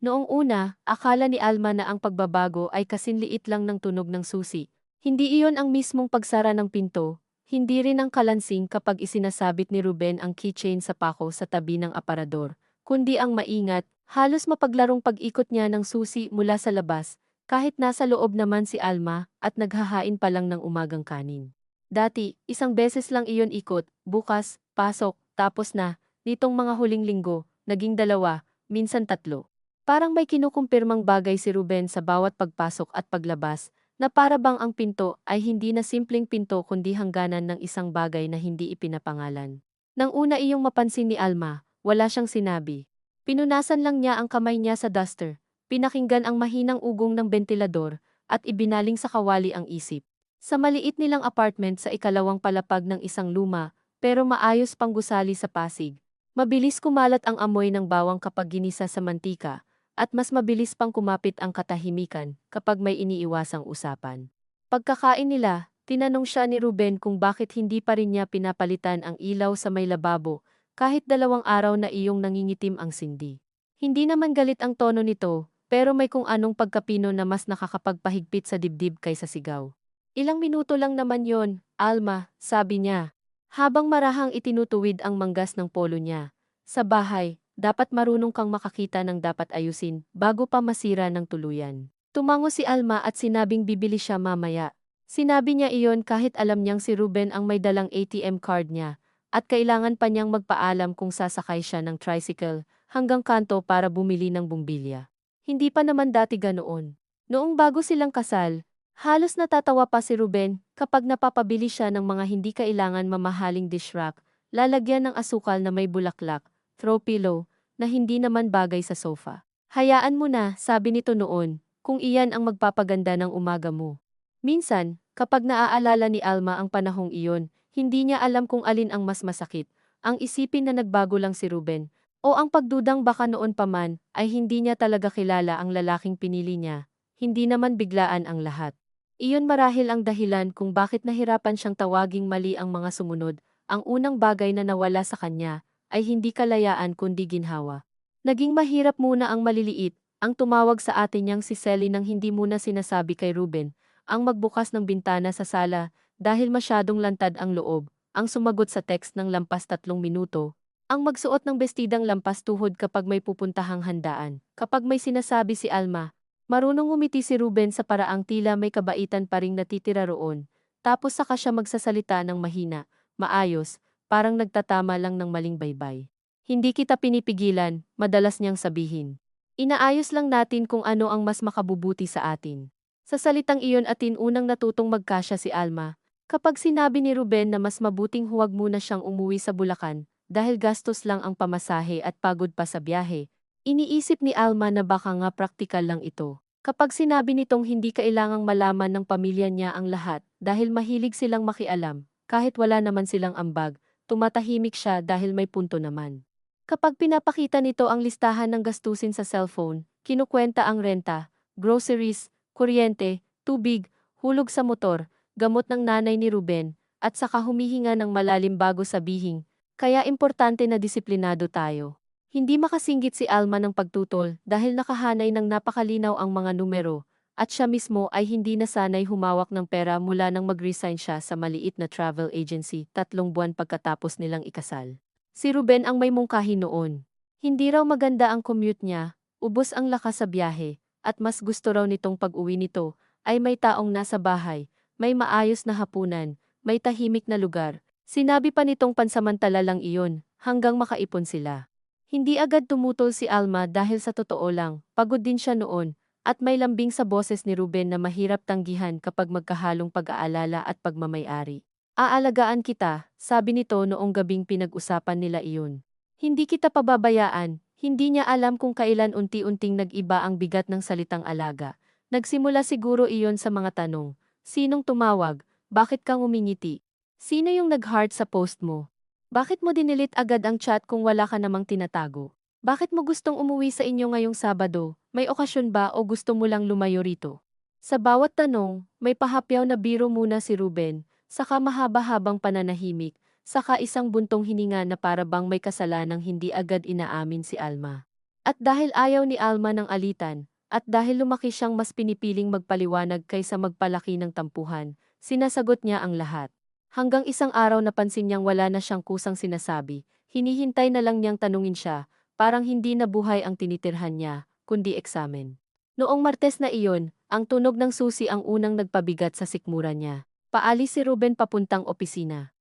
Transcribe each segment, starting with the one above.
Noong una, akala ni Alma na ang pagbabago ay kasinliit lang ng tunog ng susi. Hindi iyon ang mismong pagsara ng pinto, hindi rin ang kalansing kapag isinasabit ni Ruben ang keychain sa pako sa tabi ng aparador, kundi ang maingat, halos mapaglarong pag-ikot niya ng susi mula sa labas, kahit nasa loob naman si Alma at naghahain pa lang ng umagang kanin. Dati, isang beses lang iyon ikot, bukas, pasok, tapos na, nitong mga huling linggo, naging dalawa, minsan tatlo. Parang may kinukumpirmang bagay si Ruben sa bawat pagpasok at paglabas, na para bang ang pinto ay hindi na simpleng pinto kundi hangganan ng isang bagay na hindi ipinapangalan. Nang una iyong mapansin ni Alma, wala siyang sinabi. Pinunasan lang niya ang kamay niya sa duster, pinakinggan ang mahinang ugong ng bentilador, at ibinaling sa kawali ang isip. Sa maliit nilang apartment sa ikalawang palapag ng isang luma, pero maayos pang gusali sa Pasig. Mabilis kumalat ang amoy ng bawang kapag ginisa sa mantika, at mas mabilis pang kumapit ang katahimikan kapag may iniiwasang usapan. Pagkakain nila, tinanong siya ni Ruben kung bakit hindi pa rin niya pinapalitan ang ilaw sa may lababo kahit 2 araw na iyong nangingitim ang sindi. Hindi naman galit ang tono nito, pero may kung anong pagkapino na mas nakakapagpahigpit sa dibdib kaysa sigaw. Ilang minuto lang naman yon, Alma, sabi niya. Habang marahang itinutuwid ang manggas ng polo niya. Sa bahay, dapat marunong kang makakita ng dapat ayusin bago pa masira ng tuluyan. Tumango si Alma at sinabing bibili siya mamaya. Sinabi niya iyon kahit alam niyang si Ruben ang may dalang ATM card niya at kailangan pa niyang magpaalam kung sasakay siya ng tricycle hanggang kanto para bumili ng bumbilya. Hindi pa naman dati ganoon. Noong bago silang kasal, halos natatawa pa si Ruben kapag napapabili siya ng mga hindi kailangan mamahaling dish rack, lalagyan ng asukal na may bulaklak, throw pillow, na hindi naman bagay sa sofa. Hayaan mo na, sabi nito noon, kung iyan ang magpapaganda ng umaga mo. Minsan, kapag naaalala ni Alma ang panahong iyon, hindi niya alam kung alin ang mas masakit, ang isipin na nagbago lang si Ruben, o ang pagdudang baka noon pa man ay hindi niya talaga kilala ang lalaking pinili niya, hindi naman biglaan ang lahat. Iyon marahil ang dahilan kung bakit nahirapan siyang tawaging mali ang mga sumunod, ang unang bagay na nawala sa kanya, ay hindi kalayaan kundi ginhawa. Naging mahirap muna ang maliliit, ang tumawag sa atin niyang si Selly nang hindi muna sinasabi kay Ruben, ang magbukas ng bintana sa sala dahil masyadong lantad ang loob, ang sumagot sa text ng lampas 3 minuto, ang magsuot ng bestidang lampas tuhod kapag may pupuntahang handaan. Kapag may sinasabi si Alma, marunong umiti si Ruben sa paraang tila may kabaitan pa ring natitira roon, tapos saka siya magsasalita ng mahina, maayos, parang nagtatama lang ng maling baybay. Hindi kita pinipigilan, madalas niyang sabihin. Inaayos lang natin kung ano ang mas makabubuti sa atin. Sa salitang iyon atin unang natutong magkasya si Alma. Kapag sinabi ni Ruben na mas mabuting huwag muna siyang umuwi sa Bulacan dahil gastos lang ang pamasahe at pagod pa sa biyahe, iniisip ni Alma na baka nga praktikal lang ito. Kapag sinabi nitong hindi kailangang malaman ng pamilya niya ang lahat dahil mahilig silang makialam, kahit wala naman silang ambag, tumatahimik siya dahil may punto naman. Kapag pinapakita nito ang listahan ng gastusin sa cellphone, kinukwenta ang renta, groceries, kuryente, tubig, hulog sa motor, gamot ng nanay ni Ruben, at saka humihinga ng malalim bago sabihin, kaya importante na disiplinado tayo. Hindi makasinggit si Alma ng pagtutol dahil nakahanay ng napakalinaw ang mga numero, at siya mismo ay hindi nasanay humawak ng pera mula nang mag-resign siya sa maliit na travel agency 3 buwan pagkatapos nilang ikasal. Si Ruben ang may mungkahi noon. Hindi raw maganda ang commute niya, ubos ang lakas sa biyahe, at mas gusto raw nitong pag-uwi nito ay may taong nasa bahay, may maayos na hapunan, may tahimik na lugar. Sinabi pa nitong pansamantala lang iyon, hanggang makaipon sila. Hindi agad tumutol si Alma dahil sa totoo lang, pagod din siya noon, at may lambing sa boses ni Ruben na mahirap tanggihan kapag magkahalong pag-aalala at pagmamayari. Aalagaan kita, sabi nito noong gabing pinag-usapan nila iyon. Hindi kita pababayaan, hindi niya alam kung kailan unti-unting nag-iba ang bigat ng salitang alaga. Nagsimula siguro iyon sa mga tanong. Sinong tumawag? Bakit kang umingiti? Sino yung nag-heart sa post mo? Bakit mo dinilit agad ang chat kung wala ka namang tinatago? Bakit mo gustong umuwi sa inyo ngayong Sabado? May okasyon ba o gusto mo lang lumayo rito? Sa bawat tanong, may pahapyaw na biro muna si Ruben, saka mahaba-habang pananahimik, saka isang buntong hininga na para bang may kasalanang hindi agad inaamin si Alma. At dahil ayaw ni Alma ng alitan, at dahil lumaki siyang mas pinipiling magpaliwanag kaysa magpalaki ng tampuhan, sinasagot niya ang lahat. Hanggang isang araw napansin niyang wala na siyang kusang sinasabi, hinihintay na lang niyang tanungin siya, parang hindi na buhay ang tinitirhan niya, kundi eksamen. Noong Martes na iyon, ang tunog ng susi ang unang nagpabigat sa sikmura niya. Paalis si Ruben papuntang opisina.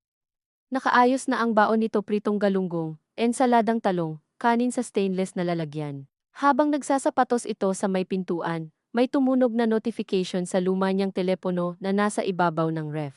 Nakaayos na ang baon nito, pritong galunggong, ensaladang talong, kanin sa stainless na lalagyan. Habang nagsasapatos ito sa may pintuan, may tumunog na notification sa luma niyang telepono na nasa ibabaw ng ref.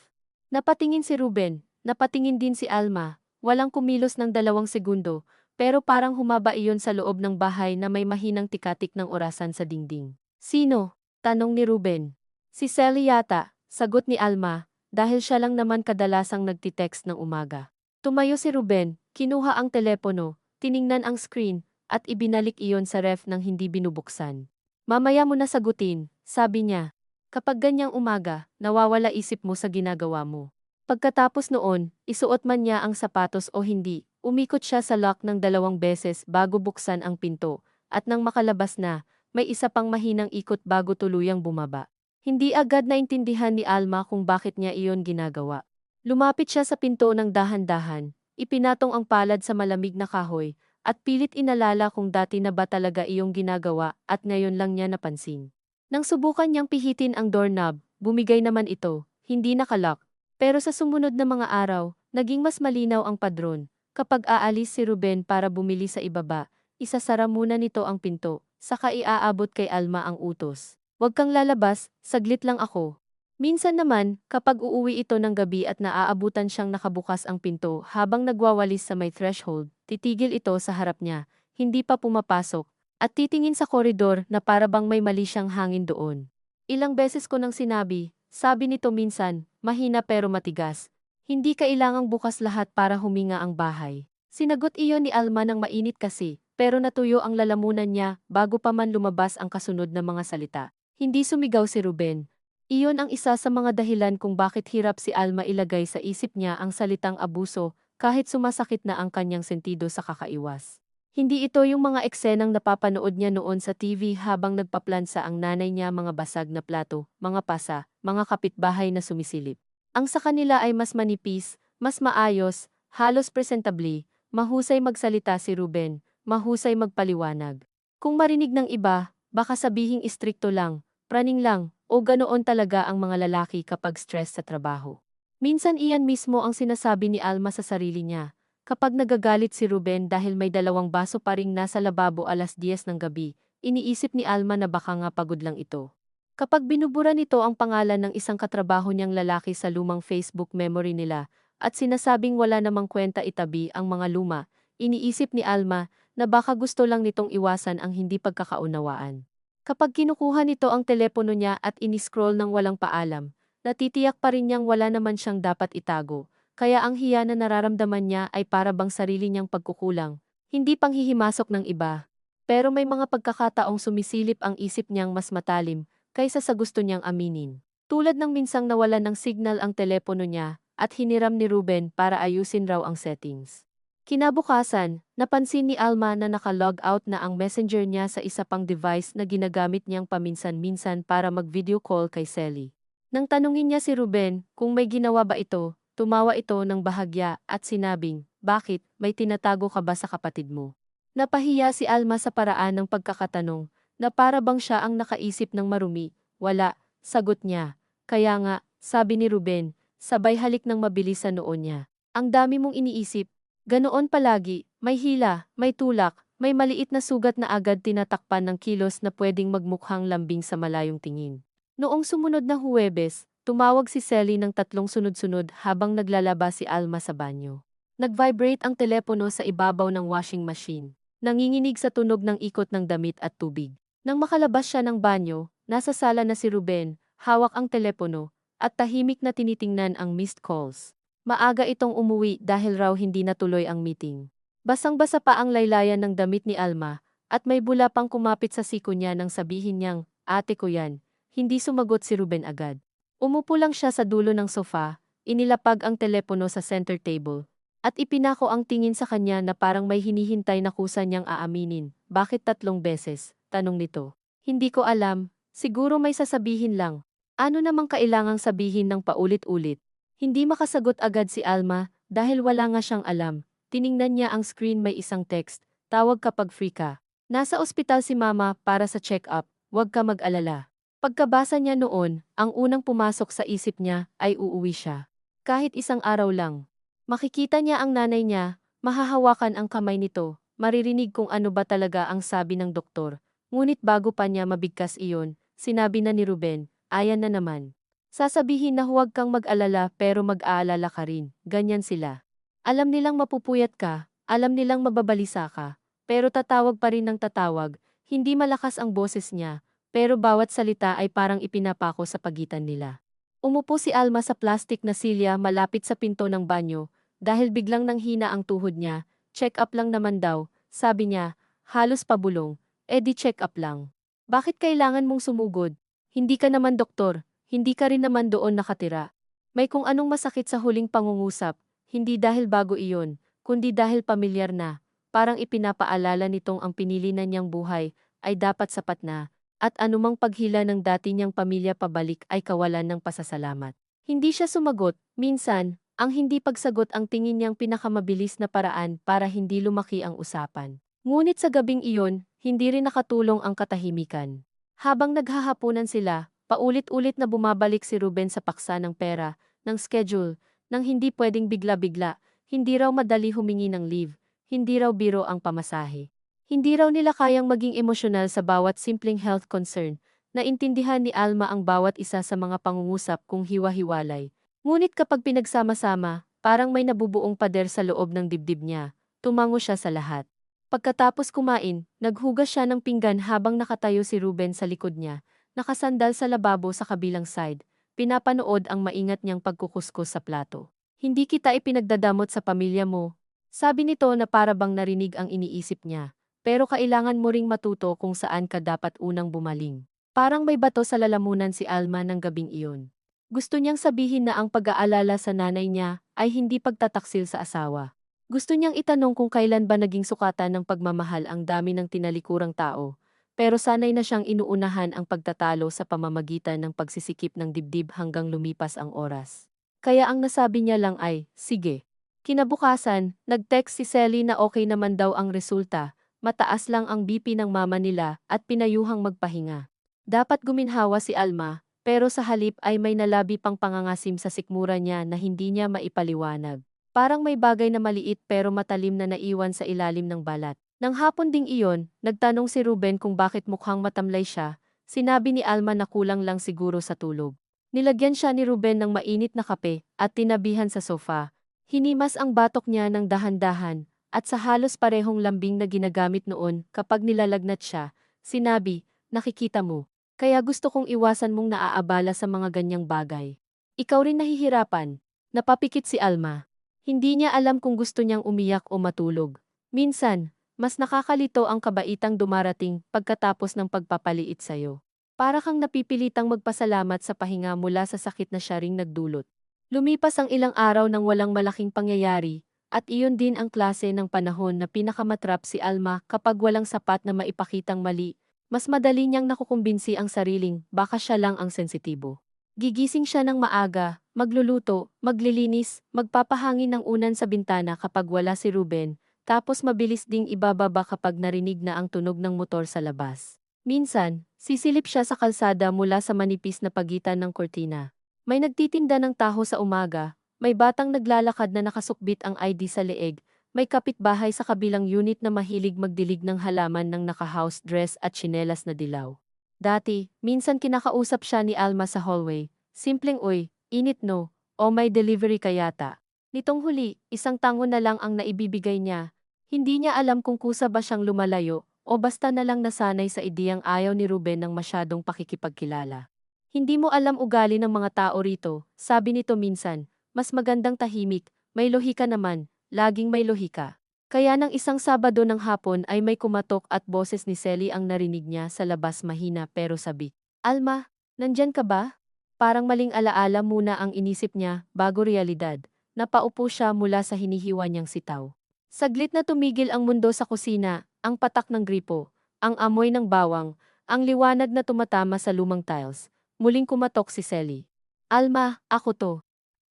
Napatingin si Ruben, napatingin din si Alma, walang kumilos ng 2 segundo, pero parang humaba iyon sa loob ng bahay na may mahinang tikatik ng orasan sa dingding. Sino? Tanong ni Ruben. Si Sally yata, sagot ni Alma, dahil siya lang naman kadalasang nagtitext ng umaga. Tumayo si Ruben, kinuha ang telepono, tiningnan ang screen, at ibinalik iyon sa ref nang hindi binubuksan. Mamaya mo na sagutin, sabi niya. Kapag ganyang umaga, nawawala isip mo sa ginagawa mo. Pagkatapos noon, isuot man niya ang sapatos o hindi, umikot siya sa lock ng 2 beses bago buksan ang pinto, at nang makalabas na, may isa pang mahinang ikot bago tuluyang bumaba. Hindi agad naintindihan ni Alma kung bakit niya iyon ginagawa. Lumapit siya sa pinto ng dahan-dahan, ipinatong ang palad sa malamig na kahoy, at pilit inalala kung dati na ba talaga iyong ginagawa at ngayon lang niya napansin. Nang subukan niyang pihitin ang doorknob, bumigay naman ito, hindi nakalock. Pero sa sumunod na mga araw, naging mas malinaw ang padron. Kapag aalis si Ruben para bumili sa ibaba, isasara muna nito ang pinto, saka iaabot kay Alma ang utos. Huwag kang lalabas, saglit lang ako. Minsan naman, kapag uuwi ito ng gabi at naaabutan siyang nakabukas ang pinto habang nagwawalis sa may threshold, titigil ito sa harap niya, hindi pa pumapasok, at titingin sa koridor na para bang may mali siyang hangin doon. Ilang beses ko nang sinabi, sabi nito minsan, mahina pero matigas. Hindi kailangang bukas lahat para huminga ang bahay. Sinagot iyon ni Alma ng mainit kasi, pero natuyo ang lalamunan niya bago pa man lumabas ang kasunod na mga salita. Hindi sumigaw si Ruben. Iyon ang isa sa mga dahilan kung bakit hirap si Alma ilagay sa isip niya ang salitang abuso kahit sumasakit na ang kanyang sentido sa kakaiwas. Hindi ito yung mga eksenang napapanood niya noon sa TV habang nagpaplansa ang nanay niya, mga basag na plato, mga pasa, mga kapitbahay na sumisilip. Ang sa kanila ay mas manipis, mas maayos, halos presentably, mahusay magsalita si Ruben, mahusay magpaliwanag. Kung marinig ng iba, baka sabihing istrikto lang, praning lang, o ganoon talaga ang mga lalaki kapag stress sa trabaho. Minsan iyan mismo ang sinasabi ni Alma sa sarili niya. Kapag nagagalit si Ruben dahil may 2 baso pa ring nasa lababo alas 10 ng gabi, iniisip ni Alma na baka nga pagod lang ito. Kapag binubura nito ang pangalan ng isang katrabaho niyang lalaki sa lumang Facebook memory nila, at sinasabing wala namang kwenta itabi ang mga luma, iniisip ni Alma na baka gusto lang nitong iwasan ang hindi pagkakaunawaan. Kapag kinukuha nito ang telepono niya at iniscroll ng walang paalam, natitiyak pa rin niyang wala naman siyang dapat itago. Kaya ang hiya na nararamdaman niya ay para bang sarili niyang pagkukulang, hindi panghihimasok ng iba. Pero may mga pagkakataong sumisilip ang isip niyang mas matalim, kaysa sa gusto niyang aminin. Tulad ng minsang nawalan ng signal ang telepono niya, at hiniram ni Ruben para ayusin raw ang settings. Kinabukasan, napansin ni Alma na naka-log out na ang messenger niya sa isa pang device na ginagamit niyang paminsan-minsan para mag-video call kay Sally. Nang tanungin niya si Ruben kung may ginawa ba ito, tumawa ito ng bahagya at sinabing, "Bakit, may tinatago ka ba sa kapatid mo?" Napahiya si Alma sa paraan ng pagkakatanong, na para bang siya ang nakaisip ng marumi. "Wala," sagot niya. "Kaya nga," sabi ni Ruben, sabay halik ng mabilis sa noo niya. "Ang dami mong iniisip. Ganoon palagi, may hila, may tulak, may maliit na sugat na agad tinatakpan ng kilos na pwedeng magmukhang lambing sa malayong tingin." Noong sumunod na Huwebes, tumawag si Sally ng 3 sunod-sunod habang naglalaba si Alma sa banyo. Nag-vibrate ang telepono sa ibabaw ng washing machine. Nanginginig sa tunog ng ikot ng damit at tubig. Nang makalabas siya ng banyo, nasa sala na si Ruben, hawak ang telepono, at tahimik na tinitingnan ang missed calls. Maaga itong umuwi dahil raw hindi natuloy ang meeting. Basang-basa pa ang laylayan ng damit ni Alma, at may bula pang kumapit sa siko niya nang sabihin niyang, "Ate ko yan." Hindi sumagot si Ruben agad. Umupo lang siya sa dulo ng sofa, inilapag ang telepono sa center table, at ipinako ang tingin sa kanya na parang may hinihintay na kusa niyang aaminin. bakit 3 beses? Tanong nito. Hindi ko alam, siguro may sasabihin lang. Ano namang kailangang sabihin ng paulit-ulit? Hindi makasagot agad si Alma dahil wala nga siyang alam. Tiningnan niya ang screen, may isang text, tawag kapag free ka. Nasa ospital si mama para sa check-up, huwag ka mag-alala. Pagkabasa niya noon, ang unang pumasok sa isip niya ay uuwi siya. Kahit isang araw lang. Makikita niya ang nanay niya, mahahawakan ang kamay nito, maririnig kung ano ba talaga ang sabi ng doktor. Ngunit bago pa niya mabigkas iyon, sinabi na ni Ruben, ayan na naman. Sasabihin na huwag kang mag-alala pero mag-aalala ka rin, ganyan sila. Alam nilang mapupuyat ka, alam nilang mababalisa ka, pero tatawag pa rin ng tatawag, hindi malakas ang boses niya, pero bawat salita ay parang ipinapako sa pagitan nila. Umupo si Alma sa plastik na silya malapit sa pinto ng banyo, dahil biglang nanghina ang tuhod niya, check up lang naman daw, sabi niya, halos pabulong, di check up lang. Bakit kailangan mong sumugod? Hindi ka naman doktor, hindi ka rin naman doon nakatira. May kung anong masakit sa huling pangungusap, hindi dahil bago iyon, kundi dahil pamilyar na, parang ipinapaalala nitong ang pinili na niyang buhay ay dapat sapat na, at anumang paghila ng dati niyang pamilya pabalik ay kawalan ng pasasalamat. Hindi siya sumagot, minsan, ang hindi pagsagot ang tingin niyang pinakamabilis na paraan para hindi lumaki ang usapan. Ngunit sa gabing iyon, hindi rin nakatulong ang katahimikan. Habang naghahapunan sila, paulit-ulit na bumabalik si Ruben sa paksa ng pera, ng schedule, ng hindi pwedeng bigla-bigla, hindi raw madali humingi ng leave, hindi raw biro ang pamasahe. Hindi raw nila kayang maging emosyonal sa bawat simpleng health concern. Naintindihan ni Alma ang bawat isa sa mga pangungusap kung hiwa-hiwalay. Ngunit kapag pinagsama-sama, parang may nabubuong pader sa loob ng dibdib niya. Tumango siya sa lahat. Pagkatapos kumain, naghugas siya ng pinggan habang nakatayo si Ruben sa likod niya, nakasandal sa lababo sa kabilang side. Pinapanood ang maingat niyang pagkukuskus sa plato. Hindi kita ipinagdadamot sa pamilya mo. Sabi nito na para bang narinig ang iniisip niya. Pero kailangan mo ring matuto kung saan ka dapat unang bumaling. Parang may bato sa lalamunan si Alma ng gabing iyon. Gusto niyang sabihin na ang pag-aalala sa nanay niya ay hindi pagtataksil sa asawa. Gusto niyang itanong kung kailan ba naging sukatan ng pagmamahal ang dami ng tinalikurang tao, pero sanay na siyang inuunahan ang pagtatalo sa pamamagitan ng pagsisikip ng dibdib hanggang lumipas ang oras. Kaya ang nasabi niya lang ay, sige. Kinabukasan, nag-text si Sally na okay naman daw ang resulta. Mataas lang ang BP ng mama nila at pinayuhang magpahinga. Dapat guminhawa si Alma, pero sa halip ay may nalabi pang pangangasim sa sikmura niya na hindi niya maipaliwanag. Parang may bagay na maliit pero matalim na naiwan sa ilalim ng balat. Nang hapon ding iyon, nagtanong si Ruben kung bakit mukhang matamlay siya. Sinabi ni Alma na kulang lang siguro sa tulog. Nilagyan siya ni Ruben ng mainit na kape at tinabihan sa sofa. Hinimas ang batok niya ng dahan-dahan. At sa halos parehong lambing na ginagamit noon kapag nilalagnat siya, sinabi, nakikita mo, kaya gusto kong iwasan mong naaabala sa mga ganyang bagay. Ikaw rin nahihirapan. Napapikit si Alma. Hindi niya alam kung gusto niyang umiyak o matulog. Minsan, mas nakakalito ang kabaitang dumarating pagkatapos ng pagpapaliit sayo. Para kang napipilitang magpasalamat sa pahinga mula sa sakit na siya ring nagdulot. Lumipas ang ilang araw nang walang malaking pangyayari. At iyon din ang klase ng panahon na pinakamatrap si Alma kapag walang sapat na maipakitang mali. Mas madali niyang nakukumbinsi ang sariling, baka siya lang ang sensitibo. Gigising siya ng maaga, magluluto, maglilinis, magpapahangin ng unan sa bintana kapag wala si Ruben, tapos mabilis ding ibababa kapag narinig na ang tunog ng motor sa labas. Minsan, sisilip siya sa kalsada mula sa manipis na pagitan ng kortina. May nagtitinda ng taho sa umaga. May batang naglalakad na nakasukbit ang ID sa leeg, may kapitbahay sa kabilang unit na mahilig magdilig ng halaman ng naka-house dress at tsinelas na dilaw. Dati, minsan kinakausap siya ni Alma sa hallway, simpleng uy, init no, o may delivery ka yata. Nitong huli, isang tango na lang ang naibibigay niya. Hindi niya alam kung kusa ba siyang lumalayo, o basta na lang nasanay sa ideyang ayaw ni Ruben ng masyadong pakikipagkilala. Hindi mo alam ugali ng mga tao rito, sabi nito minsan. Mas magandang tahimik, may lohika naman, laging may lohika. Kaya nang isang Sabado ng hapon ay may kumatok at boses ni Sally ang narinig niya sa labas mahina pero sabik. Alma, nandyan ka ba? Parang maling alaala muna ang inisip niya bago realidad. Napaupo siya mula sa hinihiwa niyang sitaw. Saglit na tumigil ang mundo sa kusina, ang patak ng gripo, ang amoy ng bawang, ang liwanag na tumatama sa lumang tiles. Muling kumatok si Selly. Alma, ako to.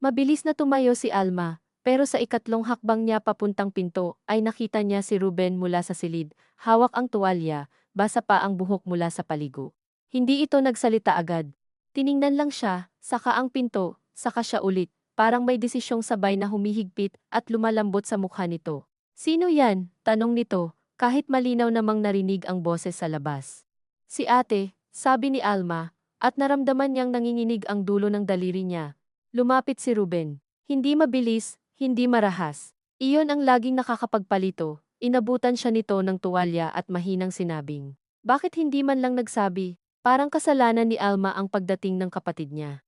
Mabilis na tumayo si Alma, pero sa ikatlong hakbang niya papuntang pinto ay nakita niya si Ruben mula sa silid, hawak ang tuwalya, basa pa ang buhok mula sa paligo. Hindi ito nagsalita agad. Tiningnan lang siya, saka ang pinto, saka siya ulit, parang may desisyong sabay na humihigpit at lumalambot sa mukha nito. Sino yan? Tanong nito, kahit malinaw namang narinig ang boses sa labas. Si ate, sabi ni Alma, at naramdaman niyang nanginginig ang dulo ng daliri niya. Lumapit si Ruben. Hindi mabilis, hindi marahas. Iyon ang laging nakakapagpalito. Inabutan siya nito ng tuwalya at mahinang sinabing, bakit hindi man lang nagsabi? Parang kasalanan ni Alma ang pagdating ng kapatid niya.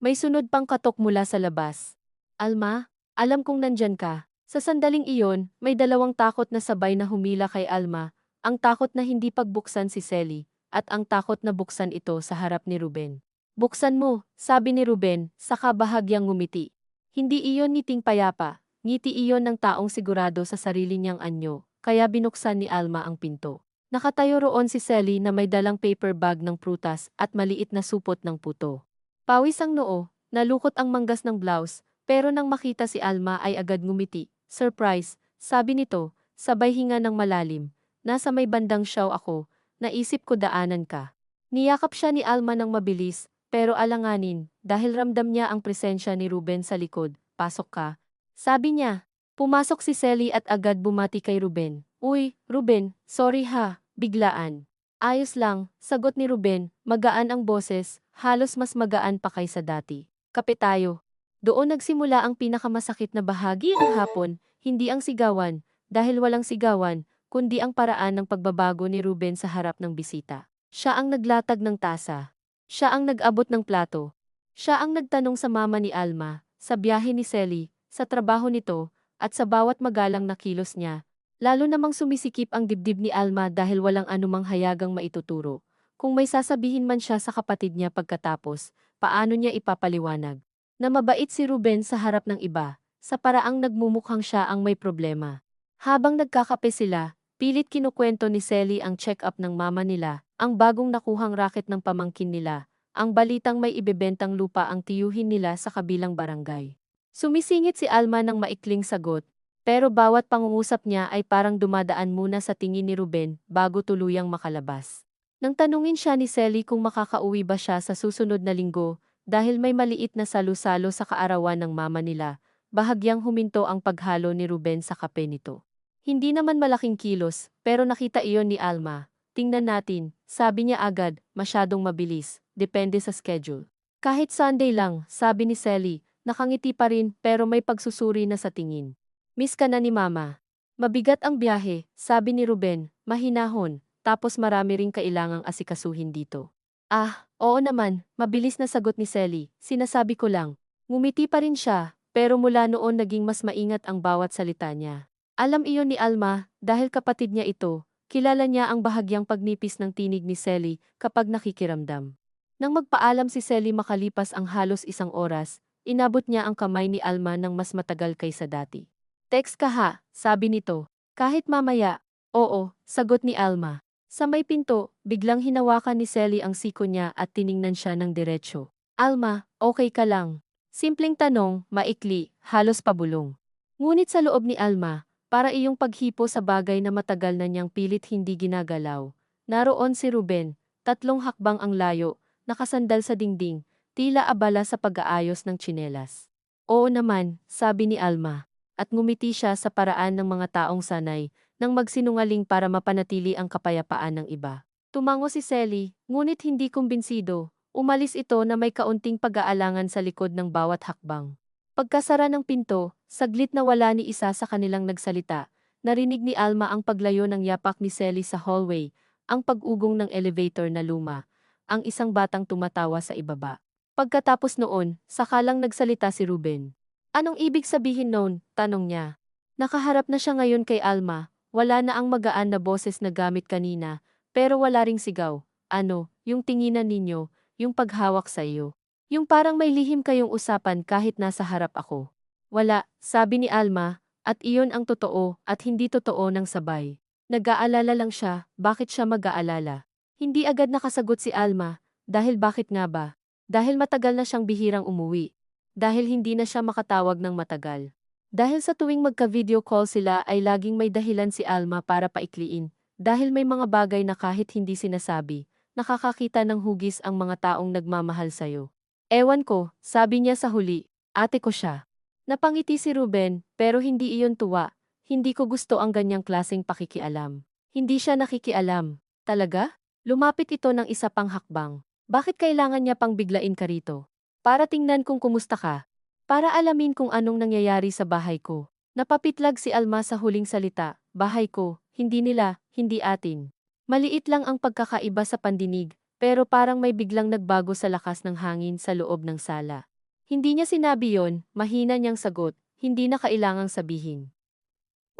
May sunod pang katok mula sa labas. Alma, alam kong nandyan ka. Sa sandaling iyon, may dalawang takot na sabay na humila kay Alma, ang takot na hindi pagbuksan si Selly, at ang takot na buksan ito sa harap ni Ruben. Buksan mo, sabi ni Ruben, saka bahagyang ngumiti. Hindi iyon ngiting payapa, ngiti iyon ng taong sigurado sa sarili niyang anyo, kaya binuksan ni Alma ang pinto. Nakatayo roon si Selly na may dalang paper bag ng prutas at maliit na supot ng puto. Pawis ang noo, nalukot ang manggas ng blouse, pero nang makita si Alma ay agad ngumiti. Surprise, sabi nito, sabay hinga ng malalim. Nasa may bandang siyaw ako, naisip ko daanan ka. Niyakap siya ni Alma ng mabilis, pero alanganin, dahil ramdam niya ang presensya ni Ruben sa likod. Pasok ka. Sabi niya. Pumasok si Selly at agad bumati kay Ruben. Uy, Ruben, sorry ha, biglaan. Ayos lang, sagot ni Ruben, magaan ang boses, halos mas magaan pa kaysa dati. Kape tayo. Doon nagsimula ang pinakamasakit na bahagi ng hapon, hindi ang sigawan, dahil walang sigawan, kundi ang paraan ng pagbabago ni Ruben sa harap ng bisita. Siya ang naglatag ng tasa. Siya ang nag-abot ng plato. Siya ang nagtanong sa mama ni Alma, sa biyahe ni Selly, sa trabaho nito, at sa bawat magalang na kilos niya. Lalo namang sumisikip ang dibdib ni Alma dahil walang anumang hayagang maituturo. Kung may sasabihin man siya sa kapatid niya pagkatapos, paano niya ipapaliwanag? Na mabait si Ruben sa harap ng iba, sa paraang nagmumukhang siya ang may problema. Habang nagkakape sila, pilit kinukwento ni Selly ang check-up ng mama nila, ang bagong nakuhang raket ng pamangkin nila, ang balitang may ibebentang lupa ang tiyuhin nila sa kabilang barangay. Sumisingit si Alma ng maikling sagot, pero bawat pangungusap niya ay parang dumadaan muna sa tingin ni Ruben bago tuluyang makalabas. Nang tanungin siya ni Selly kung makakauwi ba siya sa susunod na linggo, dahil may maliit na salu-salo sa kaarawan ng mama nila, bahagyang huminto ang paghalo ni Ruben sa kape nito. Hindi naman malaking kilos, pero nakita iyon ni Alma. Tingnan natin, sabi niya agad, masyadong mabilis, depende sa schedule. Kahit Sunday lang, sabi ni Selly, nakangiti pa rin pero may pagsusuri na sa tingin. Miss ka na ni Mama. Mabigat ang biyahe, sabi ni Ruben, mahinahon, tapos marami ring kailangang asikasuhin dito. Ah, oo naman, mabilis na sagot ni Selly, sinasabi ko lang. Ngumiti pa rin siya, pero mula noon naging mas maingat ang bawat salita niya. Alam iyon ni Alma, dahil kapatid niya ito, kilala niya ang bahagyang pagnipis ng tinig ni Selly kapag nakikiramdam. Nang magpaalam si Selly makalipas ang halos 1 oras, inabot niya ang kamay ni Alma ng mas matagal kaysa dati. Text ka ha, sabi nito. Kahit mamaya. Oo, sagot ni Alma. Sa may pinto, biglang hinawakan ni Selly ang siko niya at tiningnan siya ng diretsyo. Alma, okay ka lang? Simpleng tanong, maikli, halos pabulong. Ngunit sa loob ni Alma, para iyong paghipo sa bagay na matagal na niyang pilit hindi ginagalaw. Naroon si Ruben, 3 hakbang ang layo, nakasandal sa dingding, tila abala sa pag-aayos ng tsinelas. Oo naman, sabi ni Alma, at ngumiti siya sa paraan ng mga taong sanay, nang magsinungaling para mapanatili ang kapayapaan ng iba. Tumango si Selly, ngunit hindi kumbinsido, umalis ito na may kaunting pag-aalangan sa likod ng bawat hakbang. Pagkasara ng pinto, saglit na wala ni isa sa kanilang nagsalita, narinig ni Alma ang paglayo ng yapak ni Selly sa hallway, ang pag-ugong ng elevator na luma, ang isang batang tumatawa sa ibaba. Pagkatapos noon, sakalang nagsalita si Ruben. Anong ibig sabihin noon? Tanong niya. Nakaharap na siya ngayon kay Alma, wala na ang magaan na boses na gamit kanina, pero wala ring sigaw. Ano, yung tinginan ninyo, yung paghawak sa iyo. Yung parang may lihim kayong usapan kahit nasa harap ako. Wala, sabi ni Alma, At iyon ang totoo at hindi totoo ng sabay. Nag-aalala lang siya, bakit siya mag-aalala? Hindi agad nakasagot si Alma, dahil bakit nga ba? Dahil matagal na siyang bihirang umuwi. Dahil hindi na siya makatawag ng matagal. Dahil sa tuwing magka-video call sila ay laging may dahilan si Alma para paikliin. Dahil may mga bagay na kahit hindi sinasabi, nakakakita ng hugis ang mga taong nagmamahal sayo. Ewan ko, sabi niya sa huli, ate ko siya. Napangiti si Ruben, pero hindi iyon tuwa. Hindi ko gusto ang ganyang klaseng pakikialam. Hindi siya nakikialam. Talaga? Lumapit ito ng isa pang hakbang. Bakit kailangan niya pang biglain ka rito? Para tingnan kung kumusta ka. Para alamin kung anong nangyayari sa bahay ko. Napapitlag si Alma sa huling salita. Bahay ko, hindi nila, hindi atin. Maliit lang ang pagkakaiba sa pandinig, pero parang may biglang nagbago sa lakas ng hangin sa loob ng sala. Hindi niya sinabi yon, mahina niyang sagot, hindi na kailangang sabihin.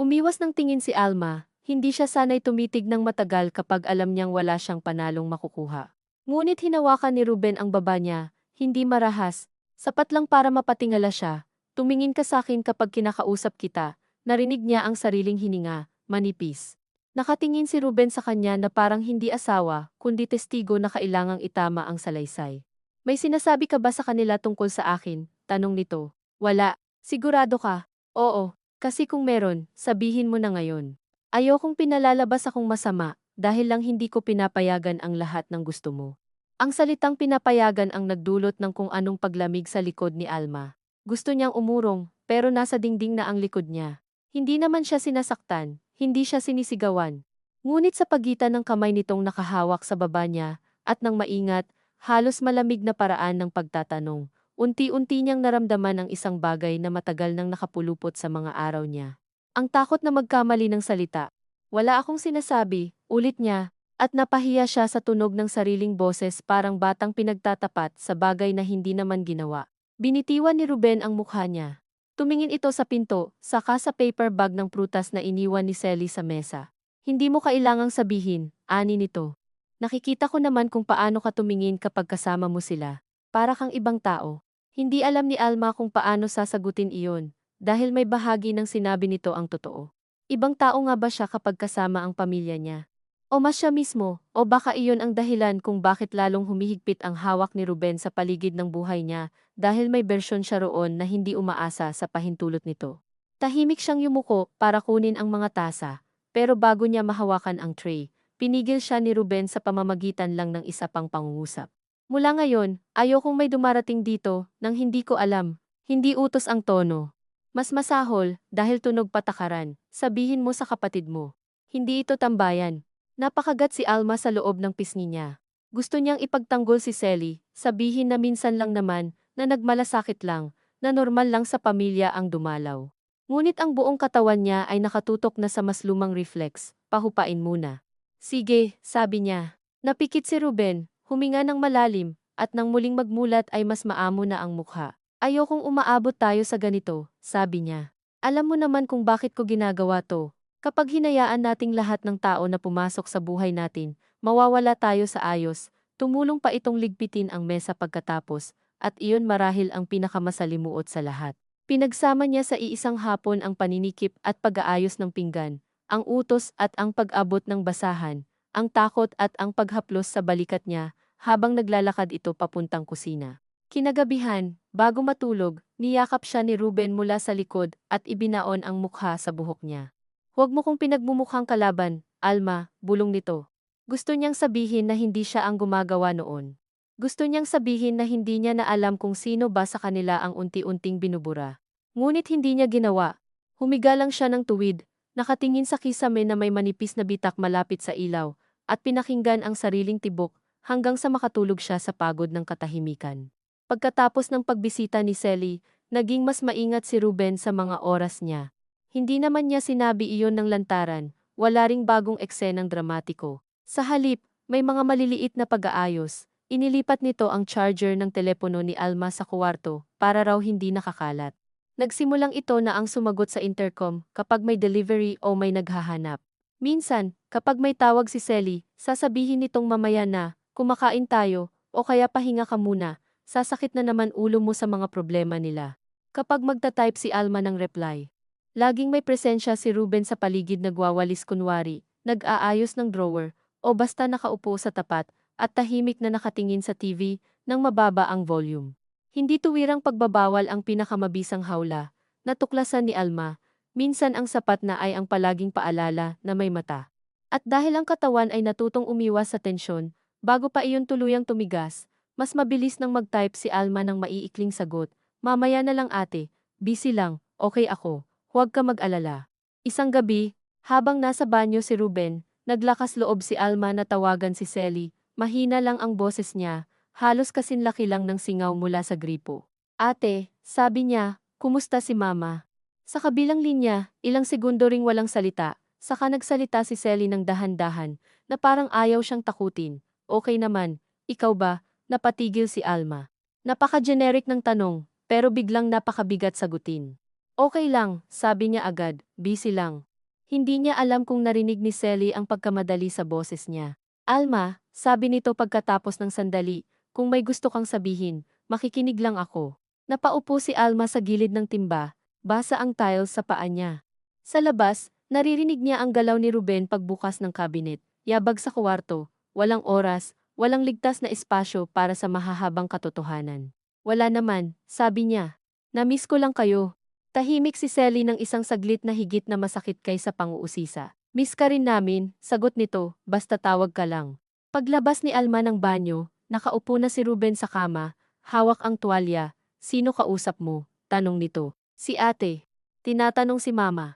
Umiwas ng tingin si Alma, hindi siya sanay tumitig ng matagal kapag alam niyang wala siyang panalong makukuha. Ngunit hinawakan ni Ruben ang baba niya, hindi marahas, sapat lang para mapatingala siya. Tumingin ka sa akin kapag kinakausap kita, narinig niya ang sariling hininga, manipis. Nakatingin si Ruben sa kanya na parang hindi asawa, kundi testigo na kailangang itama ang salaysay. May sinasabi ka ba sa kanila tungkol sa akin? Tanong nito. Wala. Sigurado ka? Oo. Kasi kung meron, sabihin mo na ngayon. Ayokong pinalalabas akong masama, dahil lang hindi ko pinapayagan ang lahat ng gusto mo. Ang salitang pinapayagan ang nagdulot ng kung anong paglamig sa likod ni Alma. Gusto niyang umurong, pero nasa dingding na ang likod niya. Hindi naman siya sinasaktan, hindi siya sinisigawan. Ngunit sa pagitan ng kamay nitong nakahawak sa baba niya, at ng maingat, halos malamig na paraan ng pagtatanong, unti-unti niyang naramdaman ang isang bagay na matagal nang nakapulupot sa mga araw niya. Ang takot na magkamali ng salita. Wala akong sinasabi, ulit niya, at napahiya siya sa tunog ng sariling boses parang batang pinagtatapat sa bagay na hindi naman ginawa. Binitiwan ni Ruben ang mukha niya. Tumingin ito sa pinto, saka sa paper bag ng prutas na iniwan ni Sally sa mesa. Hindi mo kailangang sabihin, ani nito. Nakikita ko naman kung paano ka tumingin kapag kasama mo sila. Para kang ibang tao. Hindi alam ni Alma kung paano sasagutin iyon, dahil may bahagi ng sinabi nito ang totoo. Ibang tao nga ba siya kapag kasama ang pamilya niya? O mas siya mismo, o baka iyon ang dahilan kung bakit lalong humihigpit ang hawak ni Ruben sa paligid ng buhay niya, dahil may bersyon siya roon na hindi umaasa sa pahintulot nito. Tahimik siyang yumuko para kunin ang mga tasa, pero bago niya mahawakan ang tray, pinigil siya ni Ruben sa pamamagitan lang ng isa pang pangungusap. Mula ngayon, ayokong may dumarating dito nang hindi ko alam. Hindi utos ang tono. Mas masahol, dahil tunog patakaran, sabihin mo sa kapatid mo. Hindi ito tambayan. Napakagat si Alma sa loob ng pisngi niya. Gusto niyang ipagtanggol si Sally, sabihin na minsan lang naman, na nagmalasakit lang, na normal lang sa pamilya ang dumalaw. Ngunit ang buong katawan niya ay nakatutok na sa mas lumang reflex, pahupain muna. Sige, sabi niya. Napikit si Ruben. Huminga ng malalim, at nang muling magmulat ay mas maamo na ang mukha. Ayokong umaabot tayo sa ganito, sabi niya. Alam mo naman kung bakit ko ginagawa to. Kapag hinayaan nating lahat ng tao na pumasok sa buhay natin, mawawala tayo sa ayos. Tumulong pa itong ligpitin ang mesa pagkatapos, at iyon marahil ang pinakamasalimuot sa lahat. Pinagsama niya sa iisang hapon ang paninikip at pag-aayos ng pinggan, ang utos at ang pag-abot ng basahan, ang takot at ang paghaplos sa balikat niya, habang naglalakad ito papuntang kusina. Kinagabihan, bago matulog, niyakap siya ni Ruben mula sa likod at ibinaon ang mukha sa buhok niya. Huwag mo kong pinagmumukhang kalaban, Alma, bulong nito. Gusto niyang sabihin na hindi siya ang gumagawa noon. Gusto niyang sabihin na hindi niya na alam kung sino ba sa kanila ang unti-unting binubura. Ngunit hindi niya ginawa. Humiga lang siya ng tuwid, nakatingin sa kisame na may manipis na bitak malapit sa ilaw, at pinakinggan ang sariling tibok hanggang sa makatulog siya sa pagod ng katahimikan. Pagkatapos ng pagbisita ni Sally, naging mas maingat si Ruben sa mga oras niya. Hindi naman niya sinabi iyon ng lantaran, wala ring bagong eksenang dramatiko. Sa halip, may mga maliliit na pag-aayos. Inilipat nito ang charger ng telepono ni Alma sa kwarto para raw hindi nakakalat. Nagsimulang ito na ang sumagot sa intercom kapag may delivery o may naghahanap. Minsan, kapag may tawag si Sally, sasabihin nitong mamaya na, kumakain tayo, o kaya pahinga ka muna, sasakit na naman ulo mo sa mga problema nila. Kapag magta-type si Alma ng reply, Laging may presensya si Ruben sa paligid nagwawalis kunwari, nag-aayos ng drawer, o basta nakaupo sa tapat, at tahimik na nakatingin sa TV nang mababa ang volume. Hindi tuwirang pagbabawal ang pinakamabisang hawla, natuklasan ni Alma, minsan ang sapat na ay ang palaging paalala na may mata. At dahil ang katawan ay natutong umiwas sa tensyon, bago pa iyon tuluyang tumigas, mas mabilis nang mag-type si Alma ng maiikling sagot, "Mamaya na lang ate, busy lang, okay ako. Huwag ka mag-alala." Isang gabi, habang nasa banyo si Ruben, naglakas loob si Alma na tawagan si Selly. Mahina lang ang boses niya, halos kasinlaki lang ng singaw mula sa gripo. "Ate," sabi niya, "kumusta si mama?" Sa kabilang linya, ilang segundo ring walang salita, saka nagsalita si Selly ng dahan-dahan, na parang ayaw siyang takutin. "Okay naman, ikaw ba?" Napatigil si Alma. Napaka-generic ng tanong, pero biglang napakabigat sagutin. "Okay lang," sabi niya agad, "busy lang." Hindi niya alam kung narinig ni Selly ang pagkamadali sa boses niya. "Alma," sabi nito pagkatapos ng sandali, "kung may gusto kang sabihin, makikinig lang ako." Napaupo si Alma sa gilid ng timba, basa ang tiles sa paa niya. Sa labas, naririnig niya ang galaw ni Ruben pagbukas ng cabinet, yabag sa kwarto, walang oras, walang ligtas na espasyo para sa mahahabang katotohanan. "Wala naman," sabi niya. "Na-miss ko lang kayo." Tahimik si Selly ng isang saglit na higit na masakit kaysa pang-uusisa. "Miss ka rin namin," sagot nito, "basta tawag ka lang." Paglabas ni Alma ng banyo, nakaupo na si Ruben sa kama, hawak ang tuwalya. "Sino kausap mo?" tanong nito. "Si ate." Tinatanong si mama.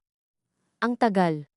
Ang tagal.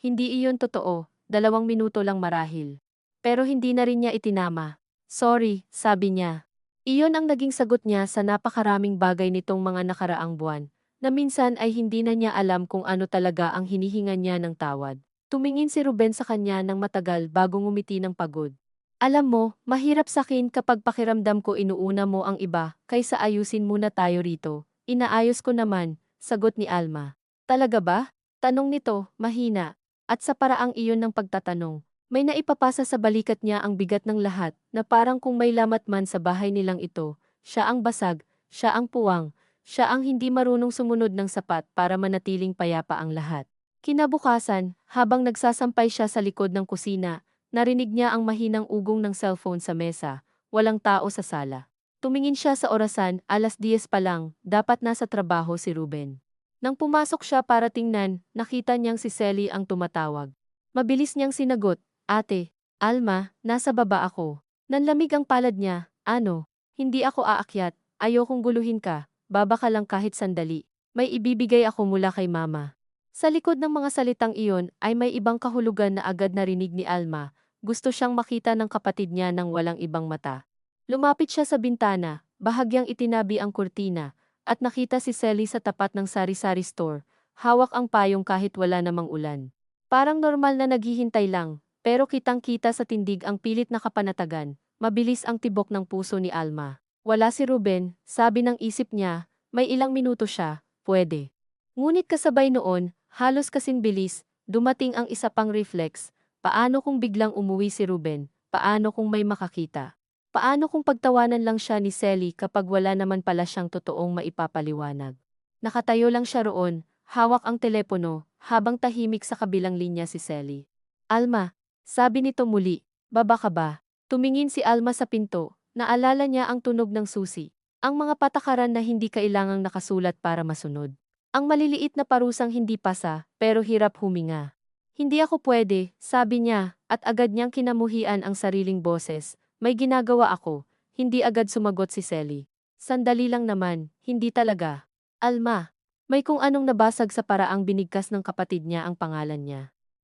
Hindi iyon totoo, 2 minuto lang marahil. Pero hindi na rin niya itinama. "Sorry," sabi niya. Iyon ang naging sagot niya sa napakaraming bagay nitong mga nakaraang buwan, na minsan ay hindi na niya alam kung ano talaga ang hinihingan niya ng tawad. Tumingin si Ruben sa kanya ng matagal bago ngumiti ng pagod. "Alam mo, mahirap sakin kapag pakiramdam ko inuuna mo ang iba, kaysa ayusin muna tayo rito." "Inaayos ko naman," sagot ni Alma. "Talaga ba?" tanong nito, mahina. At sa paraang iyon ng pagtatanong, may naipapasa sa balikat niya ang bigat ng lahat, na parang kung may lamat man sa bahay nilang ito, siya ang basag, siya ang puwang, siya ang hindi marunong sumunod ng sapat para manatiling payapa ang lahat. Kinabukasan, habang nagsasampay siya sa likod ng kusina, narinig niya ang mahinang ugong ng cellphone sa mesa, walang tao sa sala. Tumingin siya sa orasan, 10:00 pa lang, dapat nasa trabaho si Ruben. Nang pumasok siya para tingnan, nakita niyang si Selly ang tumatawag. Mabilis niyang sinagot, "Ate, Alma, nasa baba ako." Nanlamig ang palad niya, "Ano? Hindi ako aakyat, ayokong guluhin ka, baba ka lang kahit sandali. May ibibigay ako mula kay mama." Sa likod ng mga salitang iyon ay may ibang kahulugan na agad narinig ni Alma, gusto siyang makita ng kapatid niya ng walang ibang mata. Lumapit siya sa bintana, bahagyang itinabi ang kurtina, at nakita si Selly sa tapat ng sari-sari store, hawak ang payong kahit wala namang ulan. Parang normal na naghihintay lang, pero kitang-kita sa tindig ang pilit na kapanatagan, mabilis ang tibok ng puso ni Alma. Wala si Ruben, sabi ng isip niya, may ilang minuto siya, pwede. Ngunit kasabay noon, halos kasing bilis, dumating ang isa pang reflex, paano kung biglang umuwi si Ruben, paano kung may makakita? Paano kung pagtawanan lang siya ni Selly kapag wala naman pala siyang totoong maipapaliwanag? Nakatayo lang siya roon, hawak ang telepono, habang tahimik sa kabilang linya si Selly. "Alma," sabi nito muli, "baba ka ba?" Tumingin si Alma sa pinto, naalala niya ang tunog ng susi, ang mga patakaran na hindi kailangang nakasulat para masunod. Ang maliliit na parusang hindi pasa, pero hirap huminga. "Hindi ako pwede," sabi niya, at agad niyang kinamuhian ang sariling boses. "May ginagawa ako." Hindi agad sumagot si Selly. "Sandali lang naman, hindi talaga." "Alma." May kung anong nabasag sa paraang binigkas ng kapatid niya ang pangalan niya.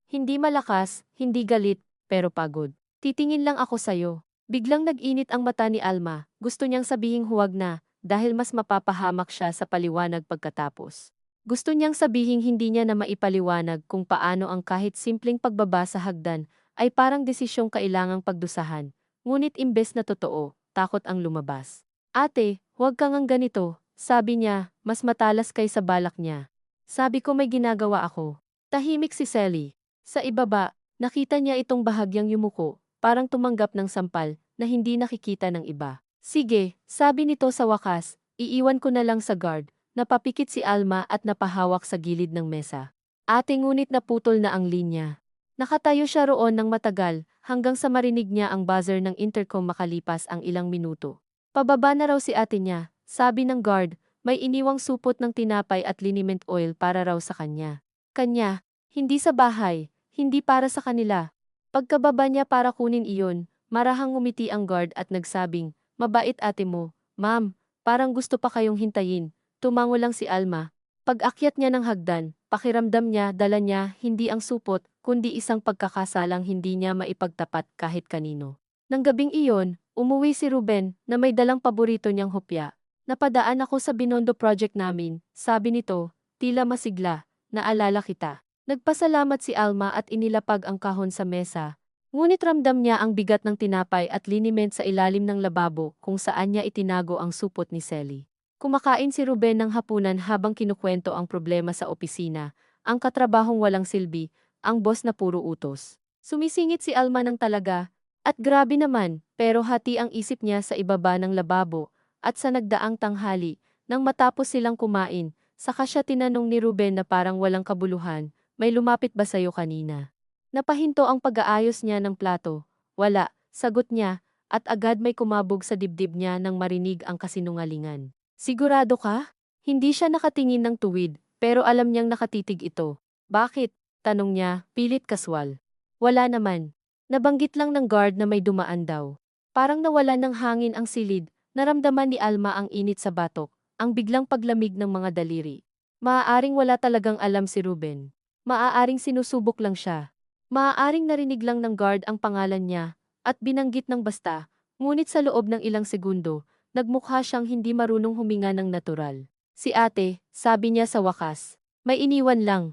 Hindi malakas, hindi galit, pero pagod. "Titingin lang ako sa'yo." Biglang nag-init ang mata ni Alma, gusto niyang sabihing huwag na, dahil mas mapapahamak siya sa paliwanag pagkatapos. Gusto niyang sabihing hindi niya na maipaliwanag kung paano ang kahit simpleng pagbaba sa hagdan ay parang desisyong kailangang pagdusahan. Ngunit imbes na totoo, takot ang lumabas. "Ate, huwag kang ang ganito," sabi niya, mas matalas kaysa balak niya. "Sabi ko may ginagawa ako." Tahimik si Selly. Sa ibaba, nakita niya itong bahagyang yumuko, parang tumanggap ng sampal na hindi nakikita ng iba. "Sige," sabi nito sa wakas, "iiwan ko na lang sa guard. Napapikit si Alma at napahawak sa gilid ng mesa. Ate, ngunit naputol na ang linya. Nakatayo siya roon ng matagal, hanggang sa marinig niya ang buzzer ng intercom makalipas ang ilang minuto. Pababa na raw si ate niya, sabi ng guard, may iniwang supot ng tinapay at liniment oil para raw sa kanya. Kanya, hindi sa bahay, hindi para sa kanila. Pagkababa niya para kunin iyon, marahang ngumiti ang guard at nagsabing, mabait ate mo, ma'am, parang gusto pa kayong hintayin. Tumango lang si Alma. Pag-akyat niya ng hagdan, pakiramdam niya dala niya hindi ang supot, kundi isang pagkakasalang hindi niya maipagtapat kahit kanino. Nang gabing iyon, umuwi si Ruben na may dalang paborito niyang hopya. Napadaan ako sa Binondo project namin, sabi nito, tila masigla, naalala kita. Nagpasalamat si Alma at inilapag ang kahon sa mesa. Ngunit ramdam niya ang bigat ng tinapay at liniment sa ilalim ng lababo kung saan niya itinago ang supot ni Sally. Kumakain si Ruben ng hapunan habang kinukwento ang problema sa opisina, ang katrabahong walang silbi, ang boss na puro utos. Sumisingit si Alma ng talaga, at grabe naman, pero hati ang isip niya sa ibaba ng lababo, at sa nagdaang tanghali, nang matapos silang kumain, saka siya tinanong ni Ruben na parang walang kabuluhan, may lumapit ba sa'yo kanina? Napahinto ang pag-aayos niya ng plato. Wala, sagot niya, at agad may kumabog sa dibdib niya nang marinig ang kasinungalingan. Sigurado ka? Hindi siya nakatingin ng tuwid, pero alam niyang nakatitig ito. Bakit? Tanong niya, pilit kaswal. Wala naman. Nabanggit lang ng guard na may dumaan daw. Parang nawalan ng hangin ang silid, naramdaman ni Alma ang init sa batok, ang biglang paglamig ng mga daliri. Maaaring wala talagang alam si Ruben. Maaaring sinusubok lang siya. Maaaring narinig lang ng guard ang pangalan niya, at binanggit ng basta, ngunit sa loob ng ilang segundo, nagmukha siyang hindi marunong huminga ng natural. Si ate, sabi niya sa wakas. May iniwan lang.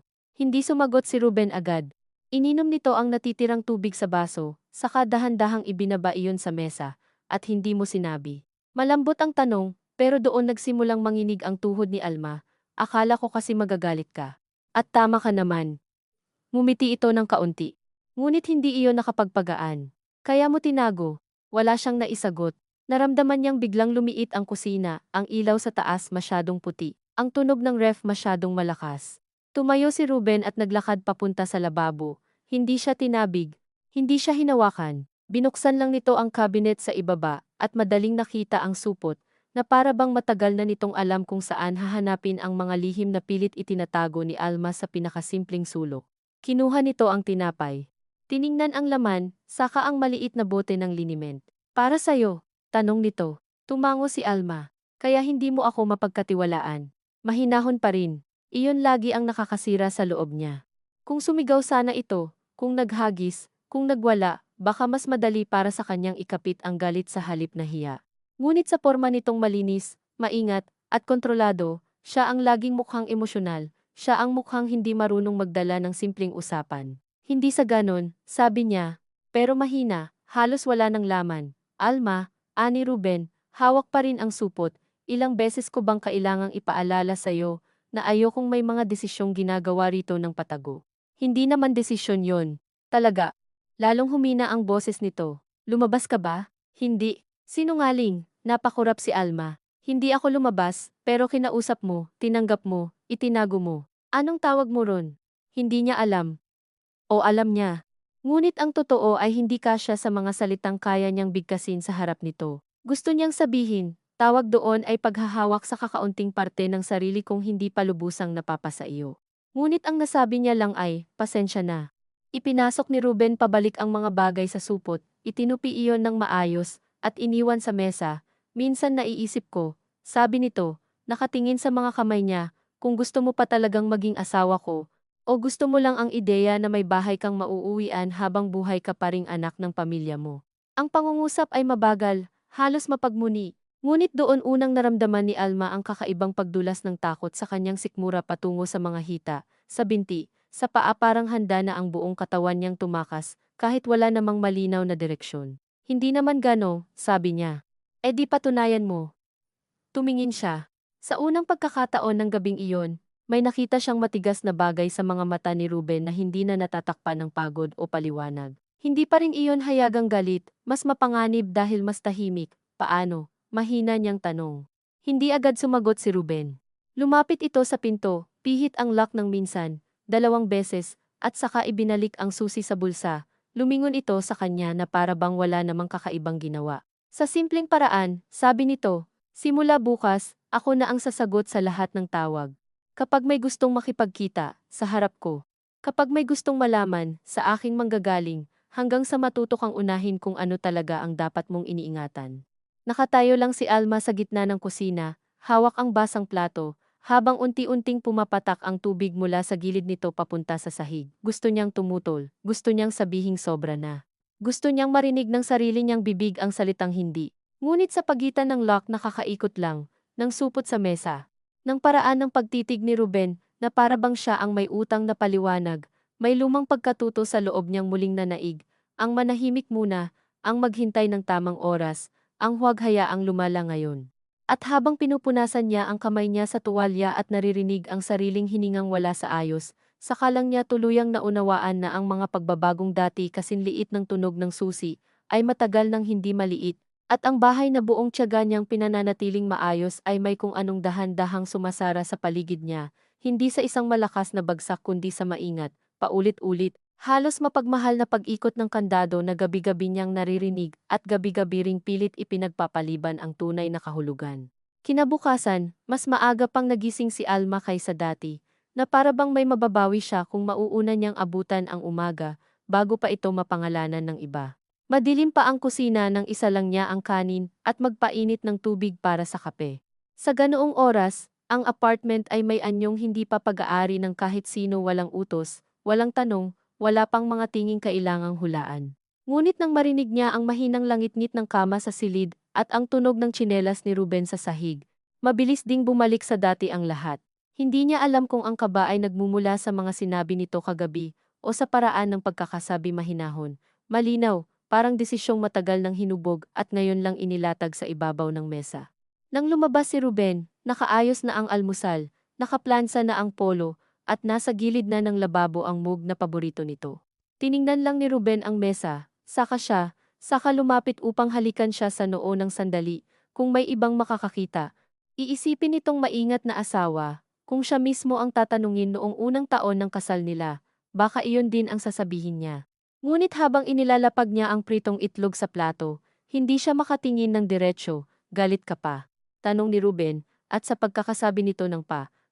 Hindi sumagot si Ruben agad. Ininom nito ang natitirang tubig sa baso, saka dahan-dahang ibinaba iyon sa mesa, at hindi mo sinabi. Malambot ang tanong, pero doon nagsimulang manginig ang tuhod ni Alma. Akala ko kasi magagalit ka. At tama ka naman. Ngumiti ito ng kaunti. Ngunit hindi iyon nakapagpagaan. Kaya mo tinago. Wala siyang naisagot. Naramdaman niyang biglang lumiit ang kusina, ang ilaw sa taas masyadong puti, ang tunog ng ref masyadong malakas. Tumayo si Ruben at naglakad papunta sa lababo. Hindi siya tinabig, hindi siya hinawakan. Binuksan lang nito ang cabinet sa ibaba at madaling nakita ang supot, na para bang matagal na nitong alam kung saan hahanapin ang mga lihim na pilit itinatago ni Alma sa pinakasimpleng sulok. Kinuha nito ang tinapay. Tiningnan ang laman, saka ang maliit na bote ng liniment. Para sa'yo. Tanong nito. Tumango si Alma. Kaya hindi mo ako mapagkatiwalaan. Mahinahon pa rin. Iyon lagi ang nakakasira sa loob niya. Kung sumigaw sana ito, kung naghagis, kung nagwala, baka mas madali para sa kanyang ikapit ang galit sa halip na hiya. Ngunit sa porma nitong malinis, maingat, at kontrolado, siya ang laging mukhang emosyonal, siya ang mukhang hindi marunong magdala ng simpleng usapan. Hindi sa ganon, sabi niya, pero mahina, halos wala ng laman. Alma, ani Ruben, hawak pa rin ang supot, ilang beses ko bang kailangang ipaalala sa'yo na ayokong may mga desisyong ginagawa rito ng patago. Hindi naman desisyon yon. Talaga. Lalong humina ang boses nito. Lumabas ka ba? Hindi. Sinungaling, napakurap si Alma. Hindi ako lumabas, pero kinausap mo, tinanggap mo, itinago mo. Anong tawag mo ron? Hindi niya alam. O alam niya. Ngunit ang totoo ay hindi kasya sa mga salitang kaya niyang bigkasin sa harap nito. Gusto niyang sabihin, tawag doon ay paghahawak sa kakaunting parte ng sarili kong hindi pa lubusang napapasa iyo. Ngunit ang nasabi niya lang ay, pasensya na. Ipinasok ni Ruben pabalik ang mga bagay sa supot, itinupi iyon ng maayos, at iniwan sa mesa. Minsan naiisip ko, sabi nito, nakatingin sa mga kamay niya, kung gusto mo pa talagang maging asawa ko, o gusto mo lang ang ideya na may bahay kang mauuwian habang buhay ka pa ring anak ng pamilya mo. Ang pangungusap ay mabagal, halos mapagmuni, ngunit doon unang naramdaman ni Alma ang kakaibang pagdulas ng takot sa kanyang sikmura patungo sa mga hita, sa binti, sa paa parang handa na ang buong katawan niyang tumakas, kahit wala namang malinaw na direksyon. Hindi naman gano, sabi niya. E di patunayan mo. Tumingin siya. Sa unang pagkakataon ng gabing iyon, may nakita siyang matigas na bagay sa mga mata ni Ruben na hindi na natatakpan ng pagod o paliwanag. Hindi pa rin iyon hayagang galit, mas mapanganib dahil mas tahimik. Paano? Mahina niyang tanong. Hindi agad sumagot si Ruben. Lumapit ito sa pinto, pihit ang lock ng minsan, 2 beses, at saka ibinalik ang susi sa bulsa. Lumingon ito sa kanya na para bang wala namang kakaibang ginawa. Sa simpleng paraan, sabi nito, simula bukas, ako na ang sasagot sa lahat ng tawag. Kapag may gustong makipagkita, sa harap ko. Kapag may gustong malaman, sa aking manggagaling, hanggang sa matuto kang unahin kung ano talaga ang dapat mong iniingatan. Nakatayo lang si Alma sa gitna ng kusina, hawak ang basang plato, habang unti-unting pumapatak ang tubig mula sa gilid nito papunta sa sahig. Gusto niyang tumutol, gusto niyang sabihing sobra na. Gusto niyang marinig ng sarili niyang bibig ang salitang hindi. Ngunit sa pagitan ng lock nakakaikot lang, ng supot sa mesa. Ng paraan ng pagtitig ni Ruben, na para bang siya ang may utang na paliwanag, may lumang pagkatuto sa loob niyang muling nanaig, ang manahimik muna, ang maghintay ng tamang oras, ang huwag hayaang lumala ngayon. At habang pinupunasan niya ang kamay niya sa tuwalya at naririnig ang sariling hiningang wala sa ayos, saka lang niya tuluyang naunawaan na ang mga pagbabagong dati kasing liit ng tunog ng susi, ay matagal nang hindi maliit, at ang bahay na buong tiyaga niyang pinananatiling maayos ay may kung anong dahan-dahang sumasara sa paligid niya, hindi sa isang malakas na bagsak kundi sa maingat, paulit-ulit, halos mapagmahal na pag-ikot ng kandado na gabi-gabi niyang naririnig at gabi-gabi ring pilit ipinagpapaliban ang tunay na kahulugan. Kinabukasan, mas maaga pang nagising si Alma kaysa dati, na para bang may mababawi siya kung mauuna niyang abutan ang umaga, bago pa ito mapangalanan ng iba. Madilim pa ang kusina nang isa lang niya ang kanin at magpainit ng tubig para sa kape. Sa ganoong oras, ang apartment ay may anyong hindi pa pag-aari ng kahit sino, walang utos, walang tanong, wala pang mga tinging kailangang hulaan. Ngunit nang marinig niya ang mahinang langit-ngit ng kama sa silid at ang tunog ng tsinelas ni Ruben sa sahig, mabilis ding bumalik sa dati ang lahat. Hindi niya alam kung ang kaba ay nagmumula sa mga sinabi nito kagabi o sa paraan ng pagkakasabi mahinahon. Malinaw, parang desisyong matagal nang hinubog at ngayon lang inilatag sa ibabaw ng mesa. Nang lumabas si Ruben, nakaayos na ang almusal, nakaplansa na ang polo, at nasa gilid na ng lababo ang mug na paborito nito. Tiningnan lang ni Ruben ang mesa, saka lumapit upang halikan siya sa noo ng sandali, kung may ibang makakakita. Iisipin nitong maingat na asawa, kung siya mismo ang tatanungin noong unang taon ng kasal nila, baka iyon din ang sasabihin niya. Ngunit habang inilalapag niya ang pritong itlog sa plato, hindi siya makatingin ng diretsyo. Galit ka pa? Tanong ni Ruben, at sa pagkakasabi nito ng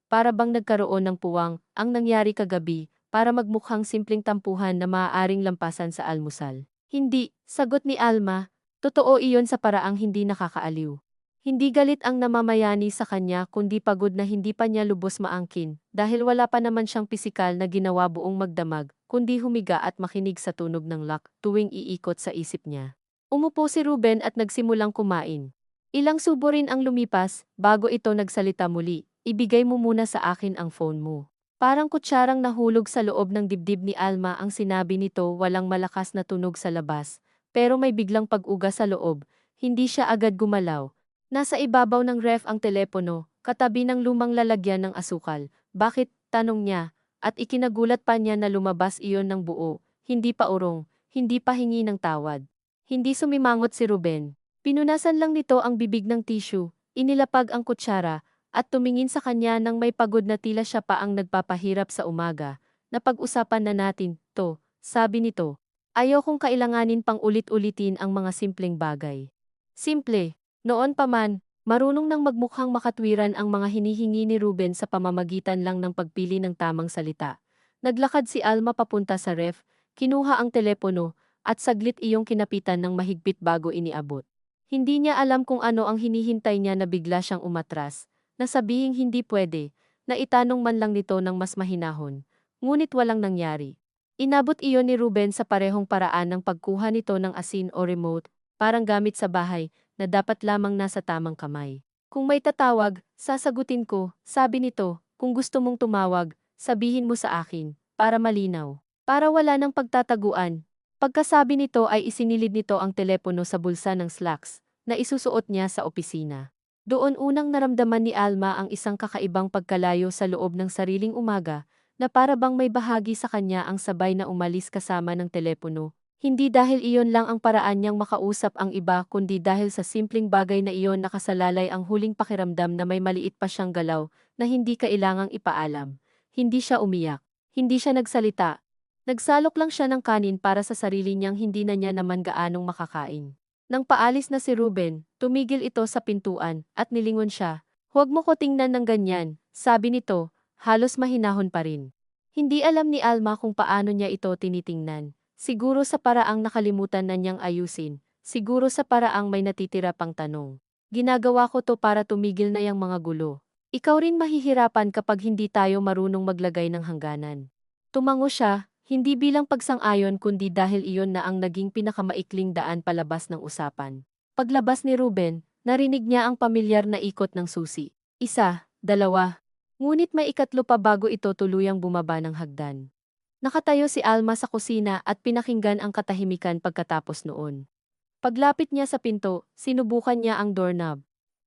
para bang nagkaroon ng puwang ang nangyari kagabi para magmukhang simpleng tampuhan na maaaring lampasan sa almusal. Hindi, sagot ni Alma, totoo iyon sa paraang hindi nakakaaliw. Hindi galit ang namamayani sa kanya kundi pagod na hindi pa niya lubos maangkin dahil wala pa naman siyang pisikal na ginawa buong magdamag kundi humiga at makinig sa tunog ng lock tuwing iikot sa isip niya. Umupo si Ruben at nagsimulang kumain. Ilang subo rin ang lumipas bago ito nagsalita muli. Ibigay mo muna sa akin ang phone mo. Parang kutsarang nahulog sa loob ng dibdib ni Alma ang sinabi nito, walang malakas na tunog sa labas, pero may biglang pag-uga sa loob, hindi siya agad gumalaw. Nasa ibabaw ng ref ang telepono, katabi ng lumang lalagyan ng asukal. Bakit? Tanong niya, at ikinagulat pa niya na lumabas iyon ng buo, hindi pa urong, hindi pa hingi ng tawad. Hindi sumimangot si Ruben. Pinunasan lang nito ang bibig ng tissue, inilapag ang kutsara, at tumingin sa kanya nang may pagod na tila siya pa ang nagpapahirap sa umaga. Napag-usapan na natin, to, sabi nito. Ayaw kong kailanganin pang ulit-ulitin ang mga simpleng bagay. Simple, noon pa man, marunong nang magmukhang makatwiran ang mga hinihingi ni Ruben sa pamamagitan lang ng pagpili ng tamang salita. Naglakad si Alma papunta sa ref, kinuha ang telepono, at saglit iyong kinapitan ng mahigpit bago iniabot. Hindi niya alam kung ano ang hinihintay niya na bigla siyang umatras. Nasabihing hindi pwede, na itanong man lang nito ng mas mahinahon. Ngunit walang nangyari. Inabot iyon ni Ruben sa parehong paraan ng pagkuha nito ng asin o remote, parang gamit sa bahay, na dapat lamang nasa tamang kamay. Kung may tatawag, sasagutin ko, sabi nito, kung gusto mong tumawag, sabihin mo sa akin, para malinaw. Para wala ng pagtataguan. Pagkasabi nito ay isinilid nito ang telepono sa bulsa ng slacks, na isusuot niya sa opisina. Doon unang naramdaman ni Alma ang isang kakaibang pagkalayo sa loob ng sariling umaga, na para bang may bahagi sa kanya ang sabay na umalis kasama ng telepono. Hindi dahil iyon lang ang paraan niyang makausap ang iba kundi dahil sa simpleng bagay na iyon nakasalalay ang huling pakiramdam na may maliit pa siyang galaw na hindi kailangang ipaalam. Hindi siya umiyak. Hindi siya nagsalita. Nagsalok lang siya ng kanin para sa sarili niyang hindi na niya naman gaanong makakain. Nang paalis na si Ruben, tumigil ito sa pintuan at nilingon siya. Huwag mo ko tingnan ng ganyan, sabi nito, halos mahinahon pa rin. Hindi alam ni Alma kung paano niya ito tinitingnan. Siguro sa paraang nakalimutan na niyang ayusin, siguro sa paraang may natitira pang tanong. Ginagawa ko to para tumigil na yang mga gulo. Ikaw rin mahihirapan kapag hindi tayo marunong maglagay ng hangganan. Tumango siya, hindi bilang pagsang-ayon kundi dahil iyon na ang naging pinakamaikling daan palabas ng usapan. Paglabas ni Ruben, narinig niya ang pamilyar na ikot ng susi. Isa, dalawa. Ngunit may ikatlo pa bago ito tuluyang bumaba ng hagdan. Nakatayo si Alma sa kusina at pinakinggan ang katahimikan pagkatapos noon. Paglapit niya sa pinto, sinubukan niya ang doorknob.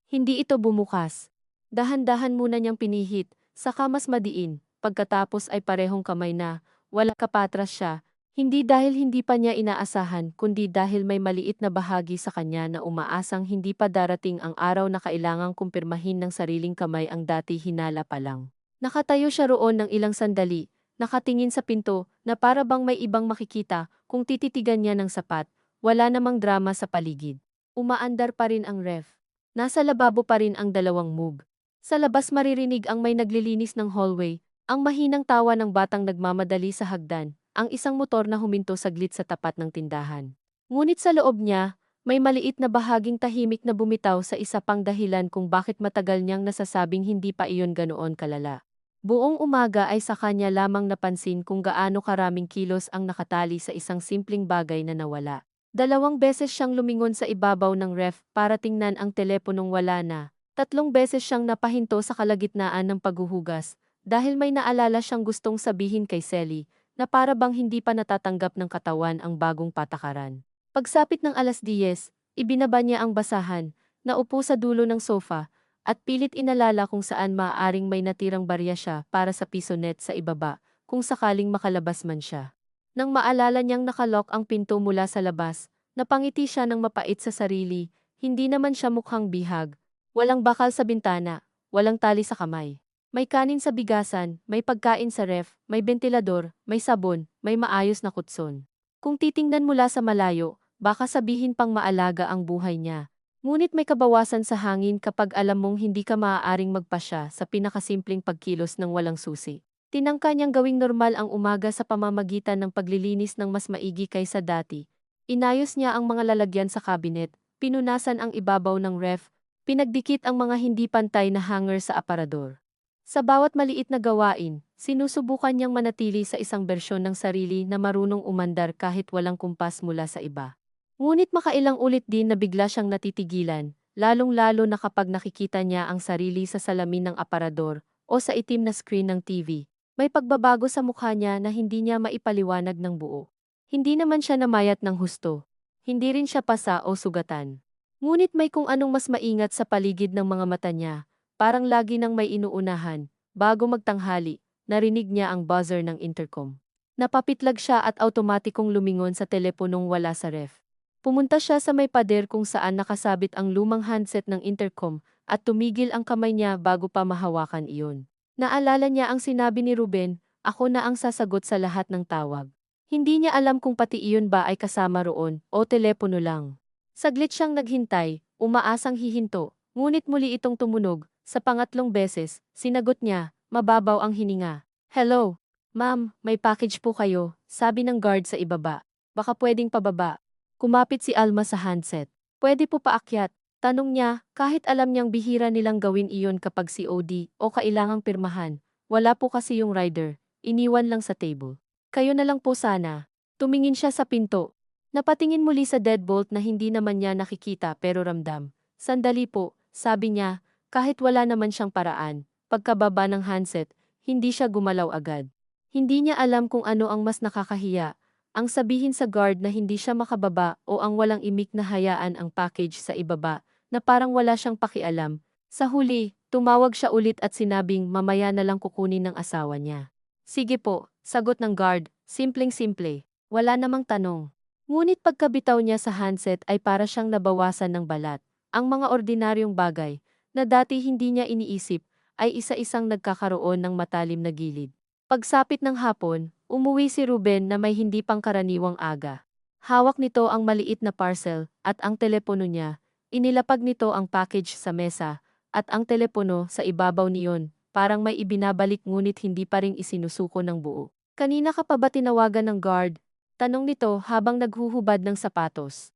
Hindi ito bumukas. Dahan-dahan muna niyang pinihit, saka mas madiin, pagkatapos ay parehong kamay na, wala kapatras siya, hindi dahil hindi pa niya inaasahan kundi dahil may maliit na bahagi sa kanya na umaasang hindi pa darating ang araw na kailangang kumpirmahin ng sariling kamay ang dati hinala pa lang. Nakatayo siya roon ng ilang sandali, nakatingin sa pinto na para bang may ibang makikita kung tititigan niya ng sapat, wala namang drama sa paligid. Umaandar pa rin ang ref. Nasa lababo pa rin ang dalawang mug. Sa labas maririnig ang may naglilinis ng hallway, ang mahinang tawa ng batang nagmamadali sa hagdan, ang isang motor na huminto saglit sa tapat ng tindahan. Ngunit sa loob niya, may maliit na bahaging tahimik na bumitaw sa isa pang dahilan kung bakit matagal niyang nasasabing hindi pa iyon ganoon kalala. Buong umaga ay sa kanya lamang napansin kung gaano karaming kilos ang nakatali sa isang simpleng bagay na nawala. 2 beses siyang lumingon sa ibabaw ng ref para tingnan ang teleponong wala na. 3 beses siyang napahinto sa kalagitnaan ng paghuhugas dahil may naalala siyang gustong sabihin kay Sally na para bang hindi pa natatanggap ng katawan ang bagong patakaran. Pagsapit ng 10:00, ibinaba niya ang basahan, naupo sa dulo ng sofa, at pilit inalala kung saan maaaring may natirang barya siya para sa pisonet sa ibaba, kung sakaling makalabas man siya. Nang maalala niyang nakalok ang pinto mula sa labas, napangiti siya ng mapait sa sarili, hindi naman siya mukhang bihag. Walang bakal sa bintana, walang tali sa kamay. May kanin sa bigasan, may pagkain sa ref, may bentilador, may sabon, may maayos na kutson. Kung titingnan mula sa malayo, baka sabihin pang maalaga ang buhay niya. Ngunit may kabawasan sa hangin kapag alam mong hindi ka maaaring magpasya sa pinakasimpleng pagkilos ng walang susi. Tinangka niyang gawing normal ang umaga sa pamamagitan ng paglilinis ng mas maigi kaysa dati. Inayos niya ang mga lalagyan sa cabinet, pinunasan ang ibabaw ng ref, pinagdikit ang mga hindi pantay na hanger sa aparador. Sa bawat maliit na gawain, sinusubukan niyang manatili sa isang bersyon ng sarili na marunong umandar kahit walang kumpas mula sa iba. Ngunit makailang ulit din na bigla siyang natitigilan, lalong-lalo na kapag nakikita niya ang sarili sa salamin ng aparador o sa itim na screen ng TV. May pagbabago sa mukha niya na hindi niya maipaliwanag ng buo. Hindi naman siya namayat ng husto. Hindi rin siya pasa o sugatan. Ngunit may kung anong mas maingat sa paligid ng mga mata niya, parang lagi nang may inuunahan. Bago magtanghali, narinig niya ang buzzer ng intercom. Napapitlag siya at automatikong lumingon sa teleponong wala sa ref. Pumunta siya sa may pader kung saan nakasabit ang lumang handset ng intercom at tumigil ang kamay niya bago pa mahawakan iyon. Naalala niya ang sinabi ni Ruben, ako na ang sasagot sa lahat ng tawag. Hindi niya alam kung pati iyon ba ay kasama roon o telepono lang. Saglit siyang naghintay, umaasang hihinto, ngunit muli itong tumunog. Sa pangatlong beses, sinagot niya, mababaw ang hininga. Hello, ma'am, may package po kayo, sabi ng guard sa ibaba. Baka pwedeng pababa. Kumapit si Alma sa handset. Pwede po paakyat? Tanong niya, kahit alam niyang bihira nilang gawin iyon kapag COD o kailangang pirmahan. Wala po kasi yung rider, iniwan lang sa table. Kayo na lang po sana. Tumingin siya sa pinto. Napatingin muli sa deadbolt na hindi naman niya nakikita pero ramdam. Sandali po, sabi niya, kahit wala naman siyang paraan. Pagkababa ng handset, hindi siya gumalaw agad. Hindi niya alam kung ano ang mas nakakahiya. Ang sabihin sa guard na hindi siya makababa o ang walang imik na hayaan ang package sa ibaba, na parang wala siyang pakialam. Sa huli, tumawag siya ulit at sinabing mamaya na lang kukunin ng asawa niya. Sige po, sagot ng guard, simpleng-simple, wala namang tanong. Ngunit pagkabitaw niya sa handset ay para siyang nabawasan ng balat. Ang mga ordinaryong bagay na dati hindi niya iniisip ay isa-isang nagkakaroon ng matalim na gilid. Pagsapit ng hapon, umuwi si Ruben na may hindi pangkaraniwang aga. Hawak nito ang maliit na parcel at ang telepono niya. Inilapag nito ang package sa mesa at ang telepono sa ibabaw niyon, parang may ibinabalik ngunit hindi pa ring isinusuko ng buo. Kanina ka pa ba tinawagan ng guard? Tanong nito habang naghuhubad ng sapatos.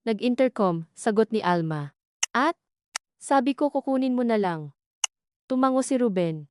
Nag-intercom, sagot ni Alma. At? Sabi ko kukunin mo na lang. Tumango si Ruben.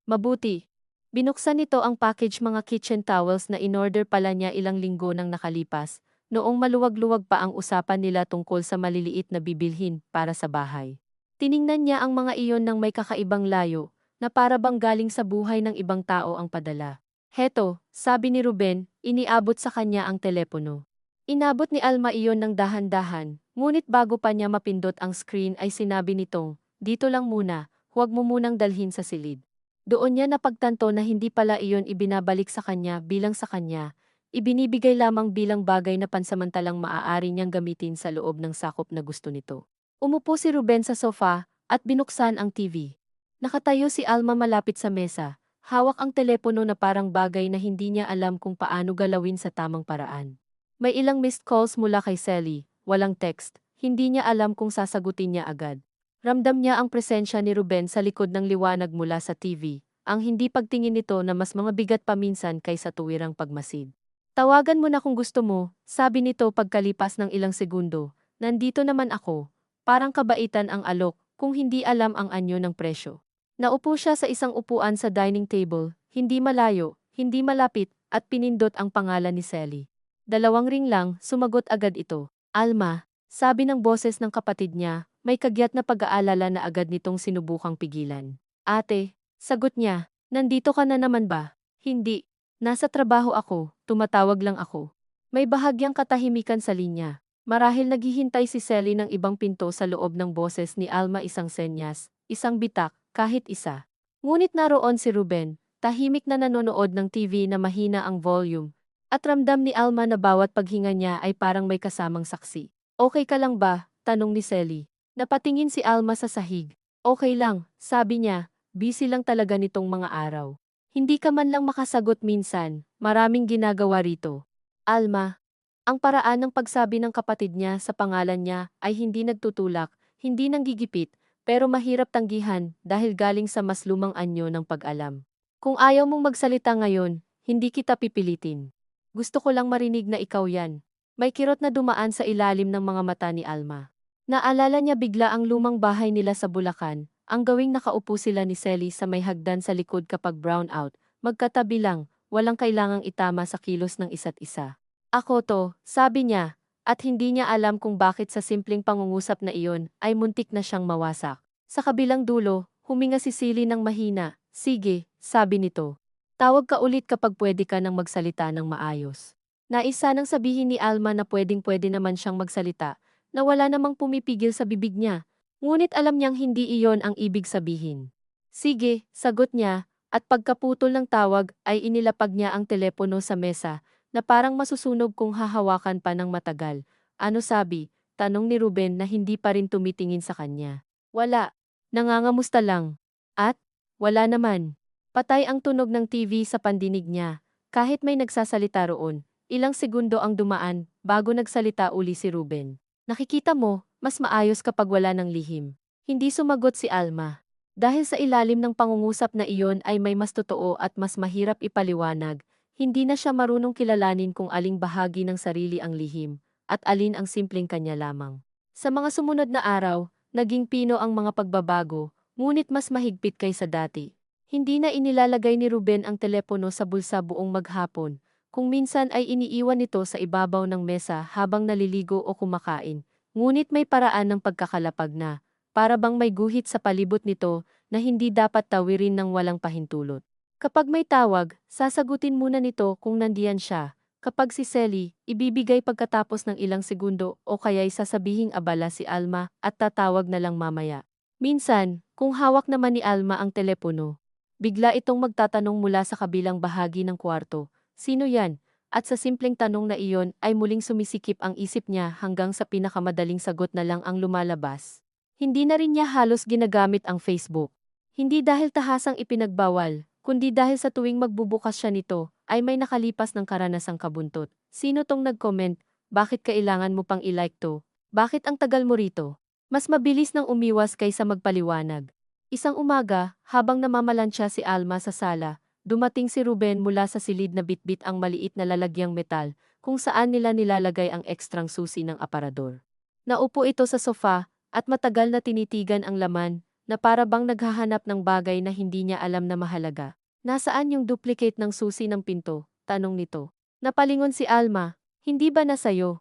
Mabuti. Binuksan nito ang package mga kitchen towels na in-order pala niya ilang linggo nang nakalipas, noong maluwag-luwag pa ang usapan nila tungkol sa maliliit na bibilhin para sa bahay. Tiningnan niya ang mga iyon ng may kakaibang layo, na para bang galing sa buhay ng ibang tao ang padala. Heto, sabi ni Ruben, iniabot sa kanya ang telepono. Inabot ni Alma iyon ng dahan-dahan, ngunit bago pa niya mapindot ang screen ay sinabi nitong, dito lang muna, huwag mo munang dalhin sa silid. Doon niya napagtanto na hindi pala iyon ibinabalik sa kanya bilang sa kanya, ibinibigay lamang bilang bagay na pansamantalang maaari niyang gamitin sa loob ng sakop na gusto nito. Umupo si Ruben sa sofa at binuksan ang TV. Nakatayo si Alma malapit sa mesa. Hawak ang telepono na parang bagay na hindi niya alam kung paano galawin sa tamang paraan. May ilang missed calls mula kay Sally, walang text, hindi niya alam kung sasagutin niya agad. Ramdam niya ang presensya ni Ruben sa likod ng liwanag mula sa TV, ang hindi pagtingin nito na mas mga bigat pa minsan kaysa tuwirang pagmasid. Tawagan mo na kung gusto mo, sabi nito pagkalipas ng ilang segundo. Nandito naman ako, parang kabaitan ang alok, kung hindi alam ang anyo ng presyo. Naupo siya sa isang upuan sa dining table, hindi malayo, hindi malapit, at pinindot ang pangalan ni Sally. 2 ring lang, sumagot agad ito. Alma, sabi ng boses ng kapatid niya, may kagyat na pag-aalala na agad nitong sinubukang pigilan. Ate, sagot niya, nandito ka na naman ba? Hindi. Nasa trabaho ako, tumatawag lang ako. May bahagyang katahimikan sa linya. Marahil naghihintay si Sally ng ibang pinto sa loob ng boses ni Alma, isang senyas, isang bitak, kahit isa. Ngunit naroon si Ruben, tahimik na nanonood ng TV na mahina ang volume, at ramdam ni Alma na bawat paghinga niya ay parang may kasamang saksi. Okay ka lang ba? Tanong ni Sally. Napatingin si Alma sa sahig. Okay lang, sabi niya, busy lang talaga nitong mga araw. Hindi ka man lang makasagot minsan, maraming ginagawa rito. Alma, ang paraan ng pagsabi ng kapatid niya sa pangalan niya ay hindi nagtutulak, hindi nanggigipit, pero mahirap tanggihan dahil galing sa mas lumang anyo ng pag-alam. Kung ayaw mong magsalita ngayon, hindi kita pipilitin. Gusto ko lang marinig na ikaw yan. May kirot na dumaan sa ilalim ng mga mata ni Alma. Naalala niya bigla ang lumang bahay nila sa Bulacan, ang gawing nakaupo sila ni Sally sa may hagdan sa likod kapag brown out, magkatabi lang, walang kailangang itama sa kilos ng isa't isa. Ako to, sabi niya, at hindi niya alam kung bakit sa simpleng pangungusap na iyon ay muntik na siyang mawasak. Sa kabilang dulo, huminga si Silly ng mahina. Sige, sabi nito. Tawag ka ulit kapag pwede ka nang magsalita ng maayos. Naisa nang sabihin ni Alma na pwedeng-pwede naman siyang magsalita, na wala namang pumipigil sa bibig niya. Ngunit alam niyang hindi iyon ang ibig sabihin. Sige, sagot niya, at pagkaputol ng tawag ay inilapag niya ang telepono sa mesa, na parang masusunog kung hahawakan pa ng matagal. Ano sabi? Tanong ni Ruben na hindi pa rin tumitingin sa kanya. Wala. Nangangamusta lang. At? Wala naman. Patay ang tunog ng TV sa pandinig niya. Kahit may nagsasalita roon, ilang segundo ang dumaan bago nagsalita uli si Ruben. Nakikita mo, mas maayos kapag wala ng lihim. Hindi sumagot si Alma. Dahil sa ilalim ng pangungusap na iyon ay may mas totoo at mas mahirap ipaliwanag, hindi na siya marunong kilalanin kung aling bahagi ng sarili ang lihim, at alin ang simpleng kanya lamang. Sa mga sumunod na araw, naging pino ang mga pagbabago, ngunit mas mahigpit kaysa dati. Hindi na inilalagay ni Ruben ang telepono sa bulsa buong maghapon, kung minsan ay iniiwan nito sa ibabaw ng mesa habang naliligo o kumakain, ngunit may paraan ng pagkakalapag na, para bang may guhit sa palibot nito na hindi dapat tawirin ng walang pahintulot. Kapag may tawag, sasagutin muna nito kung nandiyan siya. Kapag si Sally, ibibigay pagkatapos ng ilang segundo o kaya'y sasabihing abala si Alma at tatawag na lang mamaya. Minsan, kung hawak naman ni Alma ang telepono, bigla itong magtatanong mula sa kabilang bahagi ng kwarto. Sino yan? At sa simpleng tanong na iyon ay muling sumisikip ang isip niya hanggang sa pinakamadaling sagot na lang ang lumalabas. Hindi na rin niya halos ginagamit ang Facebook. Hindi dahil tahasang ipinagbawal, kundi dahil sa tuwing magbubukas siya nito, ay may nakalipas ng karanasang kabuntot. Sino tong nag-comment? Bakit kailangan mo pang i-like to? Bakit ang tagal mo rito? Mas mabilis nang umiwas kaysa magpaliwanag. Isang umaga, habang namamalansya si Alma sa sala, dumating si Ruben mula sa silid na bitbit ang maliit na lalagyang metal, kung saan nila nilalagay ang ekstrang susi ng aparador. Naupo ito sa sofa, at matagal na tinitigan ang laman, na para bang naghahanap ng bagay na hindi niya alam na mahalaga. Nasaan yung duplicate ng susi ng pinto? Tanong nito. Napalingon si Alma, hindi ba nasayo?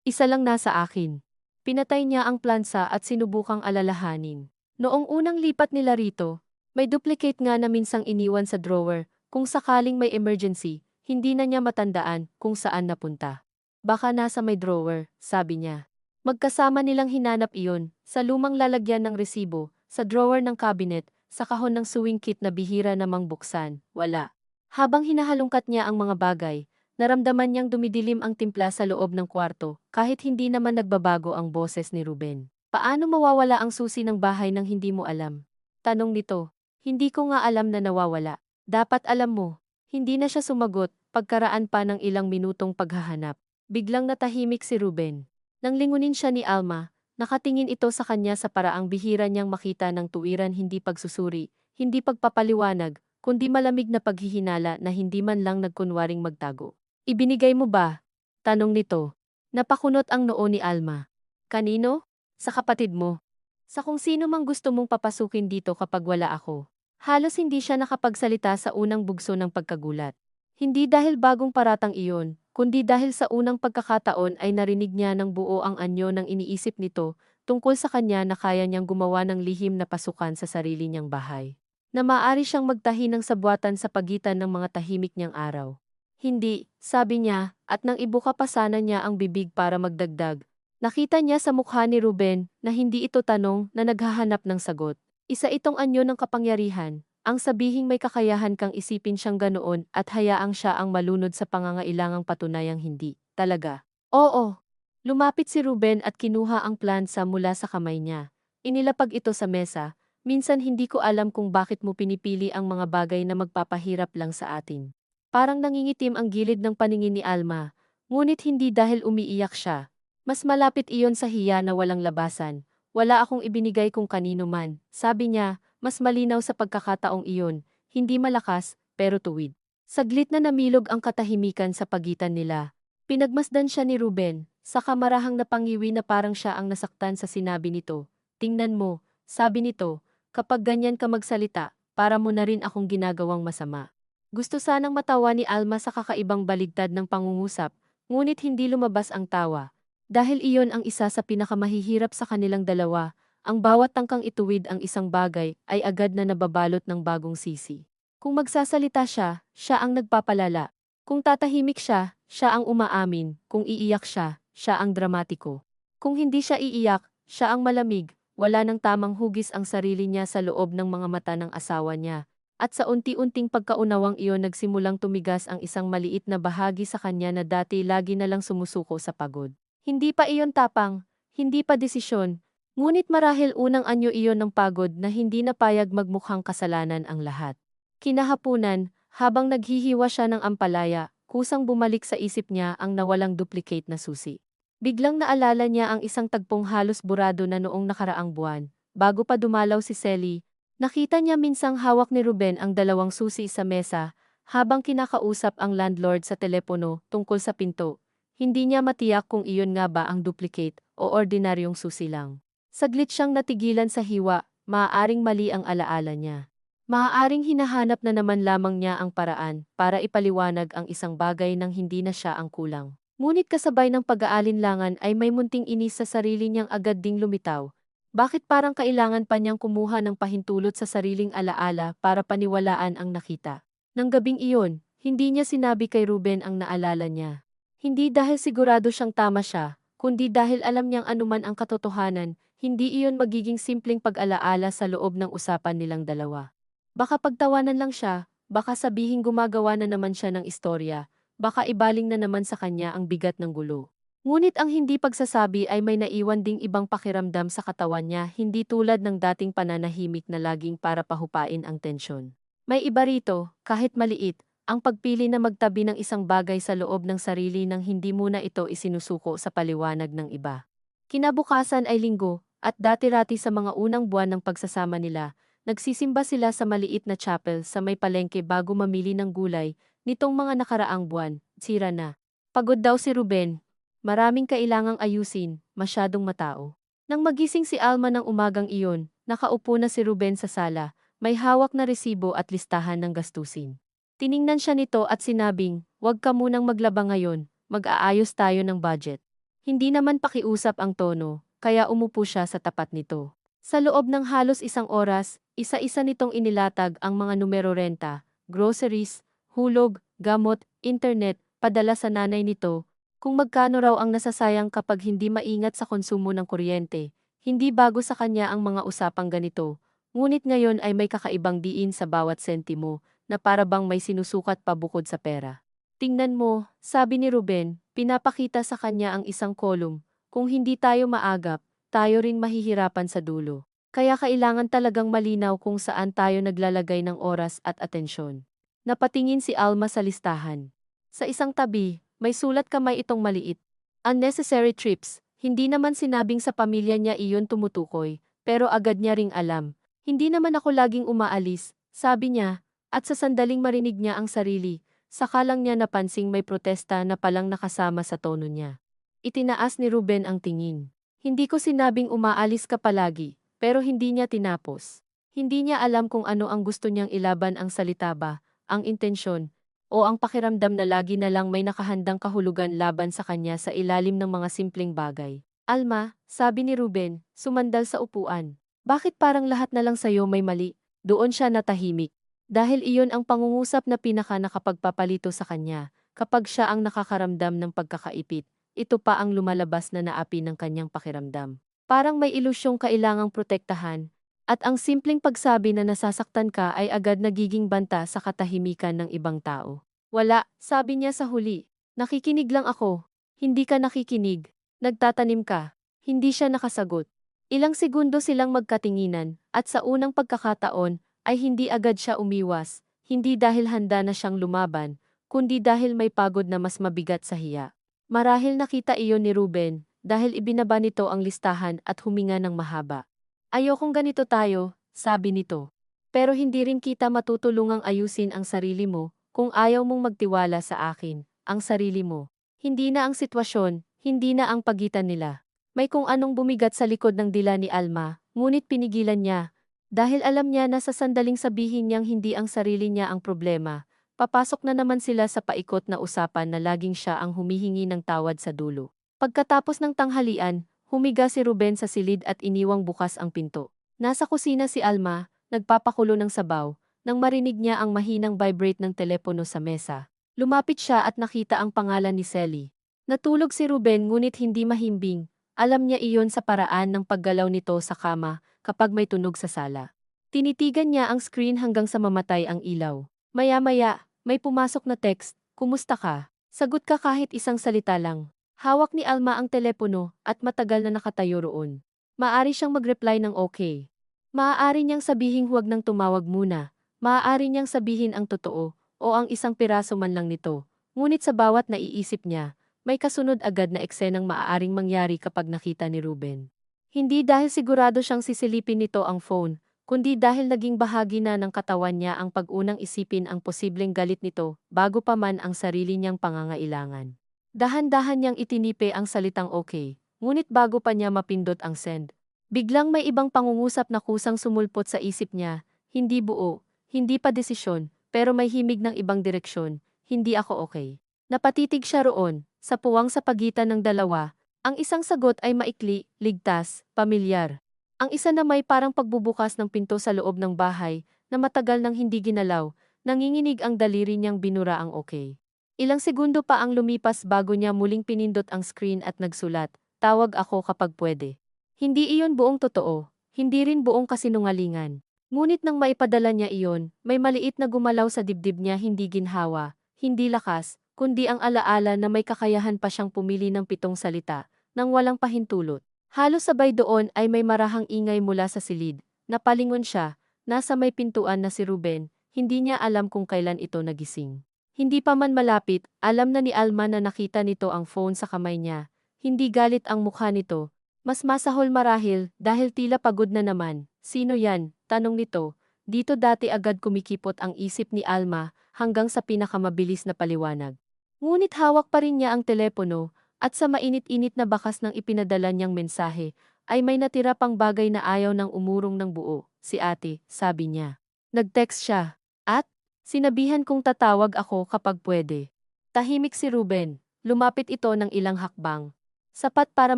Isa lang nasa akin. Pinatay niya ang plansa at sinubukang alalahanin. Noong unang lipat nila rito, may duplicate nga na minsang iniwan sa drawer, kung sakaling may emergency, hindi na niya matandaan kung saan napunta. Baka nasa may drawer, sabi niya. Magkasama nilang hinanap iyon, sa lumang lalagyan ng resibo, sa drawer ng cabinet, sa kahon ng sewing kit na bihira namang buksan, wala. Habang hinahalungkat niya ang mga bagay, naramdaman niyang dumidilim ang timpla sa loob ng kwarto, kahit hindi naman nagbabago ang boses ni Ruben. Paano mawawala ang susi ng bahay nang hindi mo alam? Tanong nito. Hindi ko nga alam na nawawala. Dapat alam mo. Hindi na siya sumagot, pagkaraan pa ng ilang minutong paghahanap. Biglang natahimik si Ruben. Nang lingunin siya ni Alma, nakatingin ito sa kanya sa paraang bihira niyang makita ng tuwiran, hindi pagsusuri, hindi pagpapaliwanag, kundi malamig na paghihinala na hindi man lang nagkunwaring magtago. Ibinigay mo ba? Tanong nito. Napakunot ang noo ni Alma. Kanino? Sa kapatid mo. Sa kung sino mang gusto mong papasukin dito kapag wala ako. Halos hindi siya nakapagsalita sa unang bugso ng pagkagulat. Hindi dahil bagong paratang iyon, kundi dahil sa unang pagkakataon ay narinig niya ng buo ang anyo ng iniisip nito tungkol sa kanya na kaya niyang gumawa ng lihim na pasukan sa sarili niyang bahay. Na maaari siyang magtahi ng sabwatan sa pagitan ng mga tahimik niyang araw. Hindi, sabi niya, at nang ibuka pa sana niya ang bibig para magdagdag. Nakita niya sa mukha ni Ruben na hindi ito tanong na naghahanap ng sagot. Isa itong anyo ng kapangyarihan, ang sabihing may kakayahan kang isipin siyang ganoon at hayaang siya ang malunod sa pangangailangang patunayang hindi. Talaga. Oo. Lumapit si Ruben at kinuha ang plansa mula sa kamay niya. Inilapag ito sa mesa. Minsan hindi ko alam kung bakit mo pinipili ang mga bagay na magpapahirap lang sa atin. Parang nangingitim ang gilid ng paningin ni Alma, ngunit hindi dahil umiiyak siya. Mas malapit iyon sa hiya na walang labasan. Wala akong ibinigay kung kanino man, sabi niya, mas malinaw sa pagkakataong iyon, hindi malakas, pero tuwid. Saglit na namilog ang katahimikan sa pagitan nila. Pinagmasdan siya ni Ruben, sa kamarahang napangiwi na parang siya ang nasaktan sa sinabi nito. Tingnan mo, sabi nito, kapag ganyan ka magsalita, para mo na rin akong ginagawang masama. Gusto sanang matawa ni Alma sa kakaibang baligtad ng pangungusap, ngunit hindi lumabas ang tawa. Dahil iyon ang isa sa pinakamahihirap sa kanilang dalawa, ang bawat tangkang ituwid ang isang bagay ay agad na nababalot ng bagong sisi. Kung magsasalita siya, siya ang nagpapalala. Kung tatahimik siya, siya ang umaamin. Kung iiyak siya, siya ang dramatiko. Kung hindi siya iiyak, siya ang malamig. Wala nang tamang hugis ang sarili niya sa loob ng mga mata ng asawa niya. At sa unti-unting pagkaunawang iyon nagsimulang tumigas ang isang maliit na bahagi sa kanya na dati lagi na lang sumusuko sa pagod. Hindi pa iyon tapang, hindi pa desisyon, ngunit marahil unang anyo iyon ng pagod na hindi napayag magmukhang kasalanan ang lahat. Kinahapunan, habang naghihiwa siya ng ampalaya, kusang bumalik sa isip niya ang nawalang duplicate na susi. Biglang naalala niya ang isang tagpong halos burado na noong nakaraang buwan. Bago pa dumalaw si Sally, nakita niya minsang hawak ni Ruben ang dalawang susi sa mesa, habang kinakausap ang landlord sa telepono tungkol sa pinto. Hindi niya matiyak kung iyon nga ba ang duplicate o ordinaryong susi lang. Saglit siyang natigilan sa hiwa, maaaring mali ang alaala niya. Maaaring hinahanap na naman lamang niya ang paraan para ipaliwanag ang isang bagay nang hindi na siya ang kulang. Ngunit kasabay ng pag-aalinlangan ay may munting inis sa sarili niyang agad ding lumitaw. Bakit parang kailangan pa niyang kumuha ng pahintulot sa sariling alaala para paniwalaan ang nakita? Nang gabing iyon, hindi niya sinabi kay Ruben ang naalala niya. Hindi dahil sigurado siyang tama siya, kundi dahil alam niyang anuman ang katotohanan, hindi iyon magiging simpleng pag-alaala sa loob ng usapan nilang dalawa. Baka pagtawanan lang siya, baka sabihing gumagawa na naman siya ng istorya, baka ibaling na naman sa kanya ang bigat ng gulo. Ngunit ang hindi pagsasabi ay may naiwan ding ibang pakiramdam sa katawan niya, hindi tulad ng dating pananahimik na laging para pahupain ang tensyon. May iba rito, kahit maliit, ang pagpili na magtabi ng isang bagay sa loob ng sarili nang hindi muna ito isinusuko sa paliwanag ng iba. Kinabukasan ay linggo, at dati-rati sa mga unang buwan ng pagsasama nila, nagsisimba sila sa maliit na chapel sa may palengke bago mamili ng gulay. Nitong mga nakaraang buwan, sira na. Pagod daw si Ruben. Maraming kailangang ayusin, masyadong matao. Nang magising si Alma ng umagang iyon, nakaupo na si Ruben sa sala, may hawak na resibo at listahan ng gastusin. Tiningnan siya nito at sinabing, "Huwag ka munang maglaba ngayon, mag-aayos tayo ng budget." Hindi naman pakiusap ang tono, kaya umupo siya sa tapat nito. Sa loob ng halos isang oras, isa-isa nitong inilatag ang mga numero renta, groceries, hulog, gamot, internet, padala sa nanay nito, kung magkano raw ang nasasayang kapag hindi maingat sa konsumo ng kuryente. Hindi bago sa kanya ang mga usapang ganito, ngunit ngayon ay may kakaibang diin sa bawat sentimo, na para bang may sinusukat pa bukod sa pera. "Tingnan mo," sabi ni Ruben, pinapakita sa kanya ang isang kolum, "kung hindi tayo maagap, tayo ring mahihirapan sa dulo. Kaya kailangan talagang malinaw kung saan tayo naglalagay ng oras at atensyon." Napatingin si Alma sa listahan. Sa isang tabi, may sulat kamay itong maliit. "Unnecessary trips." Hindi naman sinabing sa pamilya niya iyon tumutukoy, pero agad niya ring alam. "Hindi naman ako laging umaalis," sabi niya, at sa sandaling marinig niya ang sarili, saka lang niya napansing may protesta na palang nakasama sa tono niya. Itinaas ni Ruben ang tingin. "Hindi ko sinabing umaalis ka palagi," pero hindi niya tinapos. Hindi niya alam kung ano ang gusto niyang ilaban, ang salita ba, ang intensyon, o ang pakiramdam na lagi na lang may nakahandang kahulugan laban sa kanya sa ilalim ng mga simpleng bagay. "Alma," sabi ni Ruben, sumandal sa upuan. "Bakit parang lahat na lang sa'yo may mali?" Doon siya natahimik. Dahil iyon ang pangungusap na pinaka nakapagpapalito sa kanya, kapag siya ang nakakaramdam ng pagkakaipit, ito pa ang lumalabas na naapi ng kanyang pakiramdam. Parang may ilusyong kailangang protektahan, at ang simpleng pagsabi na nasasaktan ka ay agad nagiging banta sa katahimikan ng ibang tao. "Wala," sabi niya sa huli. "Nakikinig lang ako." "Hindi ka nakikinig. Nagtatanim ka." Hindi siya nakasagot. Ilang segundo silang magkatinginan, at sa unang pagkakataon, ay hindi agad siya umiwas, hindi dahil handa na siyang lumaban, kundi dahil may pagod na mas mabigat sa hiya. Marahil nakita iyon ni Ruben, dahil ibinaba nito ang listahan at huminga ng mahaba. "Ayokong ganito tayo," sabi nito. "Pero hindi rin kita matutulungang ayusin ang sarili mo, kung ayaw mong magtiwala sa akin, ang sarili mo. Hindi na ang sitwasyon, hindi na ang pagitan nila." May kung anong bumigat sa likod ng dila ni Alma, ngunit pinigilan niya. Dahil alam niya na sa sandaling sabihin niyang hindi ang sarili niya ang problema, papasok na naman sila sa paikot na usapan na laging siya ang humihingi ng tawad sa dulo. Pagkatapos ng tanghalian, humiga si Ruben sa silid at iniwang bukas ang pinto. Nasa kusina si Alma, nagpapakulo ng sabaw, nang marinig niya ang mahinang vibrate ng telepono sa mesa. Lumapit siya at nakita ang pangalan ni Sally. Natulog si Ruben ngunit hindi mahimbing. Alam niya iyon sa paraan ng paggalaw nito sa kama kapag may tunog sa sala. Tinitigan niya ang screen hanggang sa mamatay ang ilaw. Maya-maya, may pumasok na text, "Kumusta ka?" Sagot ka kahit isang salita lang. Hawak ni Alma ang telepono at matagal na nakatayo roon. Maaari siyang mag-reply ng okay. Maaari niyang sabihing huwag nang tumawag muna. Maaari niyang sabihin ang totoo o ang isang piraso man lang nito. Ngunit sa bawat naiisip niya, may kasunod agad na eksenang maaaring mangyari kapag nakita ni Ruben. Hindi dahil sigurado siyang sisilipin nito ang phone, kundi dahil naging bahagi na ng katawan niya ang pag-unang isipin ang posibleng galit nito bago pa man ang sarili niyang pangangailangan. Dahan-dahan niyang itinipe ang salitang okay, ngunit bago pa niya mapindot ang send, biglang may ibang pangungusap na kusang sumulpot sa isip niya, hindi buo, hindi pa desisyon, pero may himig ng ibang direksyon, "Hindi ako okay." Napatitig siya roon, sa puwang sa pagitan ng dalawa. Ang isang sagot ay maikli, ligtas, pamilyar. Ang isa na may parang pagbubukas ng pinto sa loob ng bahay, na matagal nang hindi ginalaw, nanginginig ang daliri niyang binura ang okay. Ilang segundo pa ang lumipas bago niya muling pinindot ang screen at nagsulat, "Tawag ako kapag pwede." Hindi iyon buong totoo, hindi rin buong kasinungalingan. Ngunit nang maipadala niya iyon, may maliit na gumalaw sa dibdib niya, hindi ginhawa, hindi lakas, kundi ang alaala na may kakayahan pa siyang pumili ng 7 salita, nang walang pahintulot. Halos sabay doon ay may marahang ingay mula sa silid. Napalingon siya, nasa may pintuan na si Ruben, hindi niya alam kung kailan ito nagising. Hindi pa man malapit, alam na ni Alma na nakita nito ang phone sa kamay niya. Hindi galit ang mukha nito. Mas masahol marahil dahil tila pagod na naman. Sino yan? Tanong nito. Dito dati agad kumikipot ang isip ni Alma hanggang sa pinakamabilis na paliwanag. Ngunit hawak pa rin niya ang telepono at sa mainit-init na bakas ng ipinadala niyang mensahe ay may natira pang bagay na ayaw ng umurong ng buo. Si ate, sabi niya. Nag-text siya. At sinabihan kong tatawag ako kapag pwede. Tahimik si Ruben. Lumapit ito ng ilang hakbang. Sapat para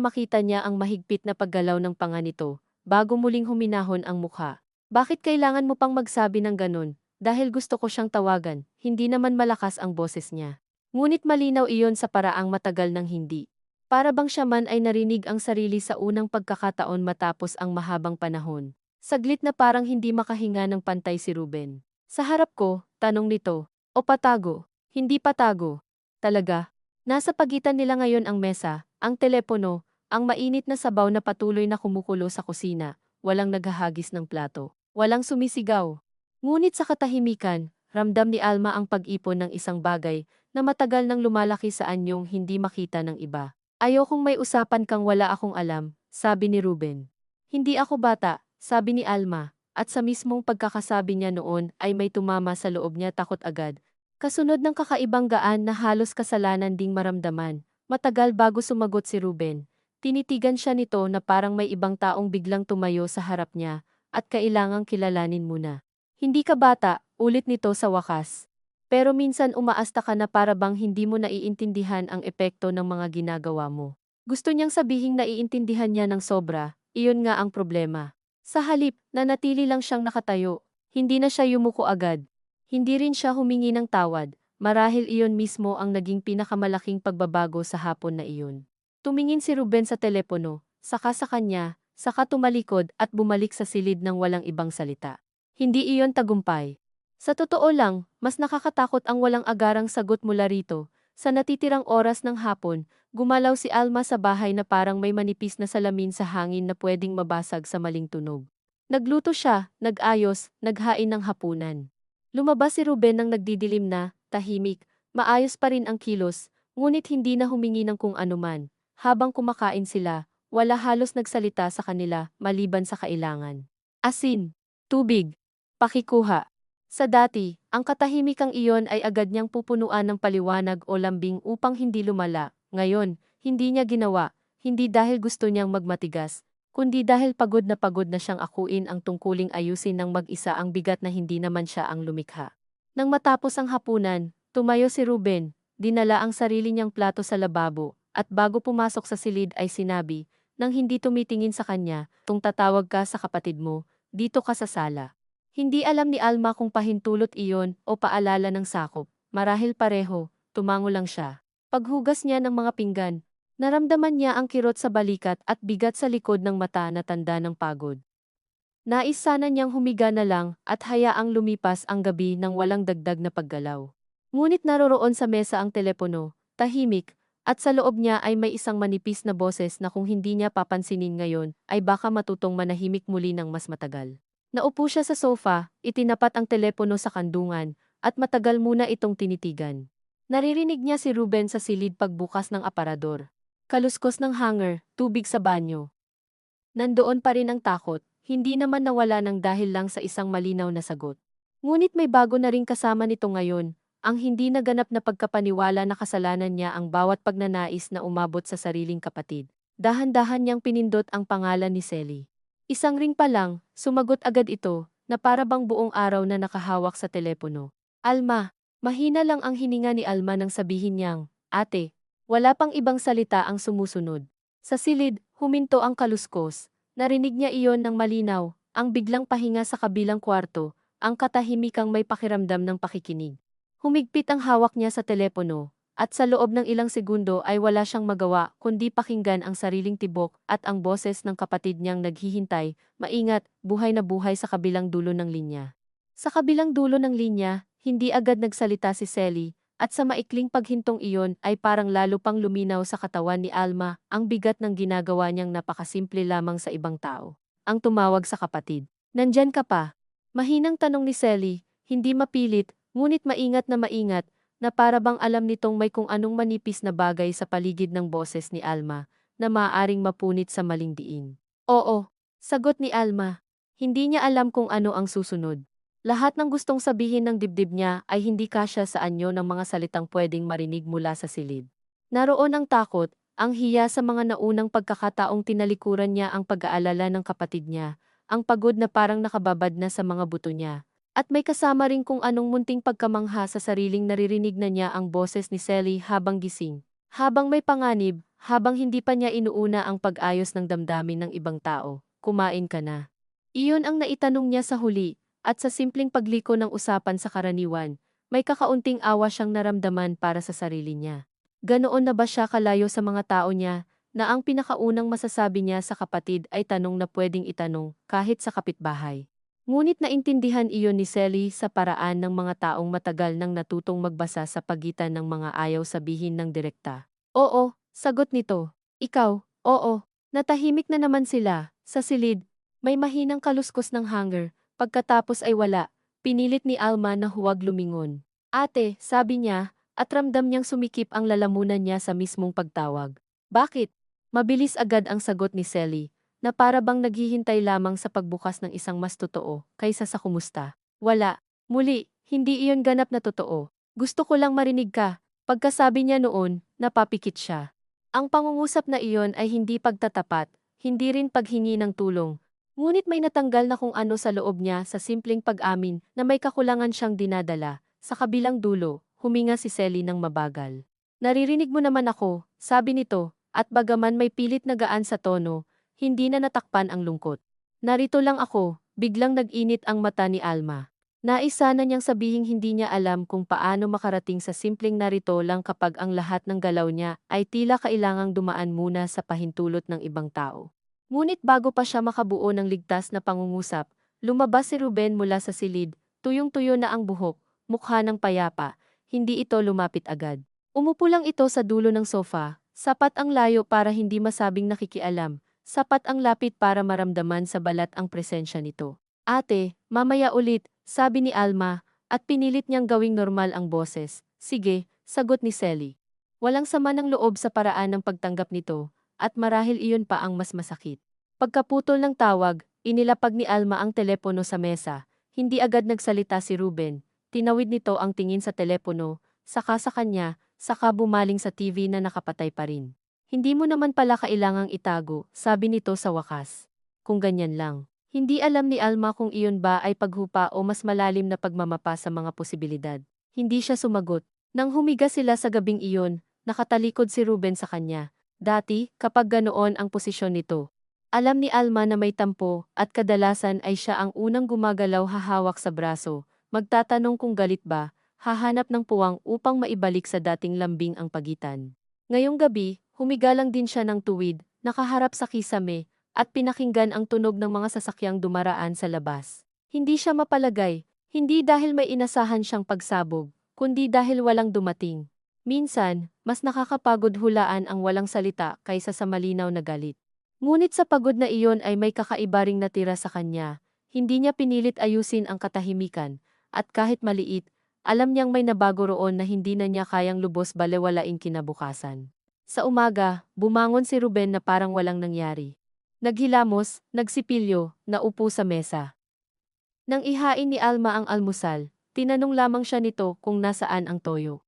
makita niya ang mahigpit na paggalaw ng panga nito bago muling huminahon ang mukha. Bakit kailangan mo pang magsabi ng ganun? Dahil gusto ko siyang tawagan, hindi naman malakas ang boses niya. Ngunit malinaw iyon sa paraang matagal ng hindi. Para bang siya man ay narinig ang sarili sa unang pagkakataon matapos ang mahabang panahon. Saglit na parang hindi makahinga ng pantay si Ruben. Sa harap ko, tanong nito, o patago? Hindi patago. Talaga? Nasa pagitan nila ngayon ang mesa, ang telepono, ang mainit na sabaw na patuloy na kumukulo sa kusina. Walang naghahagis ng plato. Walang sumisigaw. Ngunit sa katahimikan, ramdam ni Alma ang pag-ipon ng isang bagay na matagal nang lumalaki sa anyong hindi makita ng iba. Ayokong may usapan kang wala akong alam, sabi ni Ruben. Hindi ako bata, sabi ni Alma, at sa mismong pagkakasabi niya noon ay may tumama sa loob niya takot agad. Kasunod ng kakaibang gaan na halos kasalanan ding maramdaman, matagal bago sumagot si Ruben. Tinitigan siya nito na parang may ibang taong biglang tumayo sa harap niya at kailangang kilalanin muna. Hindi ka bata, ulit nito sa wakas. Pero minsan umaasta ka na para bang hindi mo naiintindihan ang epekto ng mga ginagawa mo. Gusto niyang sabihing naiintindihan niya ng sobra, iyon nga ang problema. Sa halip, nanatili lang siyang nakatayo. Hindi na siya yumuko agad. Hindi rin siya humingi ng tawad, marahil iyon mismo ang naging pinakamalaking pagbabago sa hapon na iyon. Tumingin si Ruben sa telepono, saka sa kanya, saka tumalikod at bumalik sa silid ng walang ibang salita. Hindi iyon tagumpay. Sa totoo lang, mas nakakatakot ang walang agarang sagot mula rito. Sa natitirang oras ng hapon, gumalaw si Alma sa bahay na parang may manipis na salamin sa hangin na pwedeng mabasag sa maling tunog. Nagluto siya, nag-ayos, naghain ng hapunan. Lumabas si Ruben nang nagdidilim na, tahimik, maayos pa rin ang kilos, ngunit hindi na humingi ng kung anuman. Habang kumakain sila, wala halos nagsalita sa kanila, maliban sa kailangan. Asin, tubig, pakikuha. Sa dati, ang katahimikang iyon ay agad niyang pupunuan ng paliwanag o lambing upang hindi lumala. Ngayon, hindi niya ginawa, hindi dahil gusto niyang magmatigas, kundi dahil pagod na siyang akuin ang tungkuling ayusin ng mag-isa ang bigat na hindi naman siya ang lumikha. Nang matapos ang hapunan, tumayo si Ruben, dinala ang sarili niyang plato sa lababo, at bago pumasok sa silid ay sinabi, nang hindi tumitingin sa kanya, "Kung tatawag ka sa kapatid mo, dito ka sa sala." Hindi alam ni Alma kung pahintulot iyon o paalala ng sakop. Marahil pareho, tumango lang siya. Paghugas niya ng mga pinggan, naramdaman niya ang kirot sa balikat at bigat sa likod ng mata na tanda ng pagod. Nais sana niyang humiga na lang at hayaang lumipas ang gabi nang walang dagdag na paggalaw. Ngunit naroroon sa mesa ang telepono, tahimik, at sa loob niya ay may isang manipis na boses na kung hindi niya papansinin ngayon ay baka matutong manahimik muli ng mas matagal. Naupo siya sa sofa, itinapat ang telepono sa kandungan, at matagal muna itong tinitigan. Naririnig niya si Ruben sa silid pagbukas ng aparador. Kaluskos ng hanger, tubig sa banyo. Nandoon pa rin ang takot, hindi naman nawala ng dahil lang sa isang malinaw na sagot. Ngunit may bago na ring kasama nito ngayon, ang hindi naganap na pagkapaniwala na kasalanan niya ang bawat pagnanais na umabot sa sariling kapatid. Dahan-dahan niyang pinindot ang pangalan ni Selly. Isang ring pa lang, sumagot agad ito, na para bang buong araw na nakahawak sa telepono. Alma, mahina lang ang hininga ni Alma nang sabihin niyang, "Ate." Wala pang ibang salita ang sumusunod. Sa silid, huminto ang kaluskos. Narinig niya iyon ng malinaw, ang biglang pahinga sa kabilang kwarto, ang katahimikang may pakiramdam ng pakikinig. Humigpit ang hawak niya sa telepono, at sa loob ng ilang segundo ay wala siyang magawa kundi pakinggan ang sariling tibok at ang boses ng kapatid niyang naghihintay, maingat, buhay na buhay sa kabilang dulo ng linya. Sa kabilang dulo ng linya, hindi agad nagsalita si Selly, At sa maikling paghintong iyon ay parang lalo pang luminaw sa katawan ni Alma ang bigat ng ginagawa niyang napakasimple lamang sa ibang tao. Ang tumawag sa kapatid. Nandyan ka pa? Mahinang tanong ni Sally, hindi mapilit, ngunit maingat, na para bang alam nitong may kung anong manipis na bagay sa paligid ng boses ni Alma, na maaaring mapunit sa maling diin. Oo, sagot ni Alma. Hindi niya alam kung ano ang susunod. Lahat ng gustong sabihin ng dibdib niya ay hindi kasya sa anyo ng mga salitang pwedeng marinig mula sa silid. Naroon ang takot, ang hiya sa mga naunang pagkakataong tinalikuran niya ang pag-aalala ng kapatid niya, ang pagod na parang nakababad na sa mga buto niya. At may kasama rin kung anong munting pagkamangha sa sariling naririnig na niya ang boses ni Sally habang gising. Habang may panganib, habang hindi pa niya inuuna ang pag-ayos ng damdamin ng ibang tao. Kumain ka na. Iyon ang naitanong niya sa huli. At sa simpleng pagliko ng usapan sa karaniwan, may kakaunting awa siyang naramdaman para sa sarili niya. Ganoon na ba siya kalayo sa mga tao niya, na ang pinakaunang masasabi niya sa kapatid ay tanong na pwedeng itanong kahit sa kapitbahay. Ngunit naintindihan iyon ni Sally sa paraan ng mga taong matagal nang natutong magbasa sa pagitan ng mga ayaw sabihin ng direkta. Oo, sagot nito. Ikaw, oo. Natahimik na naman sila. Sa silid, may mahinang kaluskos ng hanger. Pagkatapos ay wala, pinilit ni Alma na huwag lumingon. Ate, sabi niya, at ramdam niyang sumikip ang lalamunan niya sa mismong pagtawag. Bakit? Mabilis agad ang sagot ni Sally, na para bang naghihintay lamang sa pagbukas ng isang mas totoo, kaysa sa kumusta. Wala. Muli, hindi iyon ganap na totoo. Gusto ko lang marinig ka. Pagkasabi niya noon, napapikit siya. Ang pangungusap na iyon ay hindi pagtatapat, hindi rin paghingi ng tulong. Ngunit may natanggal na kung ano sa loob niya sa simpleng pag-amin na may kakulangan siyang dinadala. Sa kabilang dulo, huminga si Sally ng mabagal. Naririnig mo naman ako, sabi nito, at bagaman may pilit na gaan sa tono, hindi na natakpan ang lungkot. Narito lang ako, biglang nag-init ang mata ni Alma. Nais sana niyang sabihing hindi niya alam kung paano makarating sa simpleng narito lang kapag ang lahat ng galaw niya ay tila kailangang dumaan muna sa pahintulot ng ibang tao. Ngunit bago pa siya makabuo ng ligtas na pangungusap, lumabas si Ruben mula sa silid, tuyong-tuyo na ang buhok, mukha ng payapa, hindi ito lumapit agad. Umupo lang ito sa dulo ng sofa, sapat ang layo para hindi masabing nakikialam, sapat ang lapit para maramdaman sa balat ang presensya nito. Ate, mamaya ulit, sabi ni Alma, at pinilit niyang gawing normal ang boses. Sige, sagot ni Sally. Walang sama ng loob sa paraan ng pagtanggap nito, at marahil iyon pa ang mas masakit. Pagkaputol ng tawag, inilapag ni Alma ang telepono sa mesa. Hindi agad nagsalita si Ruben. Tinawid nito ang tingin sa telepono, saka sa kanya, saka bumaling sa TV na nakapatay pa rin. Hindi mo naman pala kailangang itago, sabi nito sa wakas. Kung ganyan lang. Hindi alam ni Alma kung iyon ba ay paghupa o mas malalim na pagmamapa sa mga posibilidad. Hindi siya sumagot. Nang humiga sila sa gabing iyon, nakatalikod si Ruben sa kanya. Dati, kapag ganoon ang posisyon nito, alam ni Alma na may tampo at kadalasan ay siya ang unang gumagalaw hahawak sa braso, magtatanong kung galit ba, hahanap ng puwang upang maibalik sa dating lambing ang pagitan. Ngayong gabi, humiga lang din siya ng tuwid, nakaharap sa kisame, at pinakinggan ang tunog ng mga sasakyang dumaraan sa labas. Hindi siya mapalagay, hindi dahil may inasahan siyang pagsabog, kundi dahil walang dumating. Minsan, mas nakakapagod hulaan ang walang salita kaysa sa malinaw na galit. Ngunit sa pagod na iyon ay may kakaiba ring natira sa kanya. Hindi niya pinilit ayusin ang katahimikan, at kahit maliit, alam niyang may nabago roon na hindi na niya kayang lubos balewalain kinabukasan. Sa umaga, bumangon si Ruben na parang walang nangyari. Naghilamos, nagsipilyo, naupo sa mesa. Nang ihain ni Alma ang almusal, tinanong lamang siya nito kung nasaan ang toyo.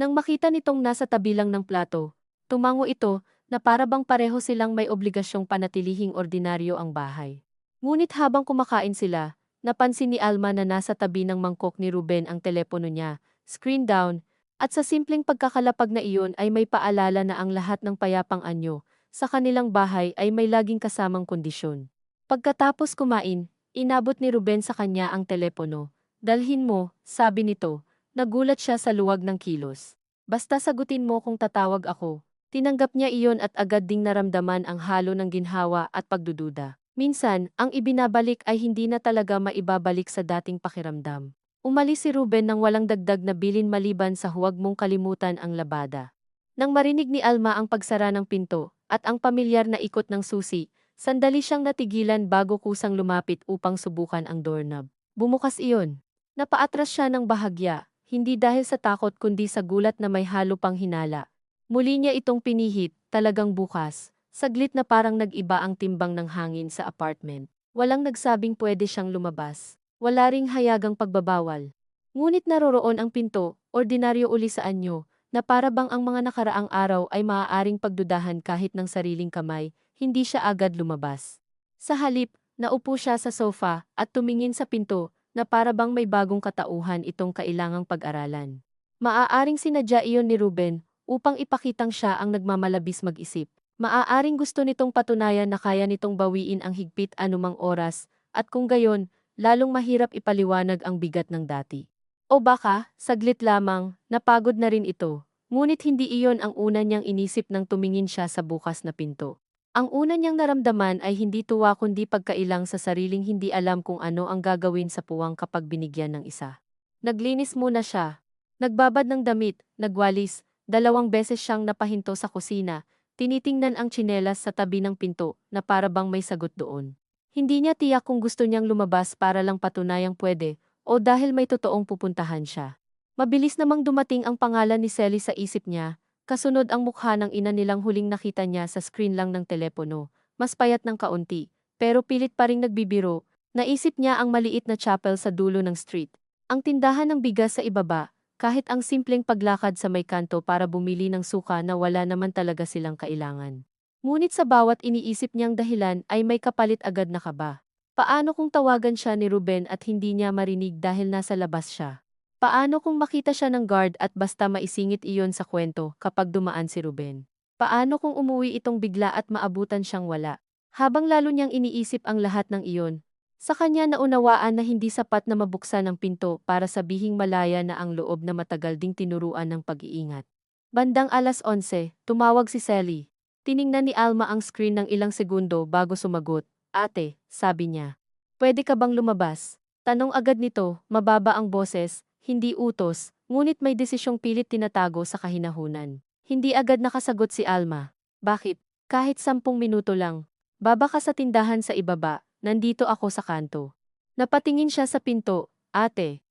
Nang makita nitong nasa tabi lang ng plato, tumango ito na para bang pareho silang may obligasyong panatilihing ordinaryo ang bahay. Ngunit habang kumakain sila, napansin ni Alma na nasa tabi ng mangkok ni Ruben ang telepono niya, screen down, at sa simpleng pagkakalapag na iyon ay may paalala na ang lahat ng payapang anyo sa kanilang bahay ay may laging kasamang kondisyon. Pagkatapos kumain, inabot ni Ruben sa kanya ang telepono. Dalhin mo, sabi nito. Nagulat siya sa luwag ng kilos. Basta sagutin mo kung tatawag ako. Tinanggap niya iyon at agad ding naramdaman ang halo ng ginhawa at pagdududa. Minsan, ang ibinabalik ay hindi na talaga maibabalik sa dating pakiramdam. Umalis si Ruben nang walang dagdag na bilin maliban sa huwag mong kalimutan ang labada. Nang marinig ni Alma ang pagsara ng pinto at ang pamilyar na ikot ng susi, sandali siyang natigilan bago kusang lumapit upang subukan ang doorknob. Bumukas iyon. Napaatras siya ng bahagya, hindi dahil sa takot kundi sa gulat na may halo pang hinala. Muli niya itong pinihit, talagang bukas. Saglit na parang nag-iba ang timbang ng hangin sa apartment. Walang nagsabing pwede siyang lumabas. Wala ring hayagang pagbabawal. Ngunit naroroon ang pinto, ordinaryo uli sa anyo, na para bang ang mga nakaraang araw ay maaaring pagdudahan kahit ng sariling kamay, hindi siya agad lumabas. Sa halip, naupo siya sa sofa at tumingin sa pinto na para bang may bagong katauhan itong kailangang pag-aralan. Maaaring sinadya iyon ni Ruben upang ipakitang siya ang nagmamalabis mag-isip. Maaaring gusto nitong patunayan na kaya nitong bawiin ang higpit anumang oras at kung gayon, lalong mahirap ipaliwanag ang bigat ng dati. O baka, saglit lamang, napagod na rin ito. Ngunit hindi iyon ang una niyang inisip nang tumingin siya sa bukas na pinto. Ang una niyang naramdaman ay hindi tuwa kundi pagkailang sa sariling hindi alam kung ano ang gagawin sa puwang kapag binigyan ng isa. Naglinis muna siya. Nagbabad ng damit, nagwalis, 2 beses siyang napahinto sa kusina, tinitingnan ang tsinelas sa tabi ng pinto na para bang may sagot doon. Hindi niya tiyak kung gusto niyang lumabas para lang patunayang pwede o dahil may totoong pupuntahan siya. Mabilis namang dumating ang pangalan ni Sally sa isip niya, kasunod ang mukha ng ina nilang huling nakita niya sa screen lang ng telepono, mas payat ng kaunti, pero pilit pa ring nagbibiro, naisip niya ang maliit na chapel sa dulo ng street. Ang tindahan ng bigas sa ibaba, kahit ang simpleng paglakad sa may kanto para bumili ng suka na wala naman talaga silang kailangan. Ngunit sa bawat iniisip niyang dahilan ay may kapalit agad na kaba. Paano kung tawagan siya ni Ruben at hindi niya marinig dahil nasa labas siya? Paano kung makita siya ng guard at basta maisingit iyon sa kwento kapag dumaan si Ruben? Paano kung umuwi itong bigla at maabutan siyang wala? Habang lalo niyang iniisip ang lahat ng iyon, sa kanya naunawaan na hindi sapat na mabuksan ang pinto para sabihing malaya na ang loob na matagal ding tinuruan ng pag-iingat. Bandang 11:00, tumawag si Sally. Tiningnan ni Alma ang screen ng ilang segundo bago sumagot. Ate, sabi niya. Pwede ka bang lumabas? Tanong agad nito, mababa ang boses, hindi utos, ngunit may desisyong pilit tinatago sa kahinahunan. Hindi agad nakasagot si Alma. Bakit? Kahit 10 minuto lang. Baba ka sa tindahan sa ibaba, nandito ako sa kanto. Napatingin siya sa pinto, ate.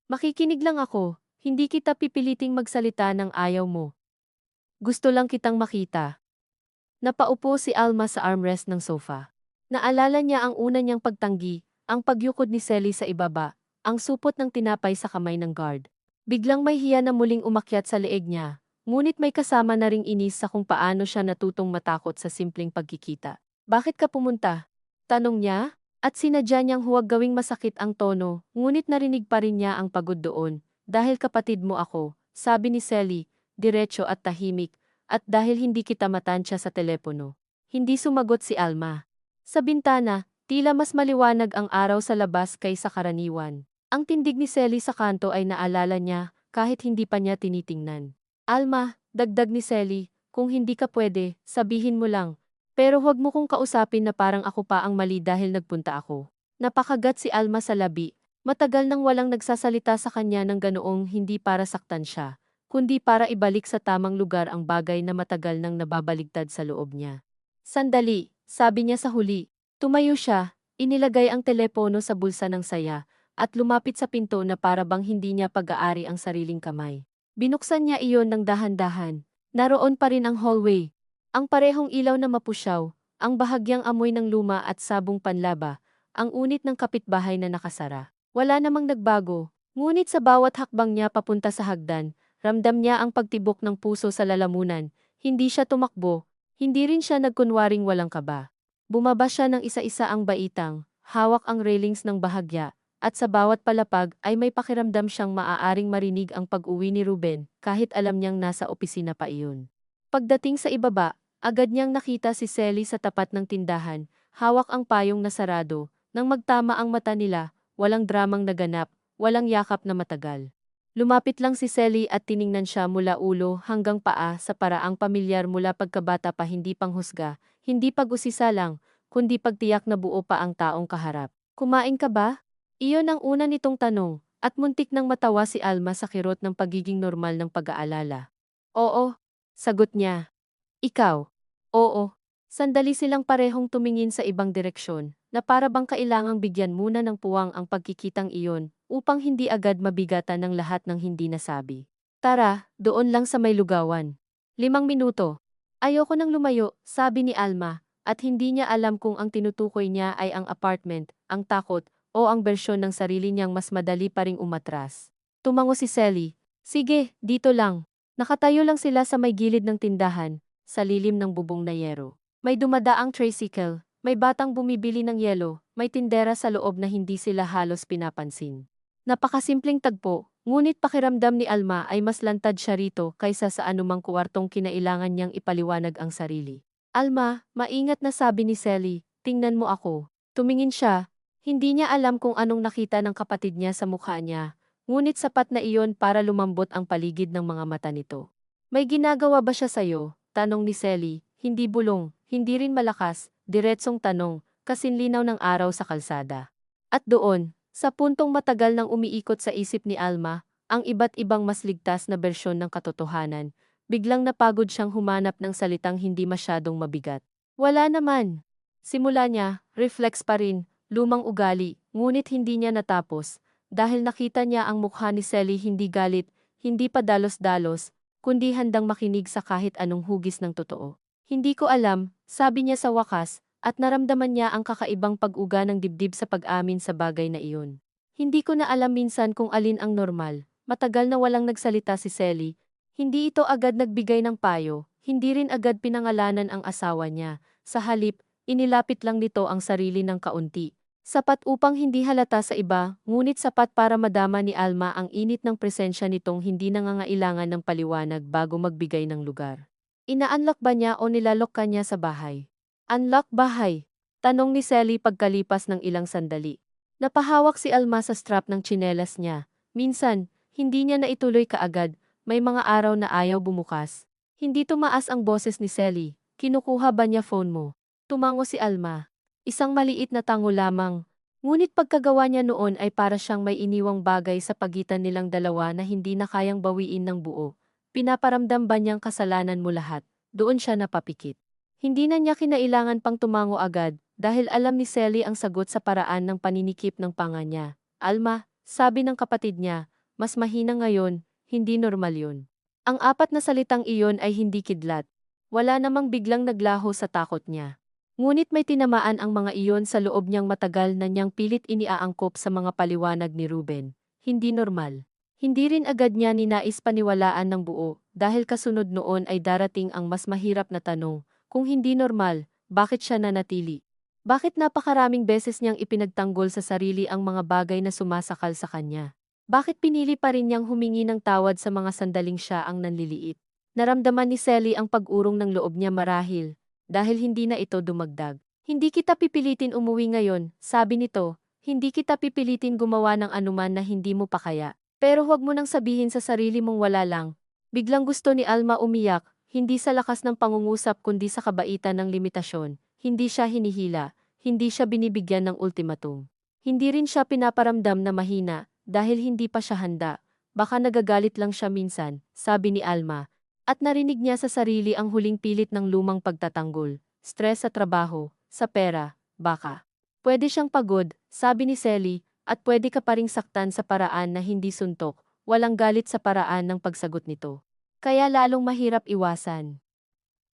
Makikinig lang ako, hindi kita pipiliting magsalita ng ayaw mo. Gusto lang kitang makita. Napaupo si Alma sa armrest ng sofa. Naalala niya ang una niyang pagtanggi, ang pagyukod ni Sally sa ibaba, ang supot ng tinapay sa kamay ng guard. Biglang may hiya na muling umakyat sa leeg niya, ngunit may kasama na ring inis sa kung paano siya natutong matakot sa simpleng pagkikita. Bakit ka pumunta? Tanong niya, at sinadya niyang huwag gawing masakit ang tono, ngunit narinig pa rin niya ang pagod doon. Dahil kapatid mo ako, sabi ni Sally, diretso at tahimik, at dahil hindi kita matansya sa telepono. Hindi sumagot si Alma. Sa bintana, tila mas maliwanag ang araw sa labas kaysa karaniwan. Ang tindig ni Sally sa kanto ay naalala niya, kahit hindi pa niya tinitingnan. Alma, dagdag ni Sally, kung hindi ka pwede, sabihin mo lang. Pero huwag mo kong kausapin na parang ako pa ang mali dahil nagpunta ako. Napakagat si Alma sa labi. Matagal nang walang nagsasalita sa kanya ng ganoong hindi para saktan siya, kundi para ibalik sa tamang lugar ang bagay na matagal nang nababaligtad sa loob niya. Sandali, sabi niya sa huli. Tumayo siya, inilagay ang telepono sa bulsa ng saya, at lumapit sa pinto na para bang hindi niya pag-aari ang sariling kamay. Binuksan niya iyon ng dahan-dahan. Naroon pa rin ang hallway. Ang parehong ilaw na mapusyaw, ang bahagyang amoy ng luma at sabong panlaba, ang unit ng kapitbahay na nakasara. Wala namang nagbago, ngunit sa bawat hakbang niya papunta sa hagdan, ramdam niya ang pagtibok ng puso sa lalamunan. Hindi siya tumakbo, hindi rin siya nagkunwaring walang kaba. Bumaba siya ng isa-isa ang baitang, hawak ang railings ng bahagya, at sa bawat palapag ay may pakiramdam siyang maaaring marinig ang pag-uwi ni Ruben kahit alam niyang nasa opisina pa iyon. Pagdating sa ibaba, agad niyang nakita si Sally sa tapat ng tindahan, hawak ang payong na sarado. Nang magtama ang mata nila, walang dramang naganap, walang yakap na matagal. Lumapit lang si Sally at tiningnan siya mula ulo hanggang paa sa paraang pamilyar mula pagkabata pa, hindi panghusga, hindi pag-usisa lang, kundi pagtiyak na buo pa ang taong kaharap. Kumain ka ba? Iyon ang una nitong tanong, At muntik nang matawa si Alma sa kirot ng pagiging normal ng pag-aalala. Oo, sagot niya. Ikaw? Oo. Sandali silang parehong tumingin sa ibang direksyon, na para bang kailangang bigyan muna ng puwang ang pagkikitang iyon, upang hindi agad mabigatan ng lahat ng hindi nasabi. Tara, doon lang sa may lugawan. 5 minuto. Ayoko nang lumayo, sabi ni Alma, at hindi niya alam kung ang tinutukoy niya ay ang apartment, ang takot, o ang bersyon ng sarili niyang mas madali pa ring umatras. Tumango si Sally. Sige, dito lang. Nakatayo lang sila sa may gilid ng tindahan, sa lilim ng bubong na yero. May dumadaang tricycle, may batang bumibili ng yelo, may tindera sa loob na hindi sila halos pinapansin. Napakasimpleng tagpo, ngunit pakiramdam ni Alma ay mas lantad siya rito kaysa sa anumang kuwartong kinailangan niyang ipaliwanag ang sarili. Alma, maingat na sabi ni Sally, tingnan mo ako. Tumingin siya, hindi niya alam kung anong nakita ng kapatid niya sa mukha niya, ngunit sapat na iyon para lumambot ang paligid ng mga mata nito. May ginagawa ba siya sa'yo? Tanong ni Sally, hindi bulong, hindi rin malakas, diretsong tanong, kasinlinaw ng araw sa kalsada. At doon, sa puntong matagal nang umiikot sa isip ni Alma, ang iba't ibang mas ligtas na bersyon ng katotohanan, biglang napagod siyang humanap ng salitang hindi masyadong mabigat. Wala naman. Simula niya, reflex pa rin, lumang ugali, ngunit hindi niya natapos, dahil nakita niya ang mukha ni Sally hindi galit, hindi pa dalos-dalos, kundi handang makinig sa kahit anong hugis ng totoo. Hindi ko alam, sabi niya sa wakas, at naramdaman niya ang kakaibang pag-uga ng dibdib sa pag-amin sa bagay na iyon. Hindi ko na alam minsan kung alin ang normal. Matagal na walang nagsalita si Sally. Hindi ito agad nagbigay ng payo, hindi rin agad pinangalanan ang asawa niya. Sa halip, inilapit lang nito ang sarili ng kaunti. Sapat upang hindi halata sa iba, ngunit sapat para madama ni Alma ang init ng presensya nitong hindi nangangailangan ng paliwanag bago magbigay ng lugar. Ina-unlock ba niya o nilalok ka niya sa bahay? Unlock bahay? Tanong ni Sally pagkalipas ng ilang sandali. Napahawak si Alma sa strap ng tsinelas niya. Minsan, hindi niya naituloy kaagad, may mga araw na ayaw bumukas. Hindi tumaas ang boses ni Sally. Kinukuha ba niya phone mo? Tumango si Alma. Isang maliit na tango lamang. Ngunit pagkagawa niya noon ay para siyang may iniwang bagay sa pagitan nilang dalawa na hindi na kayang bawiin ng buo. Pinaparamdam ba niyang kasalanan mo lahat? Doon siya napapikit. Hindi na niya kinailangan pang tumango agad, dahil alam ni Sally ang sagot sa paraan ng paninikip ng panga niya. Alma, sabi ng kapatid niya, mas mahina ngayon, hindi normal yun. Ang apat na salitang iyon ay hindi kidlat. Wala namang biglang naglaho sa takot niya. Ngunit may tinamaan ang mga iyon sa loob niyang matagal na niyang pilit iniaangkop sa mga paliwanag ni Ruben. Hindi normal. Hindi rin agad niya ninais paniwalaan ng buo, dahil kasunod noon ay darating ang mas mahirap na tanong, kung hindi normal, bakit siya nanatili? Bakit napakaraming beses niyang ipinagtanggol sa sarili ang mga bagay na sumasakal sa kanya? Bakit pinili pa rin niyang humingi ng tawad sa mga sandaling siya ang nanliliit? Naramdaman ni Sally ang pag-urong ng loob niya marahil, dahil hindi na ito dumagdag. Hindi kita pipilitin umuwi ngayon, sabi nito, hindi kita pipilitin gumawa ng anuman na hindi mo pa kaya. Pero huwag mo nang sabihin sa sarili mong wala lang. Biglang gusto ni Alma umiyak, hindi sa lakas ng pangungusap kundi sa kabaitan ng limitasyon. Hindi siya hinihila, hindi siya binibigyan ng ultimatum. Hindi rin siya pinaparamdam na mahina, dahil hindi pa siya handa. Baka nagagalit lang siya minsan, sabi ni Alma. At narinig niya sa sarili ang huling pilit ng lumang pagtatanggol. Stress sa trabaho, sa pera, baka. Pwede siyang pagod, sabi ni Sally, at pwede ka pa ring saktan sa paraan na hindi suntok, walang galit sa paraan ng pagsagot nito. Kaya lalong mahirap iwasan.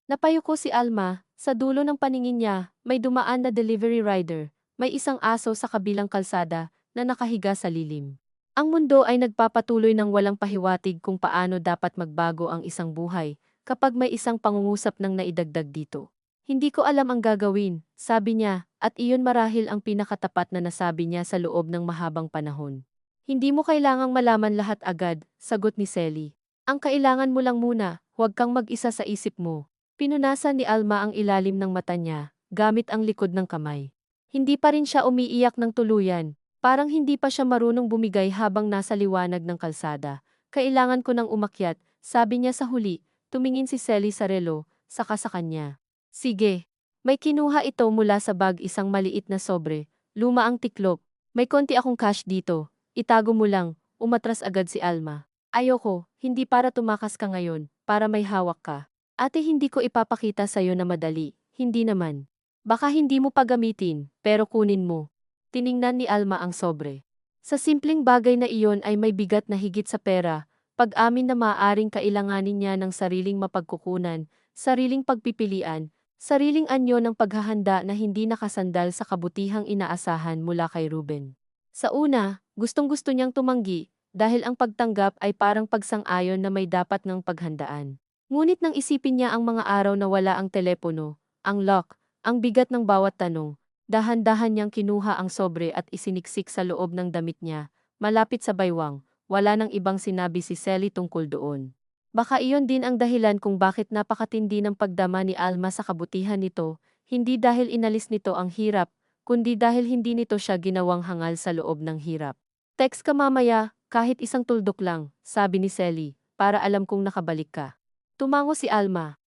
Napayuko si Alma, sa dulo ng paningin niya, may dumaan na delivery rider, may isang aso sa kabilang kalsada, na nakahiga sa lilim. Ang mundo ay nagpapatuloy ng walang pahiwatig kung paano dapat magbago ang isang buhay, kapag may isang pangungusap ng naidagdag dito. Hindi ko alam ang gagawin, sabi niya, at iyon marahil ang pinakatapat na nasabi niya sa loob ng mahabang panahon. Hindi mo kailangang malaman lahat agad, sagot ni Sally. Ang kailangan mo lang muna, huwag kang mag-isa sa isip mo. Pinunasan ni Alma ang ilalim ng mata niya, gamit ang likod ng kamay. Hindi pa rin siya umiiyak ng tuluyan, parang hindi pa siya marunong bumigay habang nasa liwanag ng kalsada. Kailangan ko nang umakyat, sabi niya sa huli, tumingin si Sally sa relo, saka sa kanya. Sige. May kinuha ito mula sa bag isang maliit na sobre, luma ang tiklop. May konti akong cash dito. Itago mo lang, umatras agad si Alma. Ayoko, hindi para tumakas ka ngayon, para may hawak ka. Ate hindi ko ipapakita sa'yo na madali, hindi naman. Baka hindi mo pagamitin, pero kunin mo. Tiningnan ni Alma ang sobre. Sa simpleng bagay na iyon ay may bigat na higit sa pera, pag-amin na maaaring kailanganin niya ng sariling mapagkukunan, sariling pagpipilian, sariling anyo ng paghahanda na hindi nakasandal sa kabutihang inaasahan mula kay Ruben. Sa una, gustong-gusto niyang tumanggi, dahil ang pagtanggap ay parang pagsang-ayon na may dapat ngang paghandaan. Ngunit nang isipin niya ang mga araw na wala ang telepono, ang lock, ang bigat ng bawat tanong, dahan-dahan niyang kinuha ang sobre at isiniksik sa loob ng damit niya, malapit sa baywang, wala nang ibang sinabi si Sally tungkol doon. Baka iyon din ang dahilan kung bakit napakatindi ng pagdama ni Alma sa kabutihan nito, hindi dahil inalis nito ang hirap, kundi dahil hindi nito siya ginawang hangal sa loob ng hirap. Text ka mamaya, kahit isang tuldok lang, sabi ni Sally, para alam kong nakabalik ka. Tumango si Alma.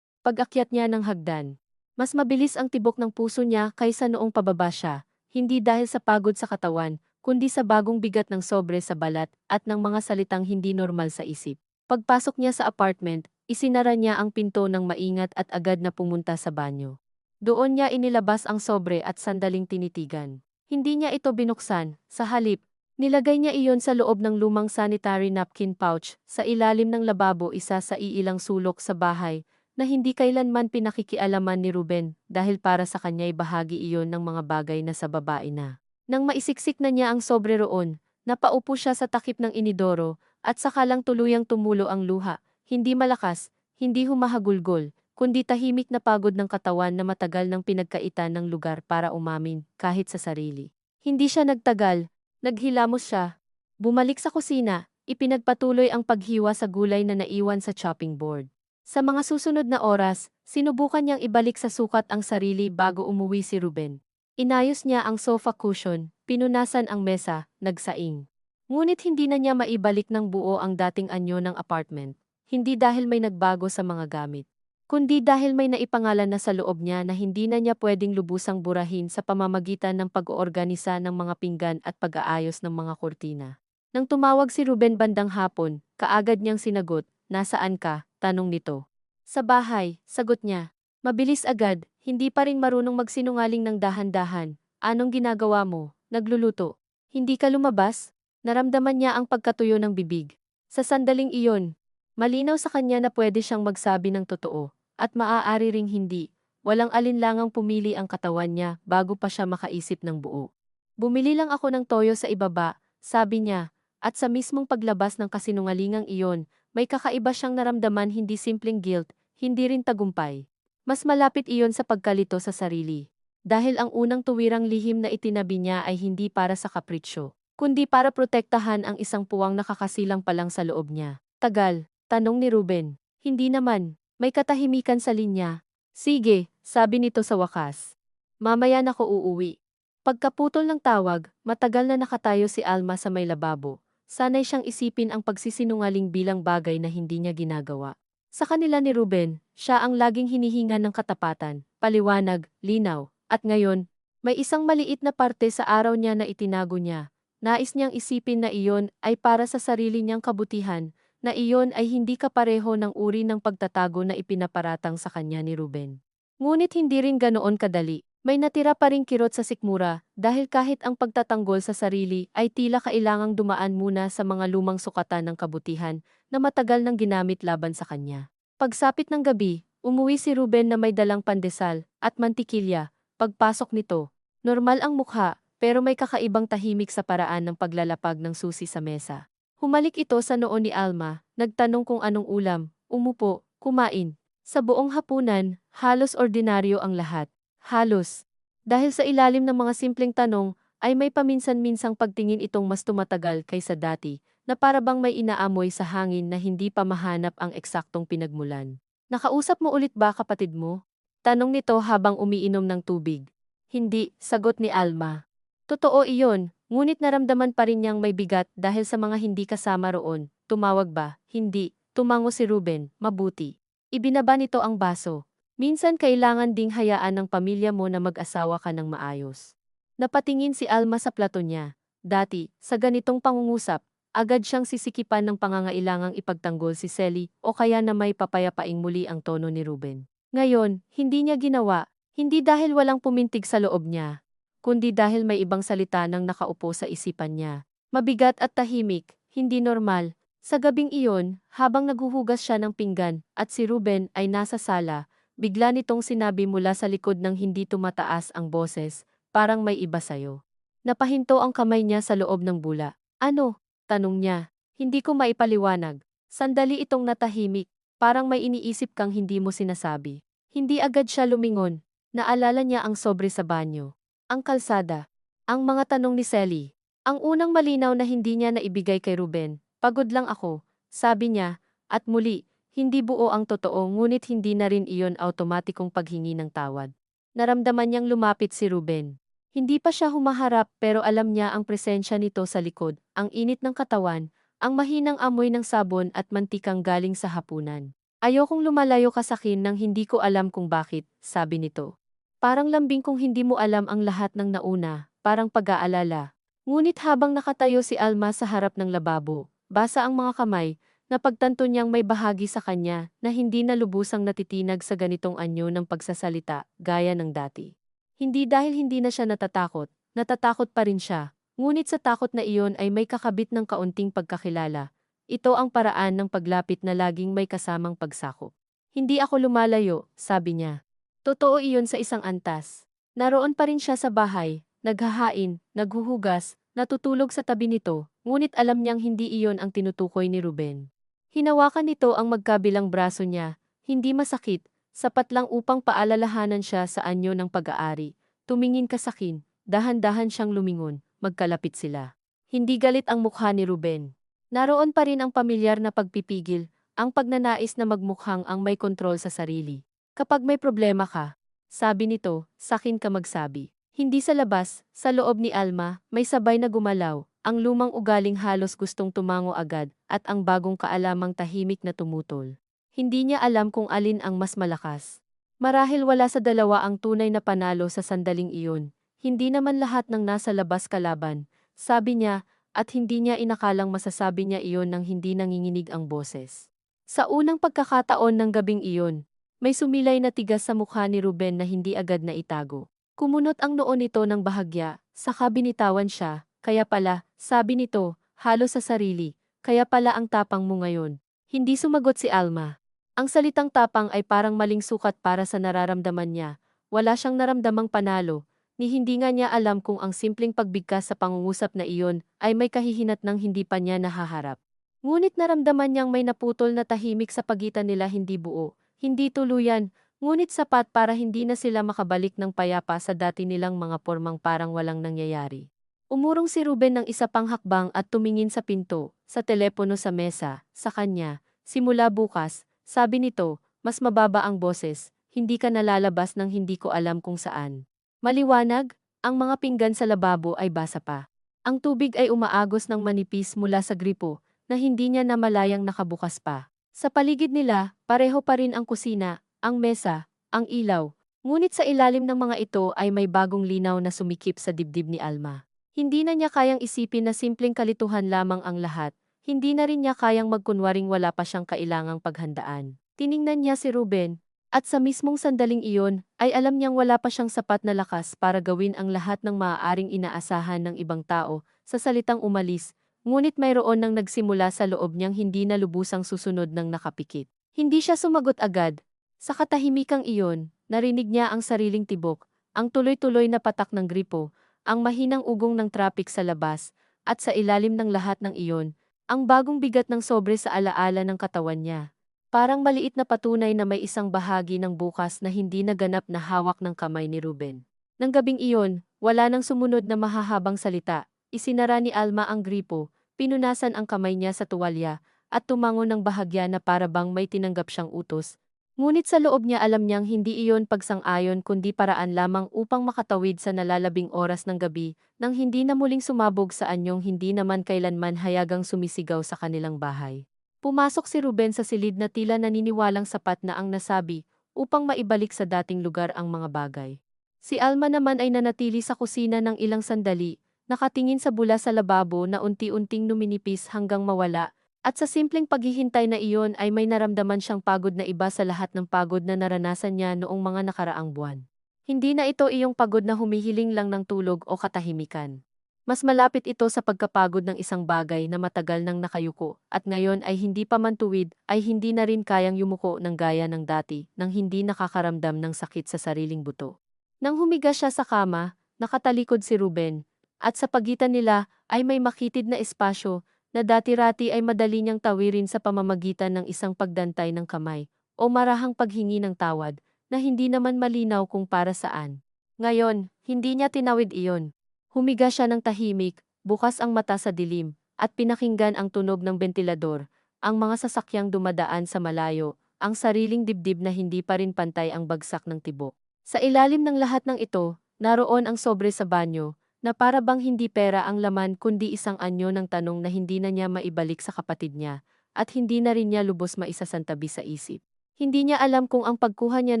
Pag-akyat niya ng hagdan, mas mabilis ang tibok ng puso niya kaysa noong pababa siya, hindi dahil sa pagod sa katawan, kundi sa bagong bigat ng sobre sa balat at ng mga salitang hindi normal sa isip. Pagpasok niya sa apartment, isinara niya ang pinto ng maingat at agad na pumunta sa banyo. Doon niya inilabas ang sobre at sandaling tinitigan. Hindi niya ito binuksan, sa halip, nilagay niya iyon sa loob ng lumang sanitary napkin pouch, sa ilalim ng lababo isa sa iilang sulok sa bahay, na hindi kailanman pinakikialaman ni Ruben dahil para sa kanya'y bahagi iyon ng mga bagay na sa babae na. Nang maisiksik na niya ang sobre roon, napaupo siya sa takip ng inidoro, at saka lang tuluyang tumulo ang luha, hindi malakas, hindi humahagulgol, kundi tahimik na pagod ng katawan na matagal nang pinagkaitan ng lugar para umamin kahit sa sarili. Hindi siya nagtagal, naghilamos siya. Bumalik sa kusina, ipinagpatuloy ang paghiwa sa gulay na naiwan sa chopping board. Sa mga susunod na oras, sinubukan niyang ibalik sa sukat ang sarili bago umuwi si Ruben. Inayos niya ang sofa cushion, pinunasan ang mesa, nagsaing. Ngunit hindi na niya maibalik ng buo ang dating anyo ng apartment, hindi dahil may nagbago sa mga gamit, kundi dahil may naipangalan na sa loob niya na hindi na niya pwedeng lubusang burahin sa pamamagitan ng pag-oorganisa ng mga pinggan at pag-aayos ng mga kurtina. Nang tumawag si Ruben bandang hapon, kaagad niyang sinagot, "Nasaan ka?" tanong nito. "Sa bahay," sagot niya. Mabilis agad, hindi pa rin marunong magsinungaling ng dahan-dahan. "Anong ginagawa mo?" "Nagluluto." "Hindi ka lumabas?" Naramdaman niya ang pagkatuyo ng bibig. Sa sandaling iyon, malinaw sa kanya na pwede siyang magsabi ng totoo, at maaari ring hindi. Walang alinlangang pumili ang katawan niya bago pa siya makaisip ng buo. "Bumili lang ako ng toyo sa ibaba," sabi niya, at sa mismong paglabas ng kasinungalingang iyon, may kakaiba siyang naramdaman, hindi simpleng guilt, hindi rin tagumpay. Mas malapit iyon sa pagkalito sa sarili. Dahil ang unang tuwirang lihim na itinabi niya ay hindi para sa kapritsyo, kundi para protektahan ang isang puwang nakakasilang pa lang sa loob niya. "Tagal?" tanong ni Ruben. "Hindi naman." May katahimikan sa linya. "Sige," sabi nito sa wakas. "Mamaya na ko uuwi." Pagkaputol ng tawag, matagal na nakatayo si Alma sa may lababo. Sanay siyang isipin ang pagsisinungaling bilang bagay na hindi niya ginagawa. Sa kanila ni Ruben, siya ang laging hinihinga ng katapatan, paliwanag, linaw, at ngayon, may isang maliit na parte sa araw niya na itinago niya. Nais niyang isipin na iyon ay para sa sarili niyang kabutihan, na iyon ay hindi kapareho ng uri ng pagtatago na ipinaparatang sa kanya ni Ruben. Ngunit hindi rin ganoon kadali. May natira pa ring kirot sa sikmura, dahil kahit ang pagtatanggol sa sarili ay tila kailangang dumaan muna sa mga lumang sukatan ng kabutihan na matagal nang ginamit laban sa kanya. Pagsapit ng gabi, umuwi si Ruben na may dalang pandesal at mantikilya. Pagpasok nito, normal ang mukha, pero may kakaibang tahimik sa paraan ng paglalapag ng susi sa mesa. Humalik ito sa noo ni Alma, nagtanong kung anong ulam, umupo, kumain. Sa buong hapunan, halos ordinaryo ang lahat. Halos. Dahil sa ilalim ng mga simpleng tanong, ay may paminsan-minsang pagtingin itong mas tumatagal kaysa dati, na para bang may inaamoy sa hangin na hindi pa mahanap ang eksaktong pinagmulan. "Nakausap mo ulit ba kapatid mo?" tanong nito habang umiinom ng tubig. "Hindi," sagot ni Alma. Totoo iyon, ngunit naramdaman pa rin niyang may bigat dahil sa mga hindi kasama roon. "Tumawag ba?" "Hindi," tumango si Ruben, mabuti. Ibinaba nito ang baso. "Minsan kailangan ding hayaan ng pamilya mo na mag-asawa ka ng maayos." Napatingin si Alma sa plato niya. Dati, sa ganitong pangungusap, agad siyang sisikipan ng pangangailangang ipagtanggol si Selly o kaya na may papayapaing muli ang tono ni Ruben. Ngayon, hindi niya ginawa, hindi dahil walang pumintig sa loob niya, kundi dahil may ibang salita nang nakaupo sa isipan niya. Mabigat at tahimik, hindi normal. Sa gabing iyon, habang naghuhugas siya ng pinggan at si Ruben ay nasa sala, bigla nitong sinabi mula sa likod ng hindi tumataas ang boses, parang may iba sayo. Napahinto ang kamay niya sa loob ng bula. Ano? Tanong niya. Hindi ko maipaliwanag. Sandali itong natahimik, parang may iniisip kang hindi mo sinasabi. Hindi agad siya lumingon. Naalala niya ang sobre sa banyo. Ang kalsada. Ang mga tanong ni Selly. Ang unang malinaw na hindi niya naibigay kay Ruben. Pagod lang ako, sabi niya, at muli, hindi buo ang totoo ngunit hindi na rin iyon automatikong paghingi ng tawad. Naramdaman niyang lumapit si Ruben. Hindi pa siya humaharap pero alam niya ang presensya nito sa likod, ang init ng katawan, ang mahinang amoy ng sabon at mantikang galing sa hapunan. Ayokong lumalayo ka sa akin nang hindi ko alam kung bakit, sabi nito. Parang lambing kung hindi mo alam ang lahat ng nauna, parang pag-aalala. Ngunit habang nakatayo si Alma sa harap ng lababo, basa ang mga kamay, napagtanto niyang may bahagi sa kanya na hindi na lubusang natitinag sa ganitong anyo ng pagsasalita, gaya ng dati. Hindi dahil hindi na siya natatakot pa rin siya, ngunit sa takot na iyon ay may kakabit ng kaunting pagkakilala. Ito ang paraan ng paglapit na laging may kasamang pagsakop. Hindi ako lumalayo, sabi niya. Totoo iyon sa isang antas. Naroon pa rin siya sa bahay, naghahain, naghuhugas, natutulog sa tabi nito, ngunit alam niyang hindi iyon ang tinutukoy ni Ruben. Hinawakan nito ang magkabilang braso niya, hindi masakit, sapat lang upang paalalahanan siya sa anyo ng pag-aari. Tumingin ka sa akin, dahan-dahan siyang lumingon, magkalapit sila. Hindi galit ang mukha ni Ruben. Naroon pa rin ang pamilyar na pagpipigil, ang pagnanais na magmukhang ang may kontrol sa sarili. Kapag may problema ka, sabi nito, sakin ka magsabi. Hindi sa labas, sa loob ni Alma, may sabay na gumalaw, ang lumang ugaling halos gustong tumango agad, at ang bagong kaalamang tahimik na tumutol. Hindi niya alam kung alin ang mas malakas. Marahil wala sa dalawa ang tunay na panalo sa sandaling iyon. Hindi naman lahat ng nasa labas kalaban, sabi niya, at hindi niya inakalang masasabi niya iyon nang hindi nanginginig ang boses. Sa unang pagkakataon ng gabing iyon, may sumilay na tigas sa mukha ni Ruben na hindi agad na itago. Kumunot ang noo nito ng bahagya, saka binitawan siya, kaya pala, sabi nito, halos sa sarili, kaya pala ang tapang mo ngayon. Hindi sumagot si Alma. Ang salitang tapang ay parang maling sukat para sa nararamdaman niya. Wala siyang naramdamang panalo, ni hindi nga niya alam kung ang simpleng pagbigkas sa pangungusap na iyon ay may kahihinat ng hindi pa niya nahaharap. Ngunit naramdaman niyang may naputol na tahimik sa pagitan nila hindi buo, hindi tuluyan, ngunit sapat para hindi na sila makabalik ng payapa sa dati nilang mga pormang parang walang nangyayari. Umurong si Ruben ng isa pang hakbang at tumingin sa pinto, sa telepono sa mesa, sa kanya. Simula bukas, sabi nito, mas mababa ang boses, hindi ka nalalabas ng hindi ko alam kung saan. Maliwanag, ang mga pinggan sa lababo ay basa pa. Ang tubig ay umaagos ng manipis mula sa gripo, na hindi niya namalayang nakabukas pa. Sa paligid nila, pareho pa rin ang kusina, ang mesa, ang ilaw. Ngunit sa ilalim ng mga ito ay may bagong linaw na sumikip sa dibdib ni Alma. Hindi na niya kayang isipin na simpleng kalituhan lamang ang lahat. Hindi na rin niya kayang magkunwaring wala pa siyang kailangang paghandaan. Tiningnan niya si Ruben, at sa mismong sandaling iyon, ay alam niyang wala pa siyang sapat na lakas para gawin ang lahat ng maaaring inaasahan ng ibang tao, sa salitang umalis, ngunit mayroon nang nagsimula sa loob niyang hindi na lubusang susunod ng nakapikit. Hindi siya sumagot agad. Sa katahimikang iyon, narinig niya ang sariling tibok, ang tuloy-tuloy na patak ng gripo, ang mahinang ugong ng traffic sa labas, at sa ilalim ng lahat ng iyon, ang bagong bigat ng sobre sa alaala ng katawan niya. Parang maliit na patunay na may isang bahagi ng bukas na hindi naganap na hawak ng kamay ni Ruben. Nang gabing iyon, wala nang sumunod na mahahabang salita. Isinara ni Alma ang gripo, pinunasan ang kamay niya sa tuwalya, at tumango ng bahagya na para bang may tinanggap siyang utos. Ngunit sa loob niya alam niyang hindi iyon pagsang-ayon kundi paraan lamang upang makatawid sa nalalabing oras ng gabi, nang hindi na muling sumabog sa anyong hindi naman kailanman hayagang sumisigaw sa kanilang bahay. Pumasok si Ruben sa silid na tila naniniwalang sapat na ang nasabi, upang maibalik sa dating lugar ang mga bagay. Si Alma naman ay nanatili sa kusina ng ilang sandali, nakatingin sa bula sa lababo na unti-unting numinipis hanggang mawala, at sa simpleng paghihintay na iyon ay may naramdaman siyang pagod na iba sa lahat ng pagod na naranasan niya noong mga nakaraang buwan. Hindi na ito iyong pagod na humihiling lang ng tulog o katahimikan. Mas malapit ito sa pagkapagod ng isang bagay na matagal nang nakayuko at ngayon ay hindi pa man tuwid ay hindi na rin kayang yumuko ng gaya ng dati nang hindi nakakaramdam ng sakit sa sariling buto. Nang humiga siya sa kama, nakatalikod si Ruben, at sa pagitan nila ay may makitid na espasyo na dati-rati ay madali niyang tawirin sa pamamagitan ng isang pagdantay ng kamay o marahang paghingi ng tawad na hindi naman malinaw kung para saan. Ngayon, hindi niya tinawid iyon. Humiga siya ng tahimik, bukas ang mata sa dilim, at pinakinggan ang tunog ng bentilador, ang mga sasakyang dumadaan sa malayo, ang sariling dibdib na hindi pa rin pantay ang bagsak ng tibok. Sa ilalim ng lahat ng ito, naroon ang sobre sa banyo, na para bang hindi pera ang laman kundi isang anyo ng tanong na hindi na niya maibalik sa kapatid niya, at hindi na rin niya lubos maisasantabi sa isip. Hindi niya alam kung ang pagkuha niya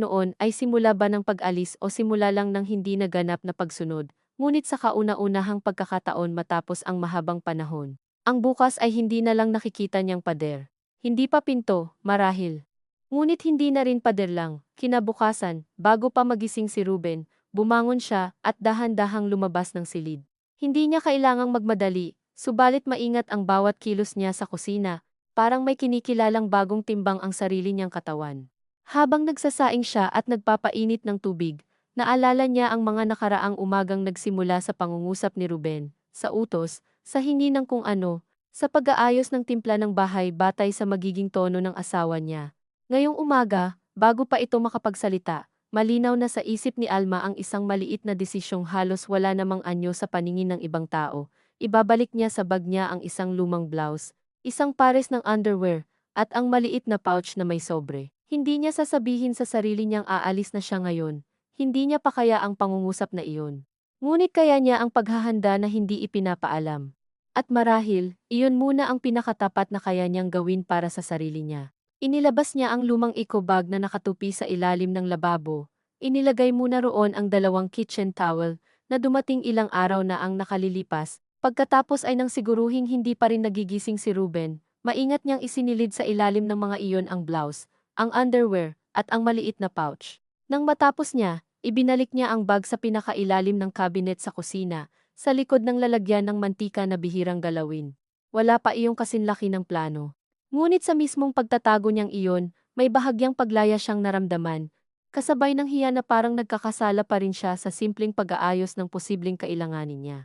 noon ay simula ba ng pag-alis o simula lang ng hindi naganap na pagsunod. Ngunit sa kauna-unahang pagkakataon matapos ang mahabang panahon, ang bukas ay hindi na lang nakikita niyang pader. Hindi pa pinto, marahil. Ngunit hindi na rin pader lang. Kinabukasan, bago pa magising si Ruben, bumangon siya at dahan-dahang lumabas ng silid. Hindi niya kailangang magmadali, subalit maingat ang bawat kilos niya sa kusina, parang may kinikilalang bagong timbang ang sarili niyang katawan. Habang nagsasaing siya at nagpapainit ng tubig, naalala niya ang mga nakaraang umagang nagsimula sa pangungusap ni Ruben, sa utos, sa hingi ng kung ano, sa pag-aayos ng timpla ng bahay batay sa magiging tono ng asawa niya. Ngayong umaga, bago pa ito makapagsalita, malinaw na sa isip ni Alma ang isang maliit na desisyong halos wala namang anyo sa paningin ng ibang tao. Ibabalik niya sa bag niya ang isang lumang blouse, isang pares ng underwear, at ang maliit na pouch na may sobre. Hindi niya sasabihin sa sarili niyang aalis na siya ngayon. Hindi niya pa kaya ang pangungusap na iyon. Ngunit kaya niya ang paghahanda na hindi ipinapaalam. At marahil, iyon muna ang pinakatapat na kaya niyang gawin para sa sarili niya. Inilabas niya ang lumang eco bag na nakatupi sa ilalim ng lababo. Inilagay muna roon ang dalawang kitchen towel na dumating ilang araw na ang nakalilipas. Pagkatapos ay nang siguruhing hindi pa rin nagigising si Ruben, maingat niyang isinilid sa ilalim ng mga iyon ang blouse, ang underwear, at ang maliit na pouch. Nang matapos niya, ibinalik niya ang bag sa pinakailalim ng cabinet sa kusina, sa likod ng lalagyan ng mantika na bihirang galawin. Wala pa iyong kasinlaki ng plano. Ngunit sa mismong pagtatago niyang iyon, may bahagyang paglaya siyang naramdaman, kasabay ng hiya na parang nagkakasala pa rin siya sa simpleng pag-aayos ng posibleng kailanganin niya.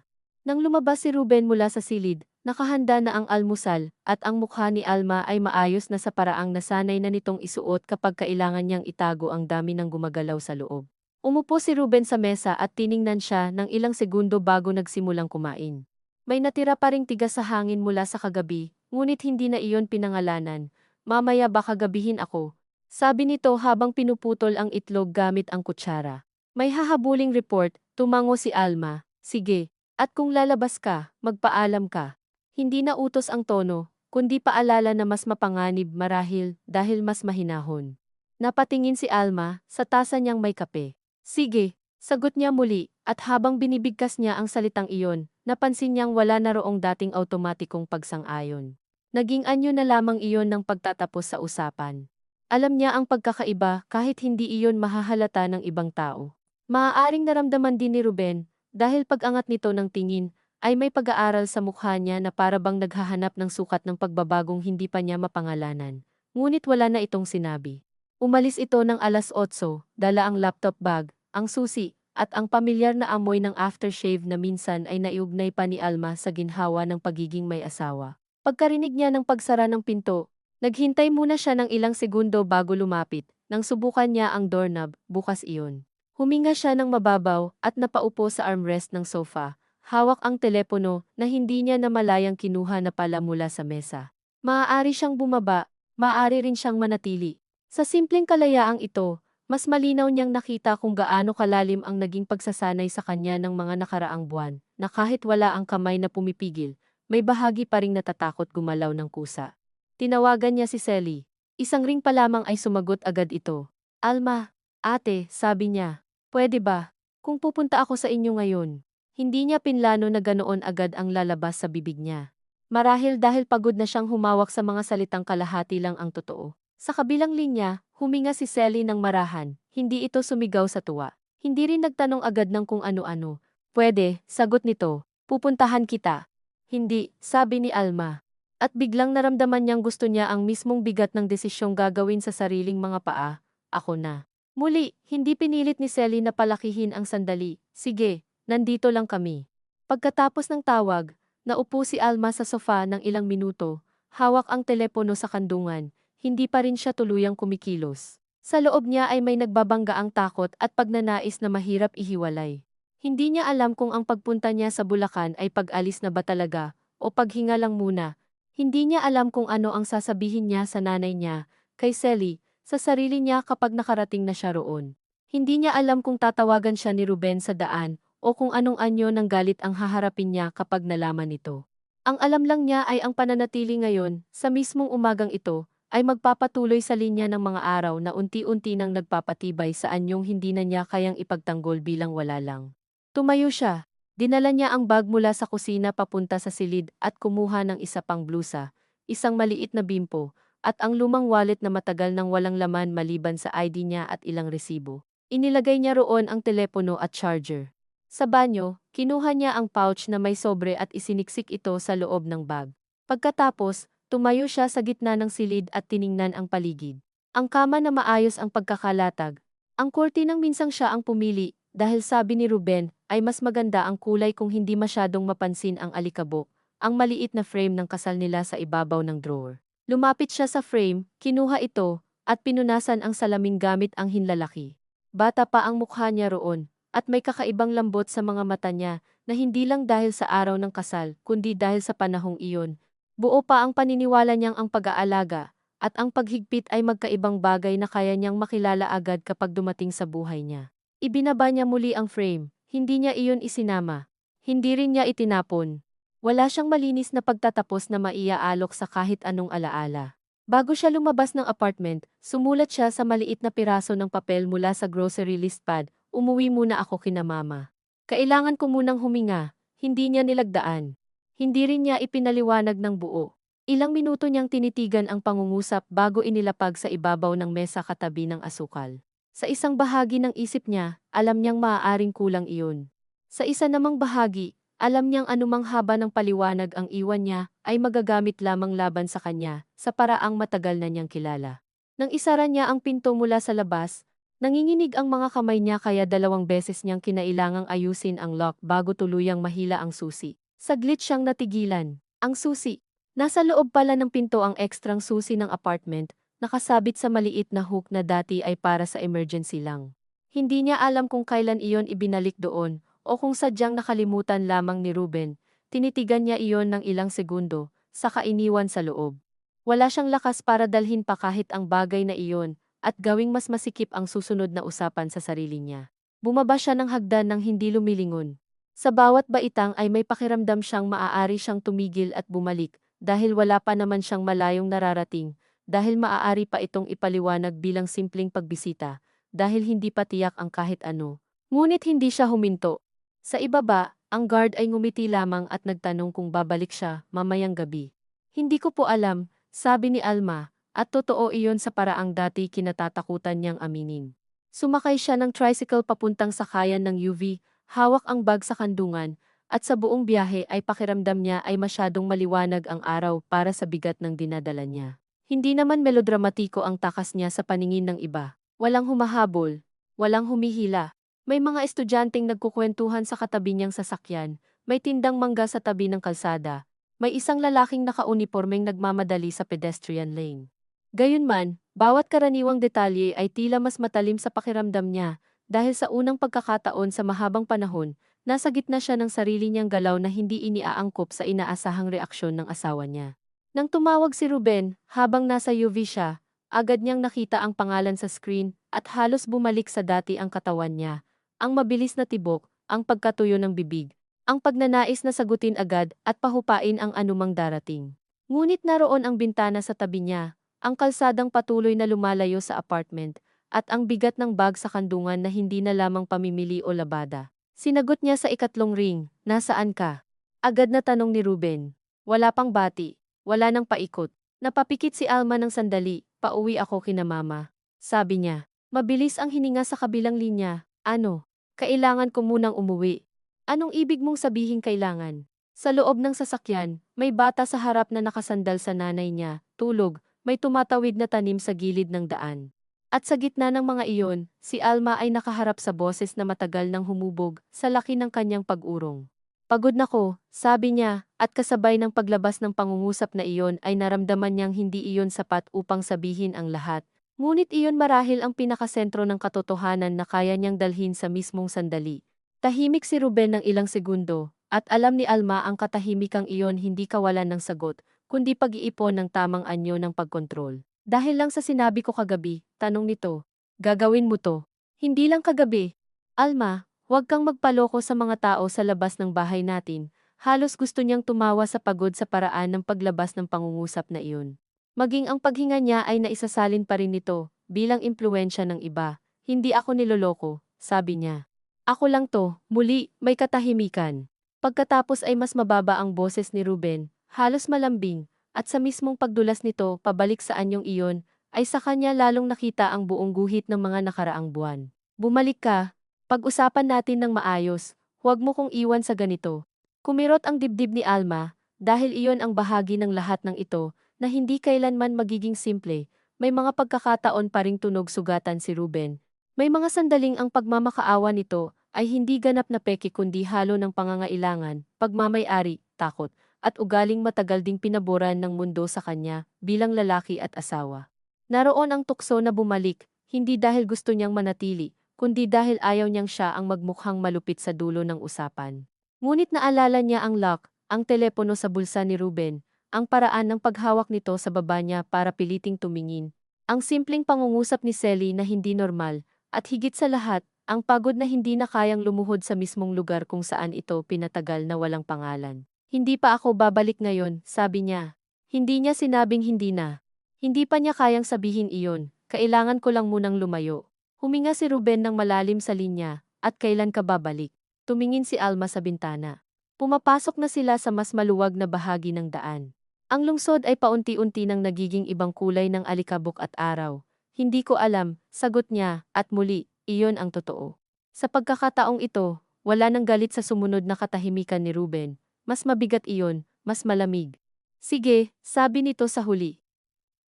Nang lumabas si Ruben mula sa silid, nakahanda na ang almusal, at ang mukha ni Alma ay maayos na sa paraang nasanay na nitong isuot kapag kailangan niyang itago ang dami ng gumagalaw sa loob. Umupo si Ruben sa mesa at tiningnan siya ng ilang segundo bago nagsimulang kumain. May natira pa ring tigas sa hangin mula sa kagabi, ngunit hindi na iyon pinangalanan. Mamaya baka gabihin ako, sabi nito habang pinuputol ang itlog gamit ang kutsara. May hahabuling report, tumango si Alma. Sige, at kung lalabas ka, magpaalam ka. Hindi na utos ang tono, kundi paalala na mas mapanganib marahil dahil mas mahinahon. Napatingin si Alma sa tasa niyang may kape. Sige, sagot niya muli, at habang binibigkas niya ang salitang iyon, napansin niyang wala na roong dating automatikong pagsang-ayon. Naging anyo na lamang iyon ng pagtatapos sa usapan. Alam niya ang pagkakaiba kahit hindi iyon mahahalata ng ibang tao. Maaaring naramdaman din ni Ruben, dahil pag-angat nito ng tingin, ay may pag-aaral sa mukha niya na para bang naghahanap ng sukat ng pagbabagong hindi pa niya mapangalanan. Ngunit wala na itong sinabi. Umalis ito ng alas 8, dala ang laptop bag, ang susi, at ang pamilyar na amoy ng aftershave na minsan ay naiugnay pa ni Alma sa ginhawa ng pagiging may asawa. Pagkarinig niya ng pagsara ng pinto, naghintay muna siya ng ilang segundo bago lumapit. Nang subukan niya ang doorknob, bukas iyon. Huminga siya ng mababaw at napaupo sa armrest ng sofa. Hawak ang telepono na hindi niya namalayang kinuha na pala mula sa mesa. Maaari siyang bumaba, maaari rin siyang manatili. Sa simpleng kalayaang ito, mas malinaw niyang nakita kung gaano kalalim ang naging pagsasanay sa kanya ng mga nakaraang buwan, na kahit wala ang kamay na pumipigil, may bahagi pa ring natatakot gumalaw ng kusa. Tinawagan niya si Sally. Isang ring pa lamang ay sumagot agad ito. Alma, ate, sabi niya. Pwede ba? Kung pupunta ako sa inyo ngayon. Hindi niya pinlano na ganoon agad ang lalabas sa bibig niya. Marahil dahil pagod na siyang humawak sa mga salitang kalahati lang ang totoo. Sa kabilang linya, huminga si Sally ng marahan, hindi ito sumigaw sa tuwa. Hindi rin nagtanong agad ng kung ano-ano. Pwede, sagot nito, pupuntahan kita. Hindi, sabi ni Alma. At biglang naramdaman niyang gusto niya ang mismong bigat ng desisyong gagawin sa sariling mga paa. Ako na. Muli, hindi pinilit ni Sally na palakihin ang sandali. Sige, nandito lang kami. Pagkatapos ng tawag, naupo si Alma sa sofa ng ilang minuto, hawak ang telepono sa kandungan, hindi pa rin siya tuluyang kumikilos. Sa loob niya ay may nagbabanggaang takot at pagnanais na mahirap ihiwalay. Hindi niya alam kung ang pagpunta niya sa Bulacan ay pag-alis na ba talaga, o paghinga lang muna. Hindi niya alam kung ano ang sasabihin niya sa nanay niya, kay Sally, sa sarili niya kapag nakarating na siya roon. Hindi niya alam kung tatawagan siya ni Ruben sa daan, o kung anong anyo ng galit ang haharapin niya kapag nalaman ito. Ang alam lang niya ay ang pananatili ngayon, sa mismong umagang ito, ay magpapatuloy sa linya ng mga araw na unti-unti nang nagpapatibay sa anyong hindi na niya kayang ipagtanggol bilang wala lang. Tumayo siya. Dinala niya ang bag mula sa kusina papunta sa silid at kumuha ng isa pang blusa, isang maliit na bimpo, at ang lumang wallet na matagal nang walang laman maliban sa ID niya at ilang resibo. Inilagay niya roon ang telepono at charger. Sa banyo, kinuha niya ang pouch na may sobre at isiniksik ito sa loob ng bag. Pagkatapos, tumayo siya sa gitna ng silid at tiningnan ang paligid. Ang kama na maayos ang pagkakalatag. Ang kurtinang minsang siya ang pumili, dahil sabi ni Ruben, ay mas maganda ang kulay kung hindi masyadong mapansin ang alikabok, ang maliit na frame ng kasal nila sa ibabaw ng drawer. Lumapit siya sa frame, kinuha ito, at pinunasan ang salamin gamit ang hinlalaki. Bata pa ang mukha niya roon, at may kakaibang lambot sa mga mata niya, na hindi lang dahil sa araw ng kasal, kundi dahil sa panahong iyon. Buo pa ang paniniwala niyang ang pag-aalaga, at ang paghigpit ay magkaibang bagay na kaya niyang makilala agad kapag dumating sa buhay niya. Ibinaba niya muli ang frame, hindi niya iyon isinama. Hindi rin niya itinapon. Wala siyang malinis na pagtatapos na maiaalok sa kahit anong alaala. Bago siya lumabas ng apartment, sumulat siya sa maliit na piraso ng papel mula sa grocery list pad, umuwi muna ako kina mama. Kailangan ko munang huminga, hindi niya nilagdaan. Hindi rin niya ipinaliwanag ng buo. Ilang minuto niyang tinitigan ang pangungusap bago inilapag sa ibabaw ng mesa katabi ng asukal. Sa isang bahagi ng isip niya, alam niyang maaaring kulang iyon. Sa isa namang bahagi, alam niyang anumang haba ng paliwanag ang iwan niya ay magagamit lamang laban sa kanya sa paraang matagal na niyang kilala. Nang isara niya ang pinto mula sa labas, nanginginig ang mga kamay niya kaya 2 beses niyang kinailangang ayusin ang lock bago tuluyang mahila ang susi. Saglit siyang natigilan. Ang susi. Nasa loob pala ng pinto ang ekstrang susi ng apartment, nakasabit sa maliit na hook na dati ay para sa emergency lang. Hindi niya alam kung kailan iyon ibinalik doon, o kung sadyang nakalimutan lamang ni Ruben. Tinitigan niya iyon ng ilang segundo, saka iniwan sa loob. Wala siyang lakas para dalhin pa kahit ang bagay na iyon, at gawing mas masikip ang susunod na usapan sa sarili niya. Bumaba siya ng hagdan nang hindi lumilingon. Sa bawat baitang ay may pakiramdam siyang maaari siyang tumigil at bumalik, dahil wala pa naman siyang malayong nararating, dahil maaari pa itong ipaliwanag bilang simpleng pagbisita, dahil hindi pa tiyak ang kahit ano. Ngunit hindi siya huminto. Sa ibaba, ang guard ay ngumiti lamang at nagtanong kung babalik siya mamayang gabi. Hindi ko po alam, sabi ni Alma, at totoo iyon sa paraang dati kinatatakutan niyang aminin. Sumakay siya ng tricycle papuntang sakayan ng UV, hawak ang bag sa kandungan, at sa buong biyahe ay pakiramdam niya ay masyadong maliwanag ang araw para sa bigat ng dinadala niya. Hindi naman melodramatiko ang takas niya sa paningin ng iba. Walang humahabol, walang humihila. May mga estudyanteng nagkukwentuhan sa katabi niyang sasakyan, may tindang mangga sa tabi ng kalsada, may isang lalaking nakaunipormeng nagmamadali sa pedestrian lane. Gayunman, bawat karaniwang detalye ay tila mas matalim sa pakiramdam niya, dahil sa unang pagkakataon sa mahabang panahon, nasa gitna siya ng sarili niyang galaw na hindi iniaangkop sa inaasahang reaksyon ng asawa niya. Nang tumawag si Ruben, habang nasa UV siya, agad niyang nakita ang pangalan sa screen at halos bumalik sa dati ang katawan niya. Ang mabilis na tibok, ang pagkatuyo ng bibig, ang pagnanais na sagutin agad at pahupain ang anumang darating. Ngunit naroon ang bintana sa tabi niya, ang kalsadang patuloy na lumalayo sa apartment, at ang bigat ng bag sa kandungan na hindi na lamang pamimili o labada. Sinagot niya sa ikatlong ring, "Nasaan ka?" Agad na tanong ni Ruben. Wala pang bati, wala nang paikot. Napapikit si Alma ng sandali, "Pauwi ako kina mama." Sabi niya. Mabilis ang hininga sa kabilang linya. "Ano? Kailangan ko munang umuwi." "Anong ibig mong sabihin kailangan?" Sa loob ng sasakyan, may bata sa harap na nakasandal sa nanay niya, tulog, may tumatawid na tanim sa gilid ng daan. At sa gitna ng mga iyon, si Alma ay nakaharap sa boses na matagal nang humubog sa laki ng kanyang pag-urong. "Pagod na ko," sabi niya, at kasabay ng paglabas ng pangungusap na iyon ay naramdaman niyang hindi iyon sapat upang sabihin ang lahat. Ngunit iyon marahil ang pinakasentro ng katotohanan na kaya niyang dalhin sa mismong sandali. Tahimik si Ruben ng ilang segundo, at alam ni Alma ang katahimikang iyon hindi kawalan ng sagot, kundi pag-iipon ng tamang anyo ng pagkontrol. "Dahil lang sa sinabi ko kagabi," tanong nito, "gagawin mo to?" "Hindi lang kagabi. Alma, huwag kang magpaloko sa mga tao sa labas ng bahay natin." Halos gusto niyang tumawa sa pagod sa paraan ng paglabas ng pangungusap na iyon. Maging ang paghinga niya ay naisasalin pa rin nito, bilang impluwensya ng iba. "Hindi ako niloloko," sabi niya. "Ako lang to." Muli, may katahimikan. Pagkatapos ay mas mababa ang boses ni Ruben, halos malambing, at sa mismong pagdulas nito pabalik sa anyong iyon, ay sa kanya lalong nakita ang buong guhit ng mga nakaraang buwan. "Bumalik ka. Pag-usapan natin ng maayos, huwag mo kong iwan sa ganito." Kumirot ang dibdib ni Alma, dahil iyon ang bahagi ng lahat ng ito, na hindi kailanman magiging simple. May mga pagkakataon pa ring tunog sugatan si Ruben. May mga sandaling ang pagmamakaawa nito ay hindi ganap na peke kundi halo ng pangangailangan, pagmamay-ari, takot, at ugaling matagal ding pinaboran ng mundo sa kanya bilang lalaki at asawa. Naroon ang tukso na bumalik, hindi dahil gusto niyang manatili, kundi dahil ayaw niyang siya ang magmukhang malupit sa dulo ng usapan. Ngunit naalala niya ang lock, ang telepono sa bulsa ni Ruben, ang paraan ng paghawak nito sa baba niya para piliting tumingin, ang simpleng pangungusap ni Sally na hindi normal, at higit sa lahat, ang pagod na hindi na kayang lumuhod sa mismong lugar kung saan ito pinatagal na walang pangalan. "Hindi pa ako babalik ngayon," sabi niya. Hindi niya sinabing hindi na. Hindi pa niya kayang sabihin iyon, "Kailangan ko lang munang lumayo." Huminga si Ruben ng malalim sa linya, "At kailan ka babalik?" Tumingin si Alma sa bintana. Pumapasok na sila sa mas maluwag na bahagi ng daan. Ang lungsod ay paunti-unti nang nagiging ibang kulay ng alikabok at araw. "Hindi ko alam," sagot niya, at muli, iyon ang totoo. Sa pagkakataong ito, wala nang galit sa sumunod na katahimikan ni Ruben. Mas mabigat iyon, mas malamig. "Sige," sabi nito sa huli.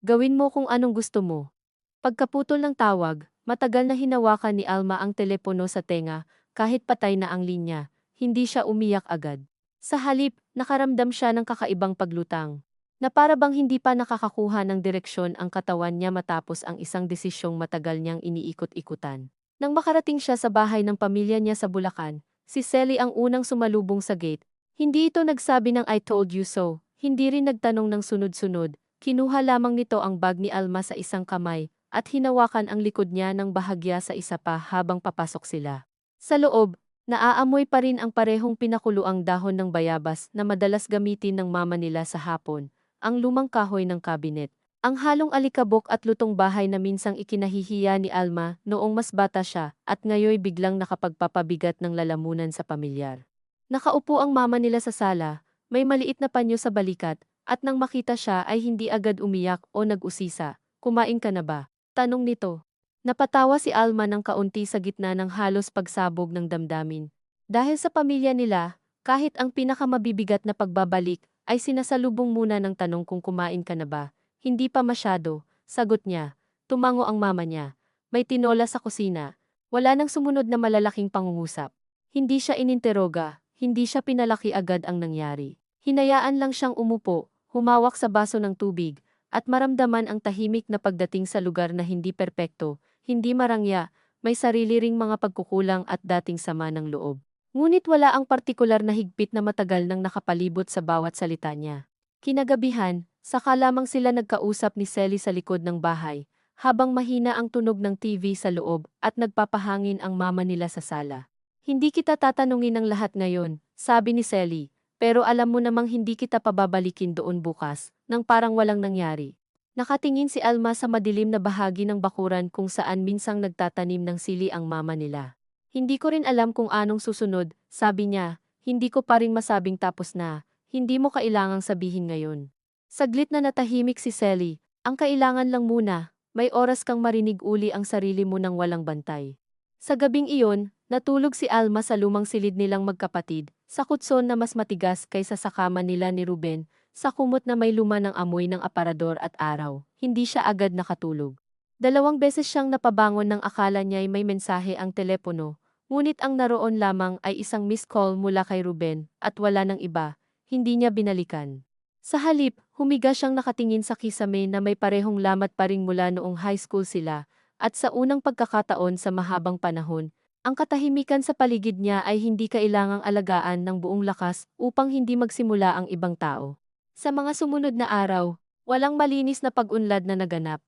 "Gawin mo kung anong gusto mo." Pagkaputol ng tawag, matagal na hinawakan ni Alma ang telepono sa tenga, kahit patay na ang linya, hindi siya umiyak agad. Sa halip, nakaramdam siya ng kakaibang paglutang, na para bang hindi pa nakakakuha ng direksyon ang katawan niya matapos ang isang desisyong matagal niyang iniikot-ikutan. Nang makarating siya sa bahay ng pamilya niya sa Bulacan, si Sally ang unang sumalubong sa gate. Hindi ito nagsabi ng "I told you so", hindi rin nagtanong ng sunod-sunod, kinuha lamang nito ang bag ni Alma sa isang kamay, at hinawakan ang likod niya ng bahagya sa isa pa habang papasok sila. Sa loob, naaamoy pa rin ang parehong pinakuluang dahon ng bayabas na madalas gamitin ng mama nila sa hapon, ang lumang kahoy ng kabinet, ang halong alikabok at lutong bahay na minsang ikinahihiya ni Alma noong mas bata siya at ngayoy biglang nakapagpapabigat ng lalamunan sa pamilyar. Nakaupo ang mama nila sa sala, may maliit na panyo sa balikat, at nang makita siya ay hindi agad umiyak o nag-usisa. "Kumain ka na ba?" tanong nito. Napatawa si Alma ng kaunti sa gitna ng halos pagsabog ng damdamin. Dahil sa pamilya nila, kahit ang pinakamabibigat na pagbabalik, ay sinasalubong muna ng tanong kung kumain ka na ba. "Hindi pa masyado," sagot niya. Tumango ang mama niya. May tinola sa kusina. Wala nang sumunod na malalaking pangungusap. Hindi siya ininteroga, hindi siya pinalaki agad ang nangyari. Hinayaan lang siyang umupo, humawak sa baso ng tubig, at maramdaman ang tahimik na pagdating sa lugar na hindi perpekto, hindi marangya, may sarili ring mga pagkukulang at dating sama ng loob. Ngunit wala ang partikular na higpit na matagal nang nakapalibot sa bawat salita niya. Kinagabihan, saka lamang sila nagkausap ni Sally sa likod ng bahay, habang mahina ang tunog ng TV sa loob at nagpapahangin ang mama nila sa sala. "Hindi kita tatanungin ng lahat ngayon," sabi ni Sally, "pero alam mo namang hindi kita pababalikin doon bukas," nang parang walang nangyari. Nakatingin si Alma sa madilim na bahagi ng bakuran kung saan minsang nagtatanim ng sili ang mama nila. Hindi ko rin alam kung anong susunod, sabi niya, hindi ko pa rin masabing tapos na, hindi mo kailangang sabihin ngayon. Saglit na natahimik si Sally, ang kailangan lang muna, may oras kang marinig uli ang sarili mo ng walang bantay. Sa gabing iyon, natulog si Alma sa lumang silid nilang magkapatid, sa kutson na mas matigas kaysa sa kama nila ni Ruben, sa kumot na may luma ng amoy ng aparador at araw, hindi siya agad nakatulog. 2 beses siyang napabangon ng akala niya'y may mensahe ang telepono, ngunit ang naroon lamang ay isang missed call mula kay Ruben at wala ng iba, hindi niya binalikan. Sa halip, humiga siyang nakatingin sa kisame na may parehong lamat pa ring mula noong high school sila, at sa unang pagkakataon sa mahabang panahon, ang katahimikan sa paligid niya ay hindi kailangang alagaan ng buong lakas upang hindi magsimula ang ibang tao. Sa mga sumunod na araw, walang malinis na pag-unlad na naganap.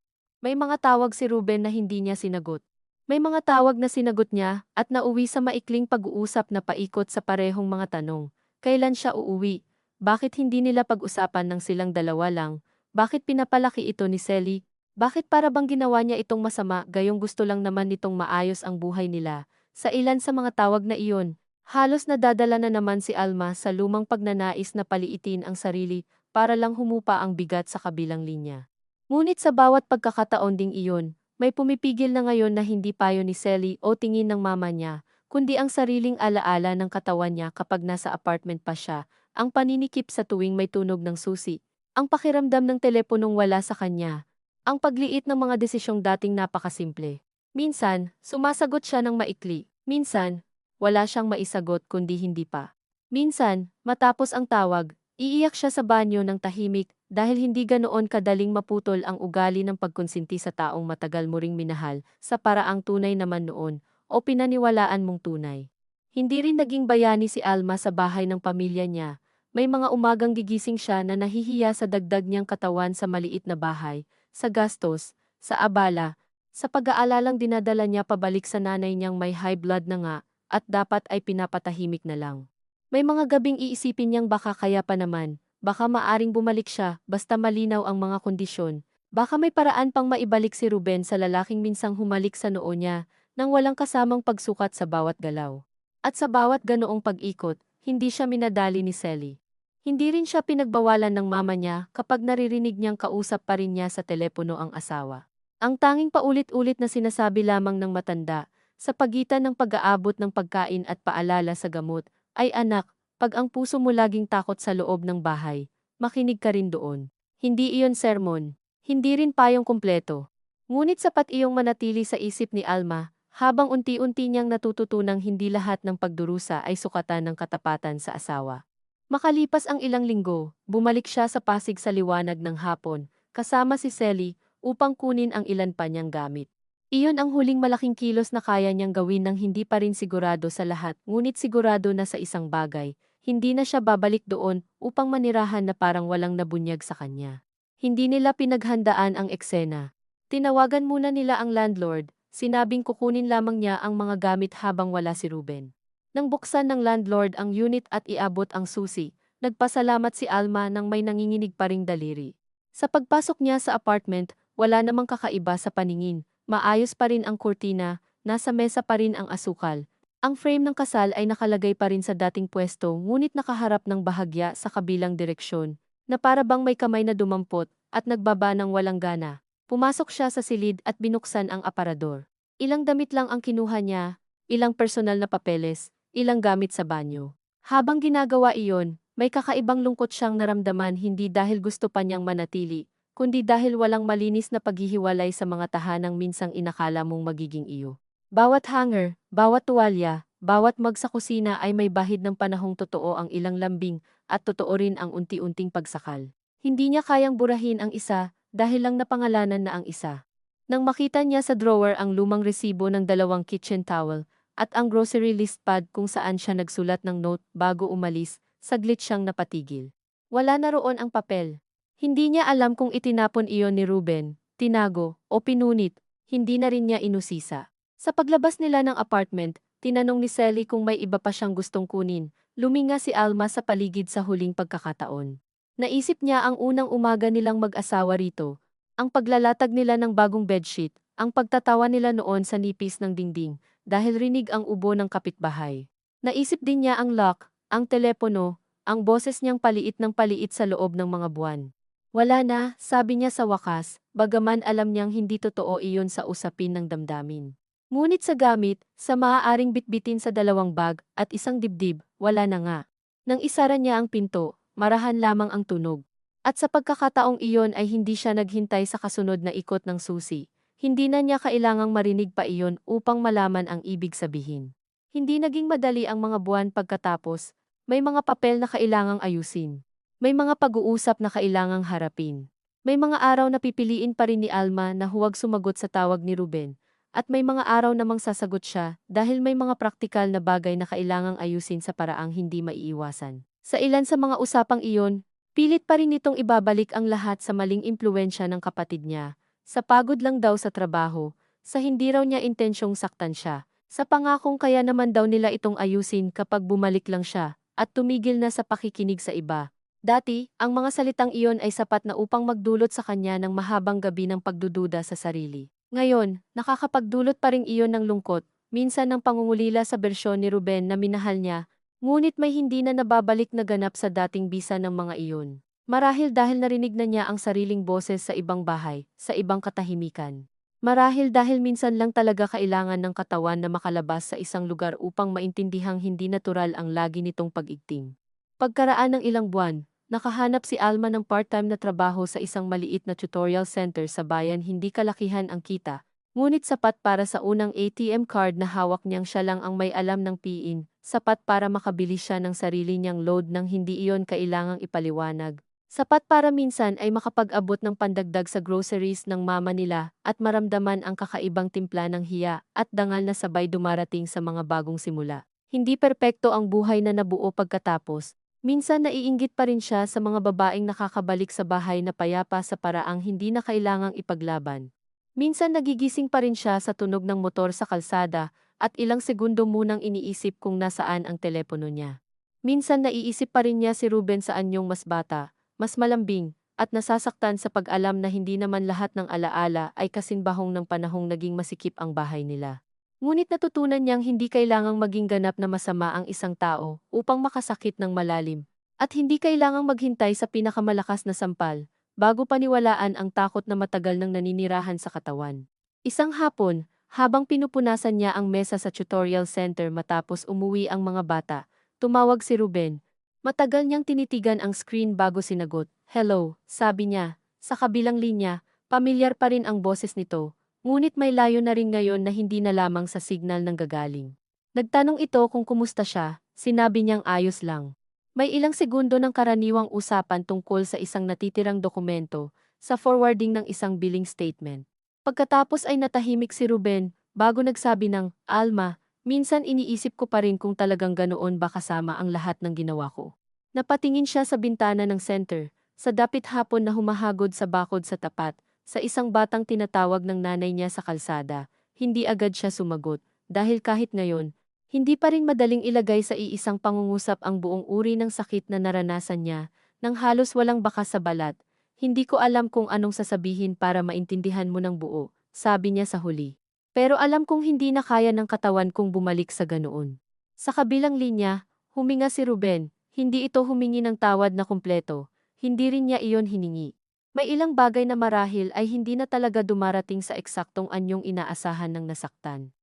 May mga tawag si Ruben na hindi niya sinagot. May mga tawag na sinagot niya at nauwi sa maikling pag-uusap na paikot sa parehong mga tanong. Kailan siya uuwi? Bakit hindi nila pag-usapan ng silang dalawa lang? Bakit pinapalaki ito ni Sally? Bakit para bang ginawa niya itong masama gayong gusto lang naman nitong maayos ang buhay nila? Sa ilan sa mga tawag na iyon, halos nadadala na naman si Alma sa lumang pagnanais na paliitin ang sarili para lang humupa ang bigat sa kabilang linya. Ngunit sa bawat pagkakataon ding iyon, may pumipigil na ngayon na hindi payo ni Sally o tingin ng mama niya, kundi ang sariling alaala ng katawan niya kapag nasa apartment pa siya, ang paninikip sa tuwing may tunog ng susi, ang pakiramdam ng teleponong wala sa kanya, ang pagliit ng mga desisyong dating napakasimple. Minsan, sumasagot siya ng maikli, minsan, wala siyang maisagot kundi hindi pa. Minsan, matapos ang tawag, iiyak siya sa banyo ng tahimik dahil hindi ganoon kadaling maputol ang ugali ng pagkonsinti sa taong matagal mo ring minahal sa paraang tunay naman noon o pinaniwalaan mong tunay. Hindi rin naging bayani si Alma sa bahay ng pamilya niya. May mga umagang gigising siya na nahihiya sa dagdag niyang katawan sa maliit na bahay, sa gastos, sa abala, sa pag-aalalang dinadala niya pabalik sa nanay niyang may high blood na nga at dapat ay pinapatahimik na lang. May mga gabing iisipin niyang baka kaya pa naman, baka maaring bumalik siya basta malinaw ang mga kondisyon. Baka may paraan pang maibalik si Ruben sa lalaking minsang humalik sa noo niya nang walang kasamang pagsukat sa bawat galaw. At sa bawat ganoong pag-ikot, hindi siya minadali ni Sally. Hindi rin siya pinagbawalan ng mama niya kapag naririnig niyang kausap pa rin niya sa telepono ang asawa. Ang tanging paulit-ulit na sinasabi lamang ng matanda, sa pagitan ng pag-aabot ng pagkain at paalala sa gamot, ay anak, pag ang puso mo laging takot sa loob ng bahay, makinig ka rin doon. Hindi iyon sermon, hindi rin payong kumpleto. Ngunit sapat iyong manatili sa isip ni Alma, habang unti-unti niyang natututunang hindi lahat ng pagdurusa ay sukatan ng katapatan sa asawa. Makalipas ang ilang linggo, bumalik siya sa Pasig sa liwanag ng hapon, kasama si Sally, upang kunin ang ilan pa niyang gamit. Iyon ang huling malaking kilos na kaya niyang gawin nang hindi pa rin sigurado sa lahat, ngunit sigurado na sa isang bagay, hindi na siya babalik doon upang manirahan na parang walang nabunyag sa kanya. Hindi nila pinaghandaan ang eksena. Tinawagan muna nila ang landlord, sinabing kukunin lamang niya ang mga gamit habang wala si Ruben. Nang buksan ng landlord ang unit at iabot ang susi, nagpasalamat si Alma nang may nanginginig pa ring daliri. Sa pagpasok niya sa apartment, wala namang kakaiba sa paningin. Maayos pa rin ang kurtina, nasa mesa pa rin ang asukal. Ang frame ng kasal ay nakalagay pa rin sa dating pwesto ngunit nakaharap ng bahagya sa kabilang direksyon, na para bang may kamay na dumampot at nagbaba ng walang gana. Pumasok siya sa silid at binuksan ang aparador. Ilang damit lang ang kinuha niya, ilang personal na papeles, ilang gamit sa banyo. Habang ginagawa iyon, may kakaibang lungkot siyang naramdaman hindi dahil gusto pa niyang manatili, kundi dahil walang malinis na paghihiwalay sa mga tahanang minsang inakala mong magiging iyo. Bawat hanger, bawat tuwalya, bawat mug sa kusina ay may bahid ng panahong totoo ang ilang lambing at totoo rin ang unti-unting pagsakal. Hindi niya kayang burahin ang isa dahil lang napangalanan na ang isa. Nang makita niya sa drawer ang lumang resibo ng 2 kitchen towel at ang grocery list pad kung saan siya nagsulat ng note bago umalis, saglit siyang napatigil. Wala na roon ang papel. Hindi niya alam kung itinapon iyon ni Ruben, tinago, o pinunit, hindi na rin niya inusisa. Sa paglabas nila ng apartment, tinanong ni Sally kung may iba pa siyang gustong kunin. Luminga si Alma sa paligid sa huling pagkakataon. Naisip niya ang unang umaga nilang mag-asawa rito, ang paglalatag nila ng bagong bedsheet, ang pagtatawa nila noon sa nipis ng dingding, dahil rinig ang ubo ng kapitbahay. Naisip din niya ang lock, ang telepono, ang boses niyang paliit ng paliit sa loob ng mga buwan. Wala na, sabi niya sa wakas, bagaman alam niyang hindi totoo iyon sa usapin ng damdamin. Ngunit sa gamit, sa maaaring bitbitin sa dalawang bag at isang dibdib, wala na nga. Nang isara niya ang pinto, marahan lamang ang tunog. At sa pagkakataong iyon ay hindi siya naghintay sa kasunod na ikot ng susi. Hindi na niya kailangang marinig pa iyon upang malaman ang ibig sabihin. Hindi naging madali ang mga buwan pagkatapos, may mga papel na kailangang ayusin. May mga pag-uusap na kailangang harapin. May mga araw na pipiliin pa rin ni Alma na huwag sumagot sa tawag ni Ruben. At may mga araw namang sasagot siya dahil may mga praktikal na bagay na kailangang ayusin sa paraang hindi maiiwasan. Sa ilan sa mga usapang iyon, pilit pa rin nitong ibabalik ang lahat sa maling impluwensya ng kapatid niya. Sa pagod lang daw sa trabaho, sa hindi raw niya intensyong saktan siya. Sa pangakong kaya naman daw nila itong ayusin kapag bumalik lang siya at tumigil na sa pakikinig sa iba. Dati, ang mga salitang iyon ay sapat na upang magdulot sa kanya ng mahabang gabi ng pagdududa sa sarili. Ngayon, nakakapagdulot pa rin iyon ng lungkot, minsan ng pangungulila sa bersyon ni Ruben na minahal niya, ngunit may hindi na nababalik na ganap sa dating bisa ng mga iyon. Marahil dahil narinig na niya ang sariling boses sa ibang bahay, sa ibang katahimikan. Marahil dahil minsan lang talaga kailangan ng katawan na makalabas sa isang lugar upang maintindihang hindi natural ang lagi nitong pag-igting. Pagkaraan ng ilang buwan, nakahanap si Alma ng part-time na trabaho sa isang maliit na tutorial center sa bayan. Hindi kalakihan ang kita, ngunit sapat para sa unang ATM card na hawak niyang siya lang ang may alam ng PIN, sapat para makabili siya ng sarili niyang load nang hindi iyon kailangang ipaliwanag. Sapat para minsan ay makapag-abot ng pandagdag sa groceries ng mama nila at maramdaman ang kakaibang timpla ng hiya at dangal na sabay dumarating sa mga bagong simula. Hindi perpekto ang buhay na nabuo pagkatapos. Minsan naiinggit pa rin siya sa mga babaeng nakakabalik sa bahay na payapa sa paraang hindi na kailangang ipaglaban. Minsan nagigising pa rin siya sa tunog ng motor sa kalsada at ilang segundo munang iniisip kung nasaan ang telepono niya. Minsan naiisip pa rin niya si Ruben sa anyong mas bata, mas malambing, at nasasaktan sa pag-alam na hindi naman lahat ng alaala ay kasinbahong ng panahong naging masikip ang bahay nila. Ngunit natutunan niyang hindi kailangang maging ganap na masama ang isang tao upang makasakit ng malalim, at hindi kailangang maghintay sa pinakamalakas na sampal bago paniwalaan ang takot na matagal nang naninirahan sa katawan. Isang hapon, habang pinupunasan niya ang mesa sa tutorial center matapos umuwi ang mga bata, tumawag si Ruben. Matagal niyang tinitigan ang screen bago sinagot. "Hello," sabi niya. Sa kabilang linya, pamilyar pa rin ang boses nito. Ngunit may layo na rin ngayon na hindi na lamang sa signal ng gagaling. Nagtanong ito kung kumusta siya, sinabi niyang ayos lang. May ilang segundo ng karaniwang usapan tungkol sa isang natitirang dokumento, sa forwarding ng isang billing statement. Pagkatapos ay natahimik si Ruben, bago nagsabi ng, "Alma, minsan iniisip ko pa rin kung talagang ganoon ba kasama ang lahat ng ginawa ko." Napatingin siya sa bintana ng center, sa dapit hapon na humahagod sa bakod sa tapat, sa isang batang tinatawag ng nanay niya sa kalsada. Hindi agad siya sumagot, dahil kahit ngayon, hindi pa rin madaling ilagay sa iisang pangungusap ang buong uri ng sakit na naranasan niya, nang halos walang bakas sa balat. "Hindi ko alam kung anong sasabihin para maintindihan mo ng buo," sabi niya sa huli. "Pero alam kong hindi na kaya ng katawan kong bumalik sa ganoon." Sa kabilang linya, huminga si Ruben. Hindi ito humingi ng tawad na kumpleto. Hindi rin niya iyon hiningi. May ilang bagay na marahil ay hindi na talaga dumarating sa eksaktong anyong inaasahan ng nasaktan.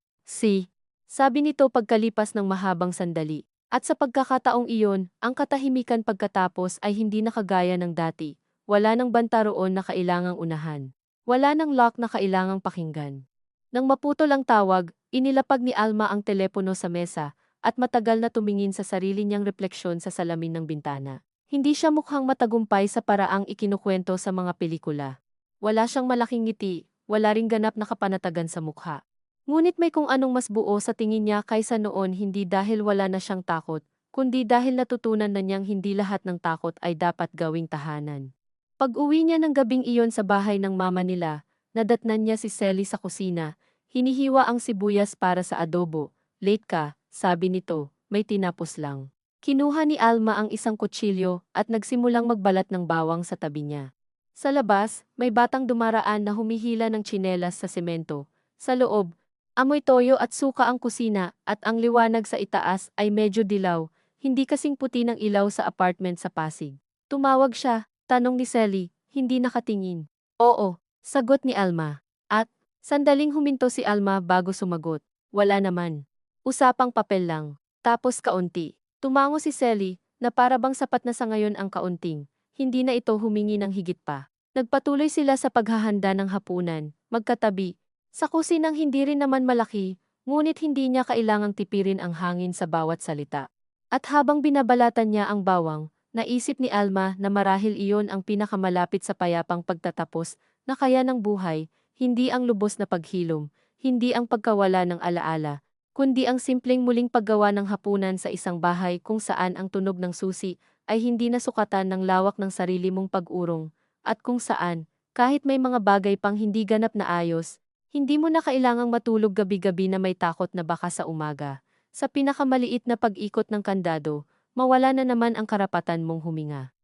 Sabi nito pagkalipas ng mahabang sandali. At sa pagkakataong iyon, ang katahimikan pagkatapos ay hindi na kagaya ng dati. Wala nang banta roon na kailangang unahan. Wala nang lock na kailangang pakinggan. Nang maputol ang tawag, inilapag ni Alma ang telepono sa mesa at matagal na tumingin sa sarili niyang refleksyon sa salamin ng bintana. Hindi siya mukhang matagumpay sa paraang ikinukwento sa mga pelikula. Wala siyang malaking ngiti, wala ring ganap na kapanatagan sa mukha. Ngunit may kung anong mas buo sa tingin niya kaysa noon, hindi dahil wala na siyang takot, kundi dahil natutunan na niyang hindi lahat ng takot ay dapat gawing tahanan. Pag-uwi niya ng gabing iyon sa bahay ng mama nila, nadatnan niya si Sally sa kusina. Hinihiwa ang sibuyas para sa adobo. "Late ka," sabi nito, "may tinapos lang." Kinuha ni Alma ang isang kutsilyo at nagsimulang magbalat ng bawang sa tabi niya. Sa labas, may batang dumaraan na humihila ng tsinelas sa semento. Sa loob, Amoy toyo at suka ang kusina at ang liwanag sa itaas ay medyo dilaw, hindi kasing puti ng ilaw sa apartment sa Pasig. Tumawag siya, tanong ni Sally, hindi nakatingin. Oo, sagot ni Alma. At, sandaling huminto si Alma bago sumagot. Wala naman. Usapang papel lang. Tapos kaunti. Tumango si Sally, na para bang sapat na sa ngayon ang kaunting. Hindi na ito humingi ng higit pa. Nagpatuloy sila sa paghahanda ng hapunan, magkatabi, sa kusinang hindi rin naman malaki, ngunit hindi niya kailangang tipirin ang hangin sa bawat salita. At habang binabalatan niya ang bawang, naisip ni Alma na marahil iyon ang pinakamalapit sa payapang pagtatapos na kaya ng buhay, hindi ang lubos na paghilom, hindi ang pagkawala ng alaala, kundi ang simpleng muling paggawa ng hapunan sa isang bahay kung saan ang tunog ng susi ay hindi nasukatan ng lawak ng sarili mong pag-urong, at kung saan, kahit may mga bagay pang hindi ganap na ayos, hindi mo na kailangang matulog gabi-gabi na may takot na baka sa umaga. Sa pinakamaliit na pag-ikot ng kandado, mawala na naman ang karapatan mong huminga.